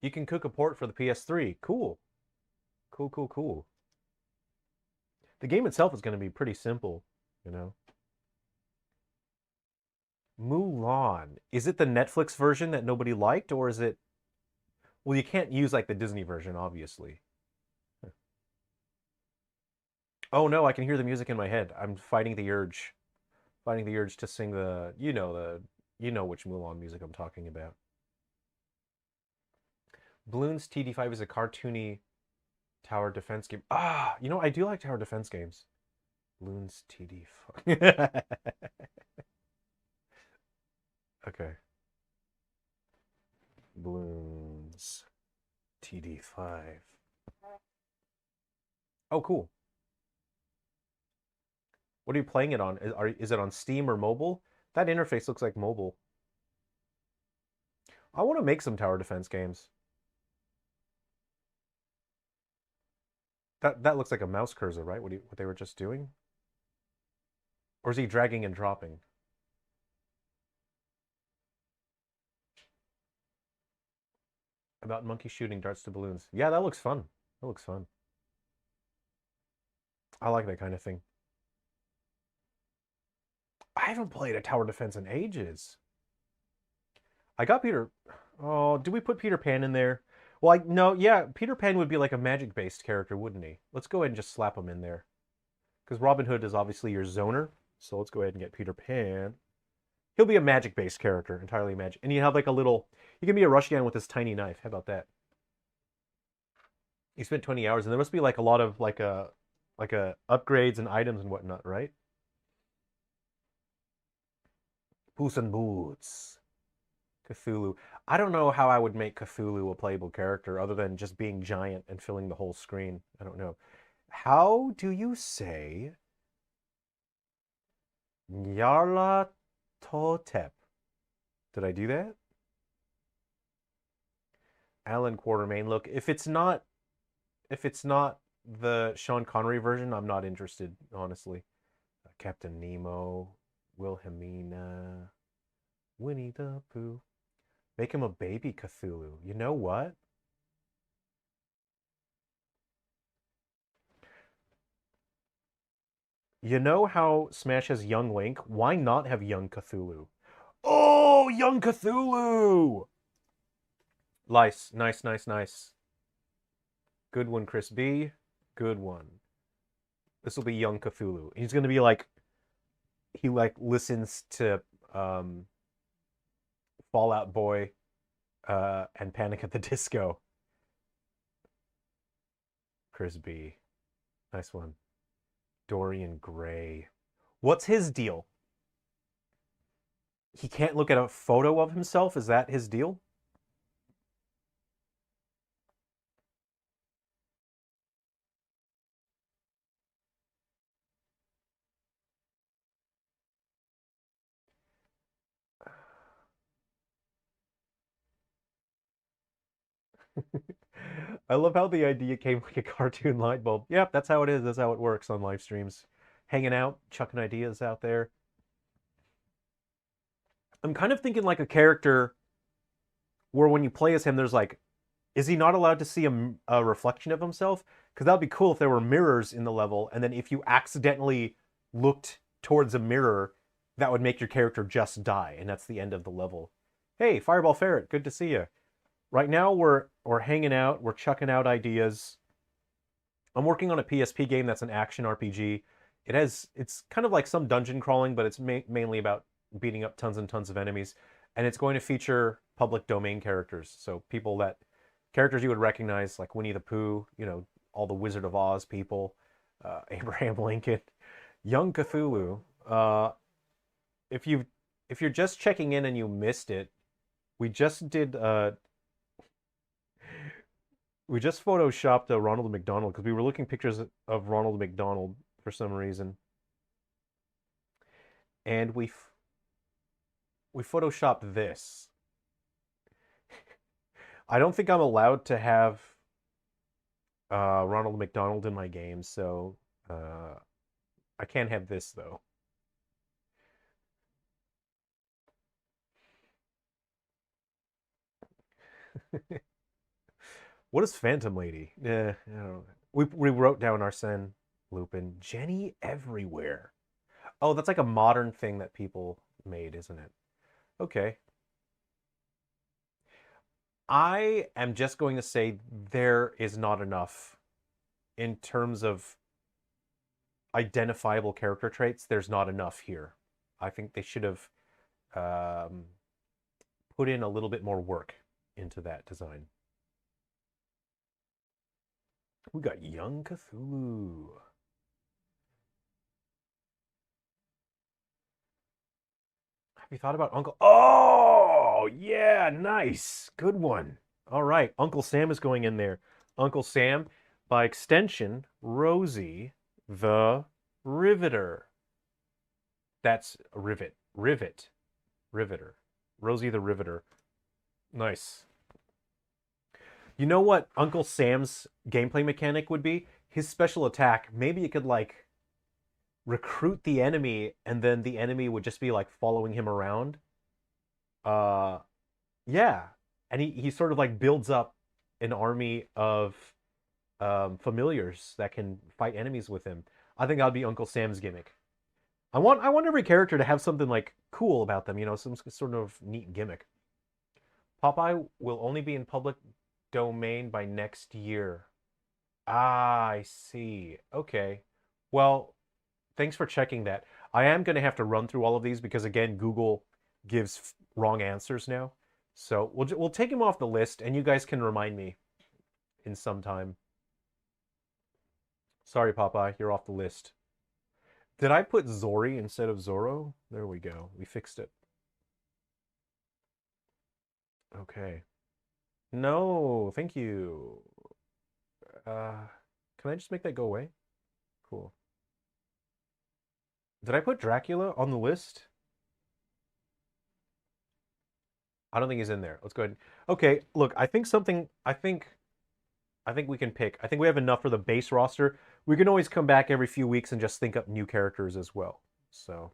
You can cook a port for the PS3. Cool. Cool, cool, cool. The game itself is going to be pretty simple, you know. Mulan. Is it the Netflix version that nobody liked, or is it... Well, you can't use like the Disney version, obviously. Oh no, I can hear the music in my head. I'm fighting the urge. Fighting the urge to sing the which Mulan music I'm talking about. Bloons TD5 is a cartoony tower defense game. Ah, I do like tower defense games. Bloons TD5. Okay. Bloons TD5. Oh, cool. What are you playing it on? Is it on Steam or mobile? That interface looks like mobile. I want to make some tower defense games. That looks like a mouse cursor, right? What they were just doing? Or is he dragging and dropping? About monkey shooting darts to balloons. Yeah, that looks fun. That looks fun. I like that kind of thing. I haven't played a tower defense in ages. I got Peter. Oh, do we put Peter Pan in there? Well, no, yeah, Peter Pan would be like a magic-based character, wouldn't he? Let's go ahead and just slap him in there. Because Robin Hood is obviously your zoner. So let's go ahead and get Peter Pan. He'll be a magic-based character, entirely magic. And you have like a little... You can be a Rushdown with this tiny knife. How about that? You spent 20 hours, and there must be like a lot of like a upgrades and items and whatnot, right? Puss in Boots. Cthulhu. I don't know how I would make Cthulhu a playable character other than just being giant and filling the whole screen. I don't know. How do you say Nyarlathotep? Did I do that? Alan Quartermain. Look, if it's not the Sean Connery version, I'm not interested, honestly. Captain Nemo, Wilhelmina, Winnie the Pooh. Make him a baby Cthulhu. You know what? You know how Smash has Young Link? Why not have Young Cthulhu? Oh, Young Cthulhu! Nice, nice, nice, nice. Good one, Chris B. Good one. This will be Young Cthulhu. He's gonna be like, he like listens to um, Fallout Boy and Panic at the Disco. Chris B. Nice one. Dorian Gray. What's his deal? He can't look at a photo of himself? Is that his deal? I love how the idea came like a cartoon light bulb. Yep, that's how it is. That's how it works on live streams. Hanging out, chucking ideas out there. I'm kind of thinking like a character where when you play as him, there's like, is he not allowed to see a reflection of himself? Because that would be cool if there were mirrors in the level, and then if you accidentally looked towards a mirror, that would make your character just die, and that's the end of the level. Hey, Fireball Ferret, good to see you. Right now we're hanging out, we're chucking out ideas. I'm working on a PSP game that's an action RPG. It's kind of like some dungeon crawling, but it's mainly about beating up tons and tons of enemies, and it's going to feature public domain characters, so characters you would recognize, like Winnie the Pooh, all the Wizard of Oz people, Abraham Lincoln, Young Cthulhu. If you if you're just checking in and you missed it, we just did we just photoshopped Ronald McDonald because we were looking pictures of Ronald McDonald for some reason, and we photoshopped this. I don't think I'm allowed to have Ronald McDonald in my game, so I can't have this though. What is Phantom Lady? I don't know. We wrote down Arsene Lupin. Jenny Everywhere. Oh, that's like a modern thing that people made, isn't it? Okay. I am just going to say there is not enough in terms of identifiable character traits. There's not enough here. I think they should have um, put in a little bit more work into that design. We got Young Cthulhu. Have you thought about Uncle? Oh, yeah, nice. Good one. All right, Uncle Sam is going in there. Uncle Sam, by extension, Rosie the Riveter. That's rivet. Rivet. Riveter. Rosie the Riveter. Nice. You know what Uncle Sam's gameplay mechanic would be? His special attack, maybe it could like recruit the enemy and then the enemy would just be like following him around. Uh yeah. And he sort of like builds up an army of familiars that can fight enemies with him. I think that'd be Uncle Sam's gimmick. I want every character to have something like cool about them, some sort of neat gimmick. Popeye will only be in public domain by next year. Ah, I see. Okay. Well, thanks for checking that. I am going to have to run through all of these because again, Google gives wrong answers now. So we'll take him off the list, and you guys can remind me in some time. Sorry, Popeye, you're off the list. Did I put Zori instead of Zoro? There we go. We fixed it. Okay. No, thank you. Uh, can I just make that go away? Cool. Did I put Dracula on the list? I don't think he's in there. Let's go ahead. Okay, look, I think we can pick. I think we have enough for the base roster. We can always come back every few weeks and just think up new characters as well. So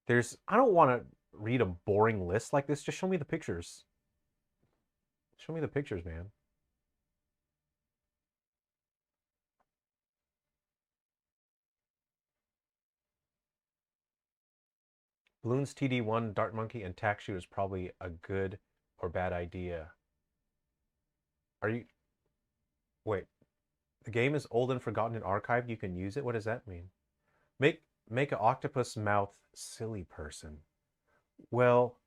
I don't want to read a boring list like this. Just show me the pictures. Show me the pictures, man. Bloons TD1, Dart Monkey, and Tack Shoot is probably a good or bad idea. Are you... Wait. The game is old and forgotten and archived. You can use it? What does that mean? Make an octopus mouth silly person. Well,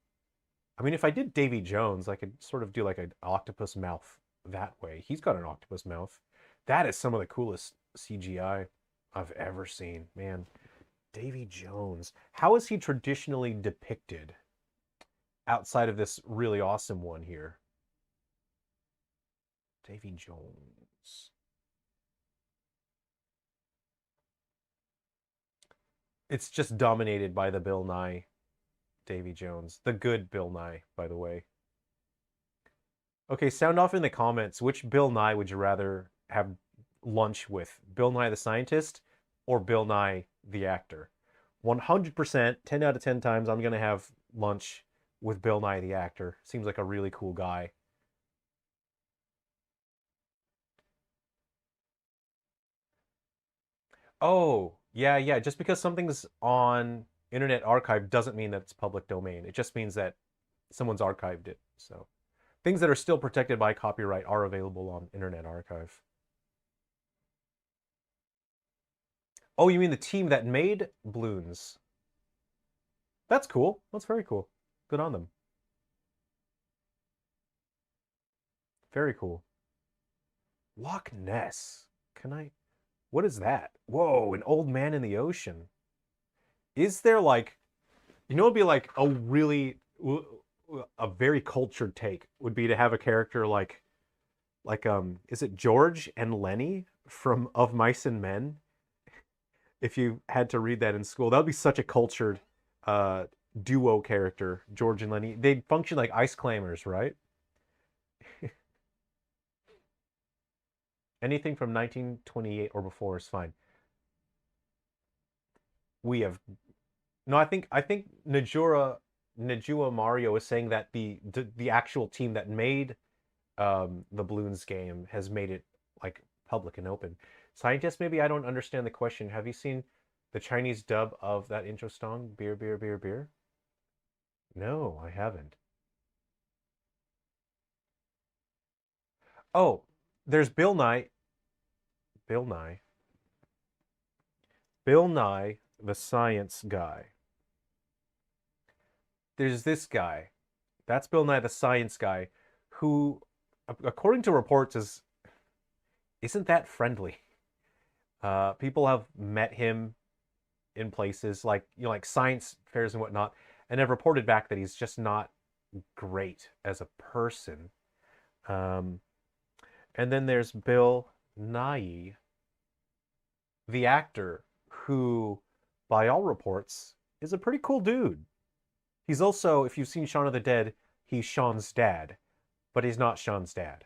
I mean, if I did Davy Jones, I could sort of do like an octopus mouth that way. He's got an octopus mouth. That is some of the coolest CGI I've ever seen. Man, Davy Jones. How is he traditionally depicted outside of this really awesome one here? Davy Jones. It's just dominated by the Bill Nye Davy Jones. The good Bill Nye, by the way. Okay, sound off in the comments. Which Bill Nye would you rather have lunch with? Bill Nye the scientist or Bill Nye the actor? 100%, 10 out of 10 times, I'm going to have lunch with Bill Nye the actor. Seems like a really cool guy. Oh, yeah. Just because something's on Internet Archive doesn't mean that it's public domain. It just means that someone's archived it. So things that are still protected by copyright are available on Internet Archive. Oh, you mean the team that made Bloons? That's cool. That's very cool. Good on them. Very cool. Loch Ness. Can I... What is that? Whoa, an old man in the ocean. Is there like... You know, it'd be like a really... A very cultured take would be to have a character like is it George and Lenny from Of Mice and Men? If you had to read that in school, that would be such a cultured duo character, George and Lenny. They'd function like ice climbers, right? Anything from 1928 or before is fine. We have no. I think Najua Mario is saying that the actual team that made the Bloons game has made it like public and open. Scientist, maybe I don't understand the question. Have you seen the Chinese dub of that intro song, Beer, Beer, Beer, Beer? No, I haven't. Oh, there's Bill Nye. Bill Nye. Bill Nye, the science guy. There's this guy. That's Bill Nye, the science guy, who, according to reports, isn't that friendly. People have met him in places like like science fairs and whatnot, and have reported back that he's just not great as a person. Um, and then there's Bill Nye, the actor, who, by all reports, is a pretty cool dude. He's also, if you've seen Shaun of the Dead, he's Sean's dad, but he's not Sean's dad.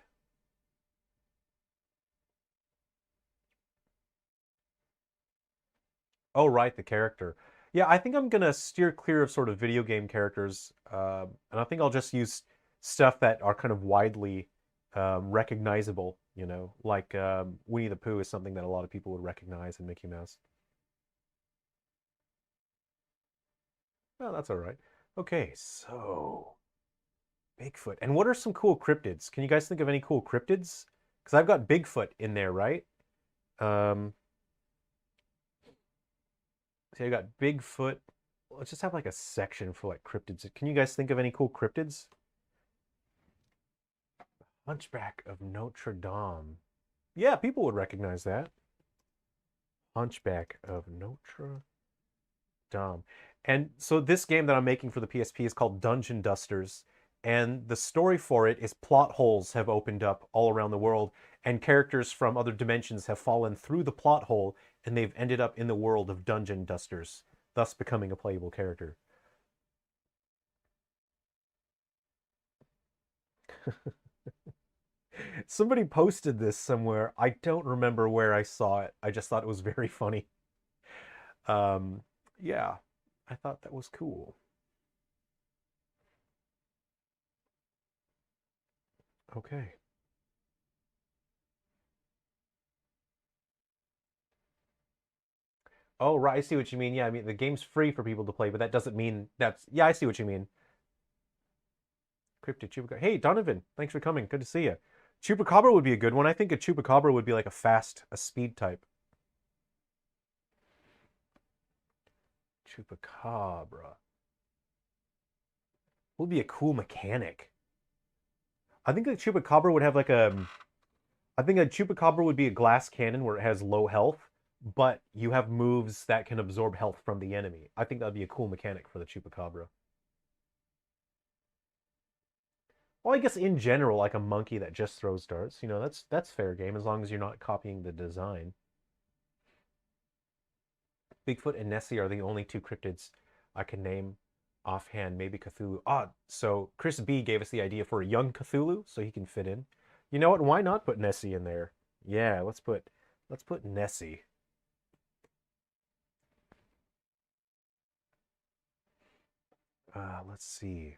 Oh, right, the character. Yeah, I think I'm gonna steer clear of sort of video game characters, and I think I'll just use stuff that are kind of widely recognizable. Like Winnie the Pooh is something that a lot of people would recognize in Mickey Mouse. Well, that's all right. Okay, so Bigfoot. And what are some cool cryptids? Can you guys think of any cool cryptids? Because I've got Bigfoot in there, right? Um, so I got Bigfoot. Let's just have like a section for like cryptids. Can you guys think of any cool cryptids? Hunchback of Notre Dame. Yeah, people would recognize that. Hunchback of Notre Dame. And so this game that I'm making for the PSP is called Dungeon Dusters. And the story for it is plot holes have opened up all around the world, and characters from other dimensions have fallen through the plot hole, and they've ended up in the world of Dungeon Dusters, thus becoming a playable character. Somebody posted this somewhere. I don't remember where I saw it. I just thought it was very funny. Um, yeah, I thought that was cool. Okay. Oh, right. I see what you mean. Yeah, I mean, the game's free for people to play, but that doesn't mean that's. Yeah, I see what you mean. Cryptid Chupacabra. Hey, Donovan, thanks for coming. Good to see you. Chupacabra would be a good one. I think a Chupacabra would be like a speed type. Chupacabra would be a cool mechanic. I think a Chupacabra would have like a. I think a Chupacabra would be a glass cannon where it has low health, but you have moves that can absorb health from the enemy. I think that'd be a cool mechanic for the Chupacabra. Well, I guess in general, like a monkey that just throws darts, that's fair game as long as you're not copying the design. Bigfoot and Nessie are the only two cryptids I can name offhand. Maybe Cthulhu. Ah, so Chris B gave us the idea for a young Cthulhu, so he can fit in. You know what? Why not put Nessie in there? Yeah, let's put Nessie. Let's see.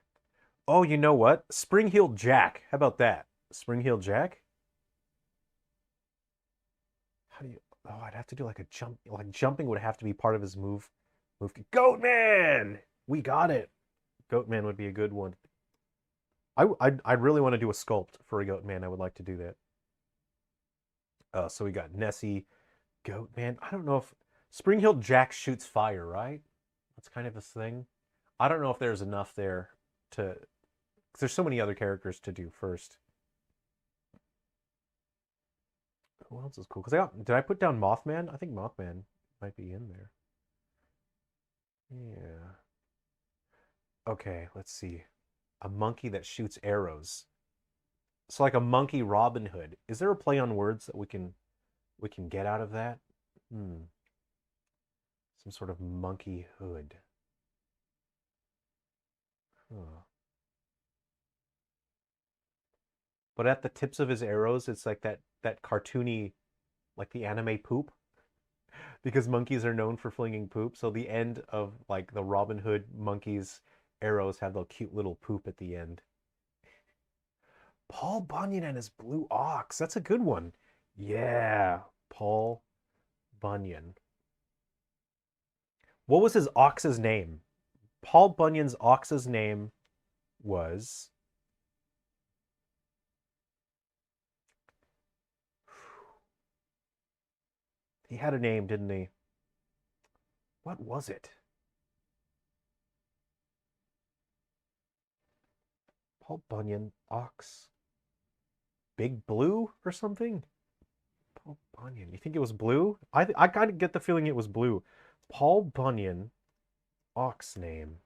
Oh, you know what? Spring-heeled Jack. How about that? Spring-heeled Jack? How do you? Oh, I'd have to do like a jump. Like jumping would have to be part of his move. Goatman. We got it. Goatman would be a good one. I really want to do a sculpt for a Goatman. I would like to do that. So we got Nessie, Goatman. I don't know if Spring-heeled Jack shoots fire, right? That's kind of his thing. I don't know if there's enough there to. 'Cause there's so many other characters to do first. Who else is cool? Did I put down Mothman? I think Mothman might be in there. Yeah. Okay, let's see. A monkey that shoots arrows. So like a monkey Robin Hood. Is there a play on words that we can get out of that? Hmm. Some sort of monkey hood. Huh. But at the tips of his arrows, it's like that cartoony, like the anime poop, because monkeys are known for flinging poop. So the end of like the Robin Hood monkeys' arrows have the cute little poop at the end. Paul Bunyan and his blue ox. That's a good one. Yeah, Paul Bunyan. What was his ox's name? Paul Bunyan's ox's name was. He had a name, didn't he? What was it? Paul Bunyan, ox. Big Blue or something? Paul Bunyan. You think it was blue? I kind of get the feeling it was blue. Paul Bunyan, ox name.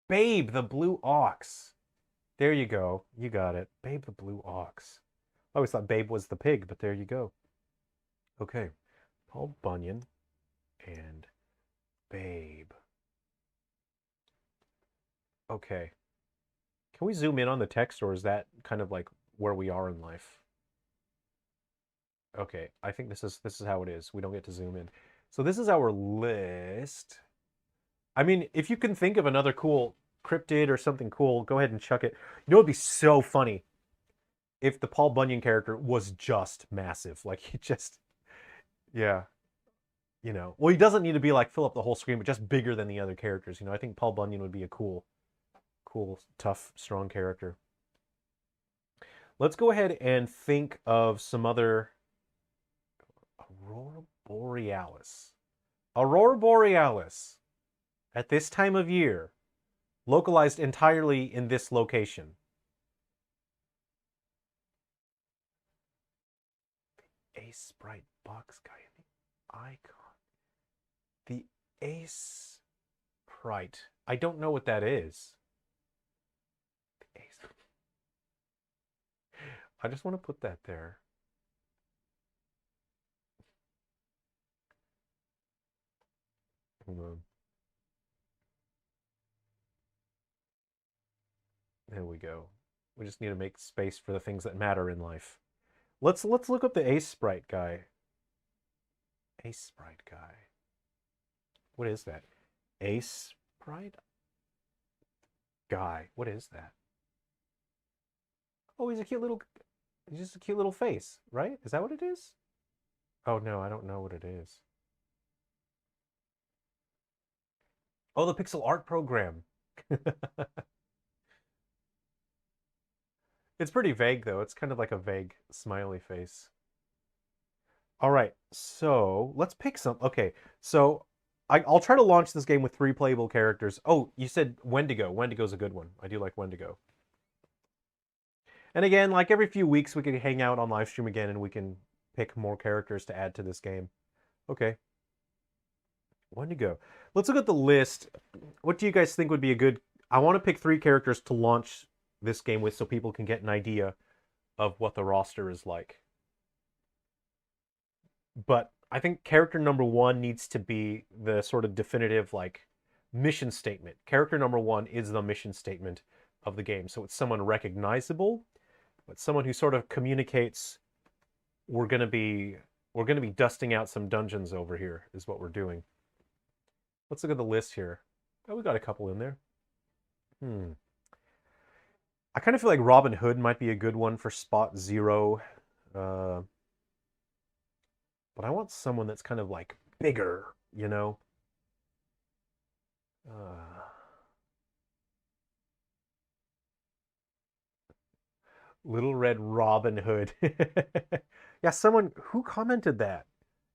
Babe the Blue Ox. There you go. You got it. Babe the Blue Ox. I always thought Babe was the pig, but there you go. Okay. Paul Bunyan and Babe. Okay. Can we zoom in on the text, or is that kind of like where we are in life? Okay, I think this is how it is. We don't get to zoom in. So this is our list. I mean, if you can think of another cool cryptid or something cool, go ahead and chuck it. You know, it'd be so funny if the Paul Bunyan character was just massive. Like he just, yeah, Well, he doesn't need to be like fill up the whole screen, but just bigger than the other characters. I think Paul Bunyan would be a cool, tough, strong character. Let's go ahead and think of some other. Aurora Borealis. Aurora Borealis at this time of year, localized entirely in this location. Ace Sprite box guy in the icon. The Ace Sprite. I don't know what that is. The Ace. I just want to put that there. Hold on. There we go. We just need to make space for the things that matter in life. Let's look up the Ace Sprite guy. Ace Sprite guy. What is that? Ace Sprite guy. What is that? Oh, he's just a cute little face, right? Is that what it is? Oh no, I don't know what it is. Oh, the pixel art program. It's pretty vague, though. It's kind of like a vague smiley face. All right, so let's pick some. Okay, so I'll try to launch this game with 3 playable characters. Oh, you said Wendigo. Wendigo's a good one. I do like Wendigo. And again, like every few weeks, we can hang out on live stream again and we can pick more characters to add to this game. Okay, Wendigo. Let's look at the list. What do you guys think would be a good... I want to pick 3 characters to launch this game with so people can get an idea of what the roster is like. But I think character number 1 needs to be the sort of definitive, like, mission statement. Character number 1 is the mission statement of the game. So it's someone recognizable, but someone who sort of communicates, we're gonna be dusting out some dungeons over here, is what we're doing. Let's look at the list here. Oh, we got a couple in there. I kind of feel like Robin Hood might be a good one for spot 0. But I want someone that's kind of like bigger, you know? Little Red Robin Hood. Yeah, someone who commented that.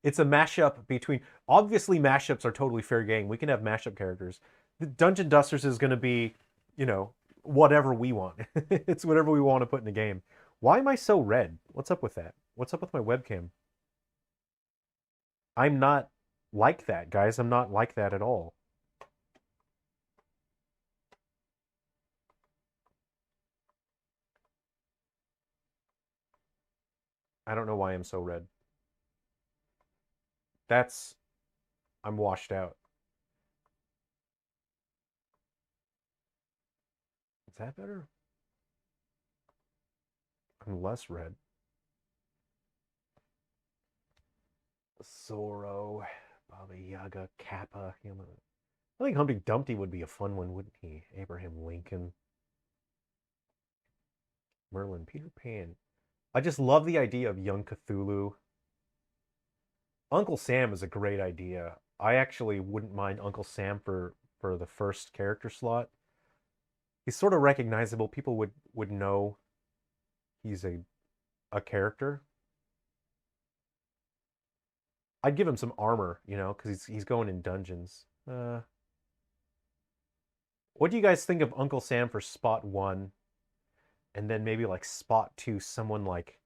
It's a mashup between... Obviously, mashups are totally fair game. We can have mashup characters. The Dungeon Dusters is going to be, you know, whatever we want. It's whatever we want to put in the game. Why am I so red? What's up with that? What's up with my webcam? I'm not like that, guys. I'm not like that at all. I don't know why I'm so red. That's... I'm washed out. Is that better? I'm less red. Zorro, Baba Yaga, Kappa. You know, I think Humpty Dumpty would be a fun one, wouldn't he? Abraham Lincoln, Merlin, Peter Pan. I just love the idea of young Cthulhu. Uncle Sam is a great idea. I actually wouldn't mind Uncle Sam for the first character slot. He's sort of recognizable. People would know he's a character. I'd give him some armor, you know, because he's going in dungeons. What do you guys think of Uncle Sam for spot 1? And then maybe like spot 2, someone like...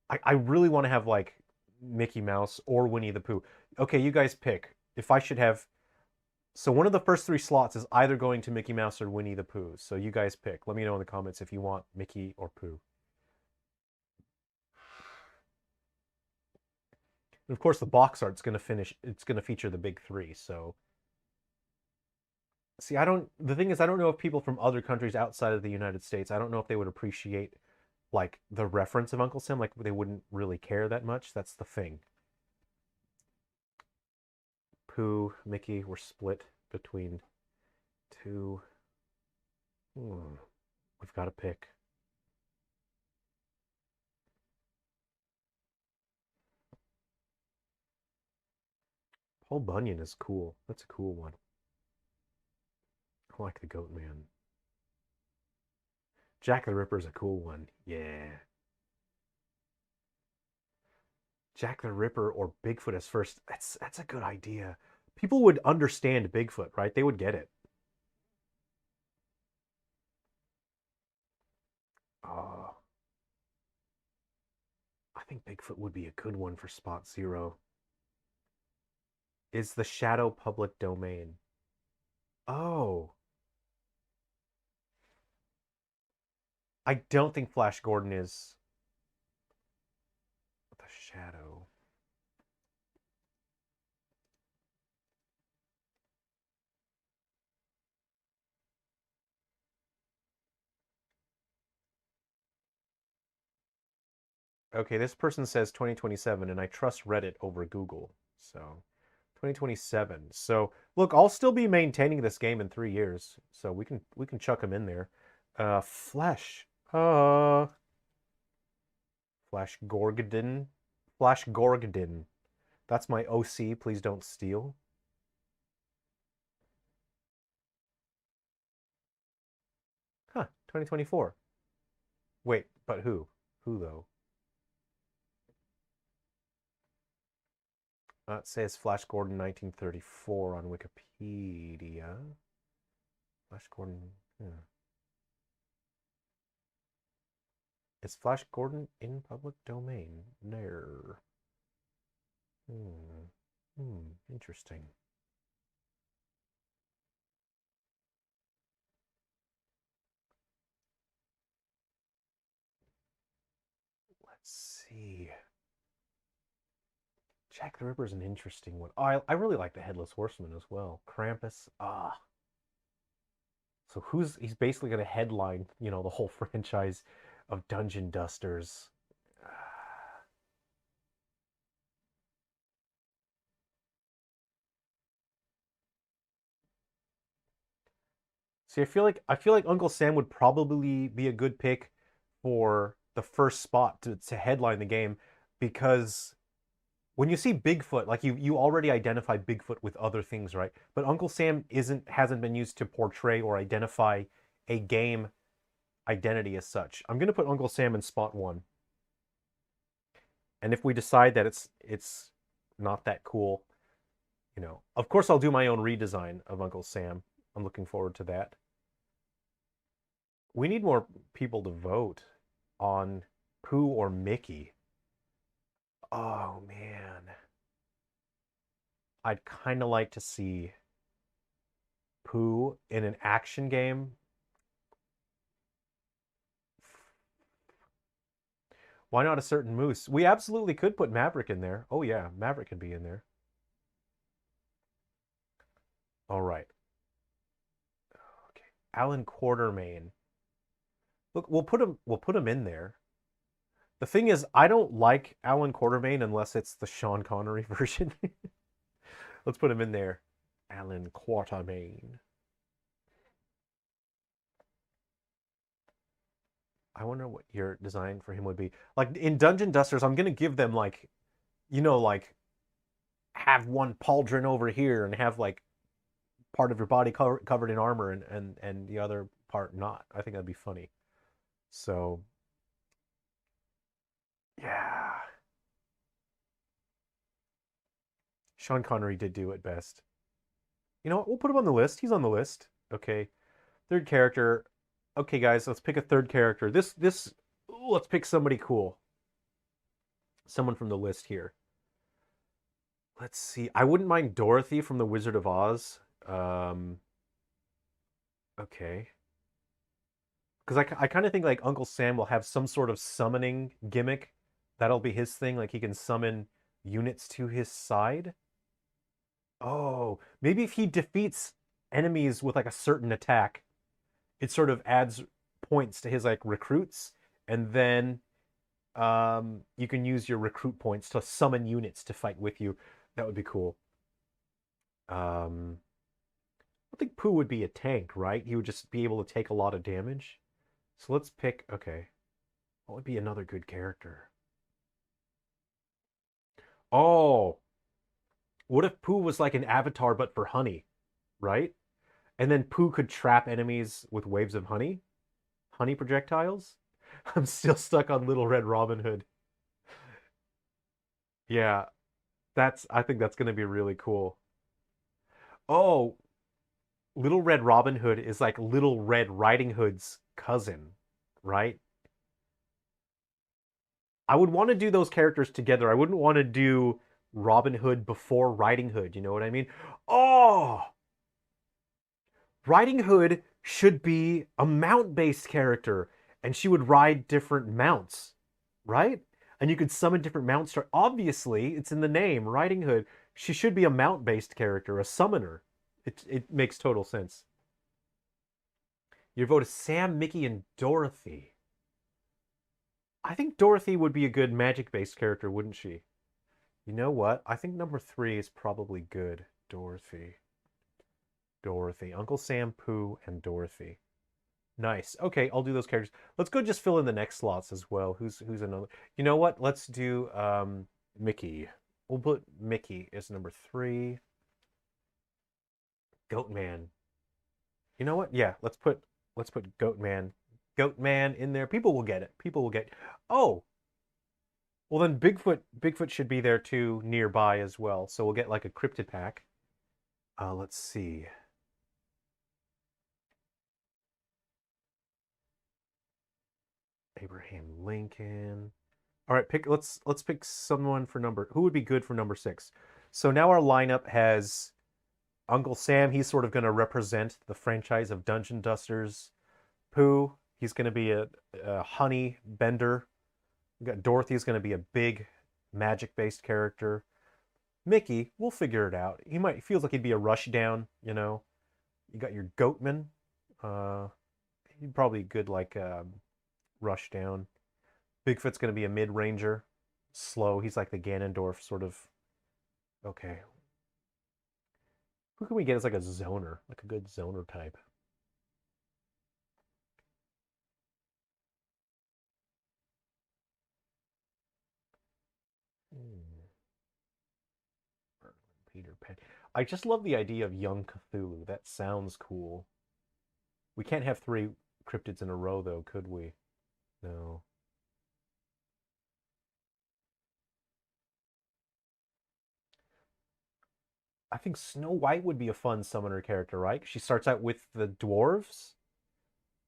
I really want to have like Mickey Mouse or Winnie the Pooh. Okay, you guys pick. If I should have... So one of the first 3 slots is either going to Mickey Mouse or Winnie the Pooh. So you guys pick. Let me know in the comments if you want Mickey or Pooh. And of course, the box art's going to finish. It's going to feature the big 3. So, see, the thing is, I don't know if people from other countries outside of the United States, I don't know if they would appreciate like the reference of Uncle Sam. Like they wouldn't really care that much. That's the thing. Pooh, Mickey, we're split between 2. We've got to pick. Paul Bunyan is cool. That's a cool one. I like the Goat Man. Jack the Ripper is a cool one. Yeah. Jack the Ripper or Bigfoot as first. That's a good idea. People would understand Bigfoot, right? They would get it. Oh, I think Bigfoot would be a good one for spot 0. Is the shadow public domain? Oh. I don't think Flash Gordon is the shadow. Okay, this person says 2027, and I trust Reddit over Google. So 2027. So look, I'll still be maintaining this game in 3 years, so we can chuck them in there. Flash. Flash Gorgodin. Flash Gorgodin. That's my OC. Please don't steal. 2024. Wait, but who? Who, though? It says Flash Gordon 1934 on Wikipedia. Flash Gordon. Yeah. Is Flash Gordon in public domain? No. Interesting. Let's see. Jack the Ripper is an interesting one. Oh, I really like the Headless Horseman as well. Krampus. So he's basically going to headline, the whole franchise of Dungeon Dusters. See, I feel like Uncle Sam would probably be a good pick for the first spot to headline the game, because when you see Bigfoot, like you already identify Bigfoot with other things, right? But Uncle Sam hasn't been used to portray or identify a game identity as such. I'm gonna put Uncle Sam in spot 1. And if we decide that it's not that cool, of course I'll do my own redesign of Uncle Sam. I'm looking forward to that. We need more people to vote on Pooh or Mickey. Oh man. I'd kind of like to see Pooh in an action game. Why not a certain moose? We absolutely could put Maverick in there. Oh yeah, Maverick could be in there. All right. Okay. Alan Quartermain. Look, we'll put him in there. The thing is, I don't like Alan Quartermain unless it's the Sean Connery version. Let's put him in there. Alan Quartermain. I wonder what your design for him would be. Like in Dungeon Dusters, I'm gonna give them like, like have one pauldron over here and have like part of your body covered in armor and the other part not. I think that'd be funny. So yeah. Sean Connery did do it best. You know what? We'll put him on the list. He's on the list. Okay. Third character. Okay, guys, let's pick a third character. Let's pick somebody cool. Someone from the list here. Let's see. I wouldn't mind Dorothy from The Wizard of Oz. Okay. Because I kind of think like Uncle Sam will have some sort of summoning gimmick. That'll be his thing. Like he can summon units to his side. Oh, maybe if he defeats enemies with like a certain attack, it sort of adds points to his like recruits, and then you can use your recruit points to summon units to fight with you. That would be cool. I think Pooh would be a tank, right? He would just be able to take a lot of damage. So let's pick, okay. What would be another good character? Oh, what if Pooh was like an avatar but for honey, right? And then Pooh could trap enemies with waves of honey? Honey projectiles? I'm still stuck on Little Red Robin Hood. Yeah, I think that's going to be really cool. Oh, Little Red Robin Hood is like Little Red Riding Hood's cousin, right? I would want to do those characters together. I wouldn't want to do Robin Hood before Riding Hood, you know what I mean? Oh, Riding Hood should be a mount-based character, and she would ride different mounts, right? And you could summon different mounts. Obviously, it's in the name, Riding Hood. She should be a mount-based character, a summoner. It makes total sense. Your vote is Sam, Mickey, and Dorothy. I think Dorothy would be a good magic-based character, wouldn't she? You know what? I think number 3 is probably good. Dorothy. Uncle Sam, Pooh, and Dorothy. Nice. Okay, I'll do those characters. Let's go just fill in the next slots as well. Who's another? You know what? Let's do Mickey. We'll put Mickey as number 3. Goatman. You know what? Yeah, let's put Goatman Goat Man in there. People will get it. People will get. Oh, well then Bigfoot should be there too nearby as well. So we'll get like a cryptid pack. Let's see. Abraham Lincoln. All right, let's pick someone for number. Who would be good for number 6? So now our lineup has Uncle Sam. He's sort of going to represent the franchise of Dungeon Dusters. Pooh, he's going to be a honey bender. We got Dorothy's going to be a big magic-based character. Mickey, we'll figure it out. He feels like he'd be a Rushdown, you know. You got your Goatman. He'd probably good like Rushdown. Bigfoot's going to be a mid-ranger. Slow. He's like the Ganondorf sort of. Okay. Who can we get as like a zoner? Like a good zoner type. Peter Pan. I just love the idea of young Cthulhu. That sounds cool. We can't have 3 cryptids in a row, though, could we? No. I think Snow White would be a fun summoner character, right? She starts out with the dwarves.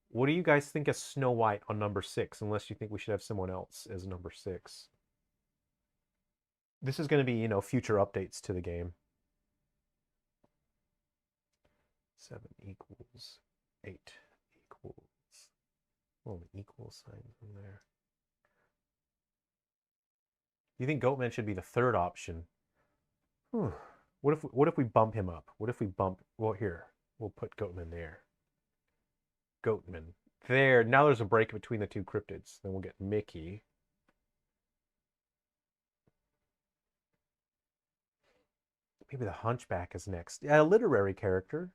What do you guys think of Snow White on number 6? Unless you think we should have someone else as number 6. This is going to be, future updates to the game. 7 equals 8 equals. Oh, the equal sign from there. You think Goatman should be the 3rd option? What if we bump him up? What if we bump? Well, here we'll put Goatman there. Goatman there. Now there's a break between the 2 cryptids. Then we'll get Mickey. Maybe the Hunchback is next. Yeah, a literary character.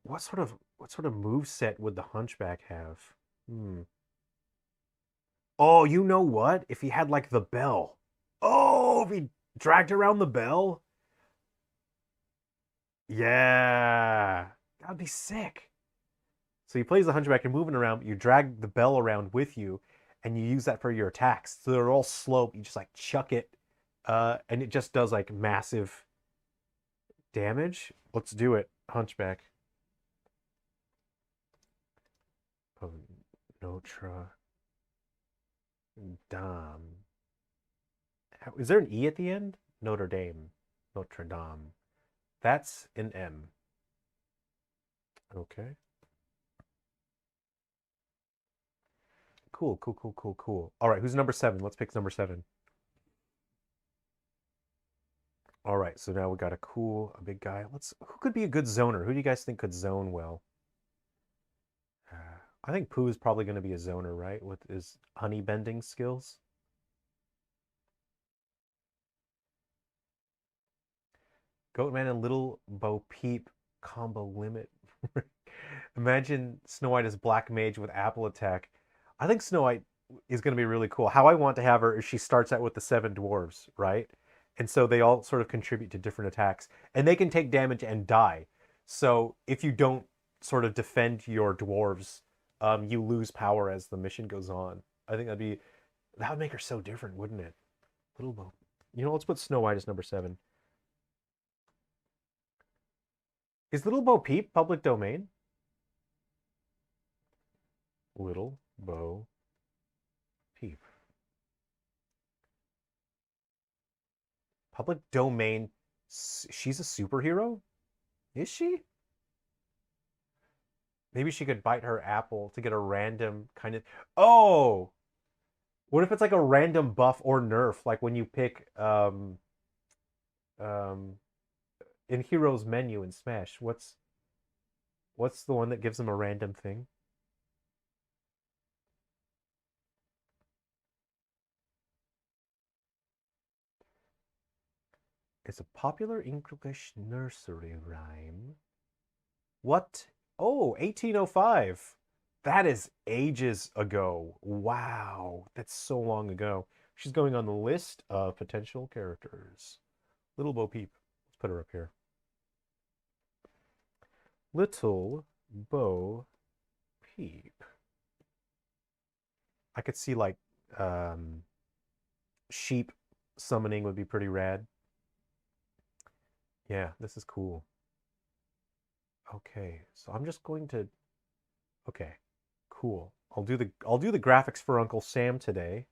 What sort of move set would the Hunchback have? Oh, you know what? If he had like the bell. Oh, if he dragged around the bell. Yeah. That'd be sick. So he plays the Hunchback, you're moving around, but you drag the bell around with you, and you use that for your attacks. So they're all slow. You just like chuck it, and it just does like massive damage. Let's do it, Hunchback. Oh, Notre Dame. Is there an E at the end? Notre Dame. Notre Dame. That's an M. Okay. Cool. All right, who's number 7? Let's pick number 7. All right, so now we got a big guy. Who could be a good zoner? Who do you guys think could zone well? I think Pooh is probably going to be a zoner, right? With his honey bending skills. Goatman and Little Bo Peep combo limit. Imagine Snow White as Black Mage with Apple Attack. I think Snow White is going to be really cool. How I want to have her is she starts out with the 7 dwarves, right? And so they all sort of contribute to different attacks. And they can take damage and die. So if you don't sort of defend your dwarves, you lose power as the mission goes on. I think that would make her so different, wouldn't it? Little Bo. Let's put Snow White as number 7. Is Little Bo Peep public domain? Little Bo Peep. Public domain. She's a superhero? Is she? Maybe she could bite her apple to get a random kind of... Oh! What if it's like a random buff or nerf? Like when you pick in Heroes menu in Smash, what's the one that gives them a random thing? It's a popular English nursery rhyme. What? Oh, 1805. That is ages ago. Wow, that's so long ago. She's going on the list of potential characters. Little Bo Peep. Let's put her up here. Little Bo sheep. I could see like sheep summoning would be pretty rad. Yeah, this is cool. Okay, so I'm just going to. Okay, cool. I'll do the graphics for Uncle Sam today,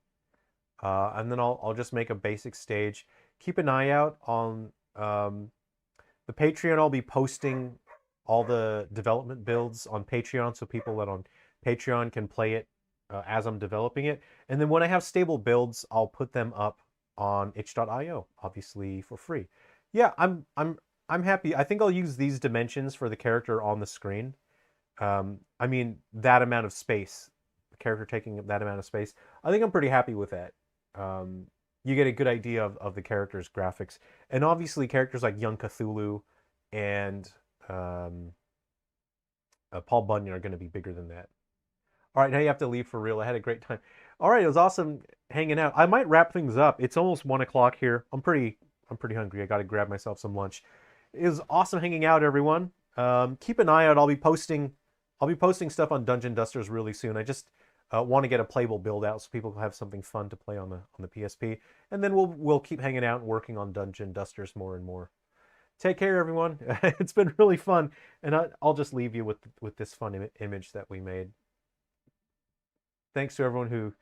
and then I'll just make a basic stage. Keep an eye out on the Patreon. I'll be posting all the development builds on Patreon, so people that on Patreon can play it as I'm developing it. And then when I have stable builds, I'll put them up on itch.io, obviously for free. Yeah, I'm happy. I think I'll use these dimensions for the character on the screen. I mean, that amount of space, the character taking up that amount of space, I think I'm pretty happy with that. You get a good idea of the character's graphics. And obviously characters like Young Cthulhu and Paul Bunyan are going to be bigger than that. All right, now you have to leave for real. I had a great time. All right, it was awesome hanging out. I might wrap things up. It's almost 1 o'clock here. I'm pretty hungry. I got to grab myself some lunch. It was awesome hanging out, everyone. Keep an eye out. I'll be posting stuff on Dungeon Dusters really soon. I just want to get a playable build out so people can have something fun to play on the PSP, and then we'll keep hanging out and working on Dungeon Dusters more and more. Take care, everyone. It's been really fun, and I'll just leave you with this fun image that we made. Thanks to everyone who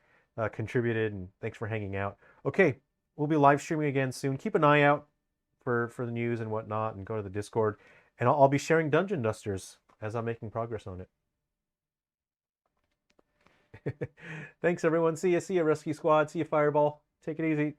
contributed, and thanks for hanging out. Okay, we'll be live streaming again soon. Keep an eye out for the news and whatnot, and go to the Discord, and I'll be sharing Dungeon Dusters as I'm making progress on it. Thanks, everyone. See ya, Rescue Squad. See ya, Fireball. Take it easy.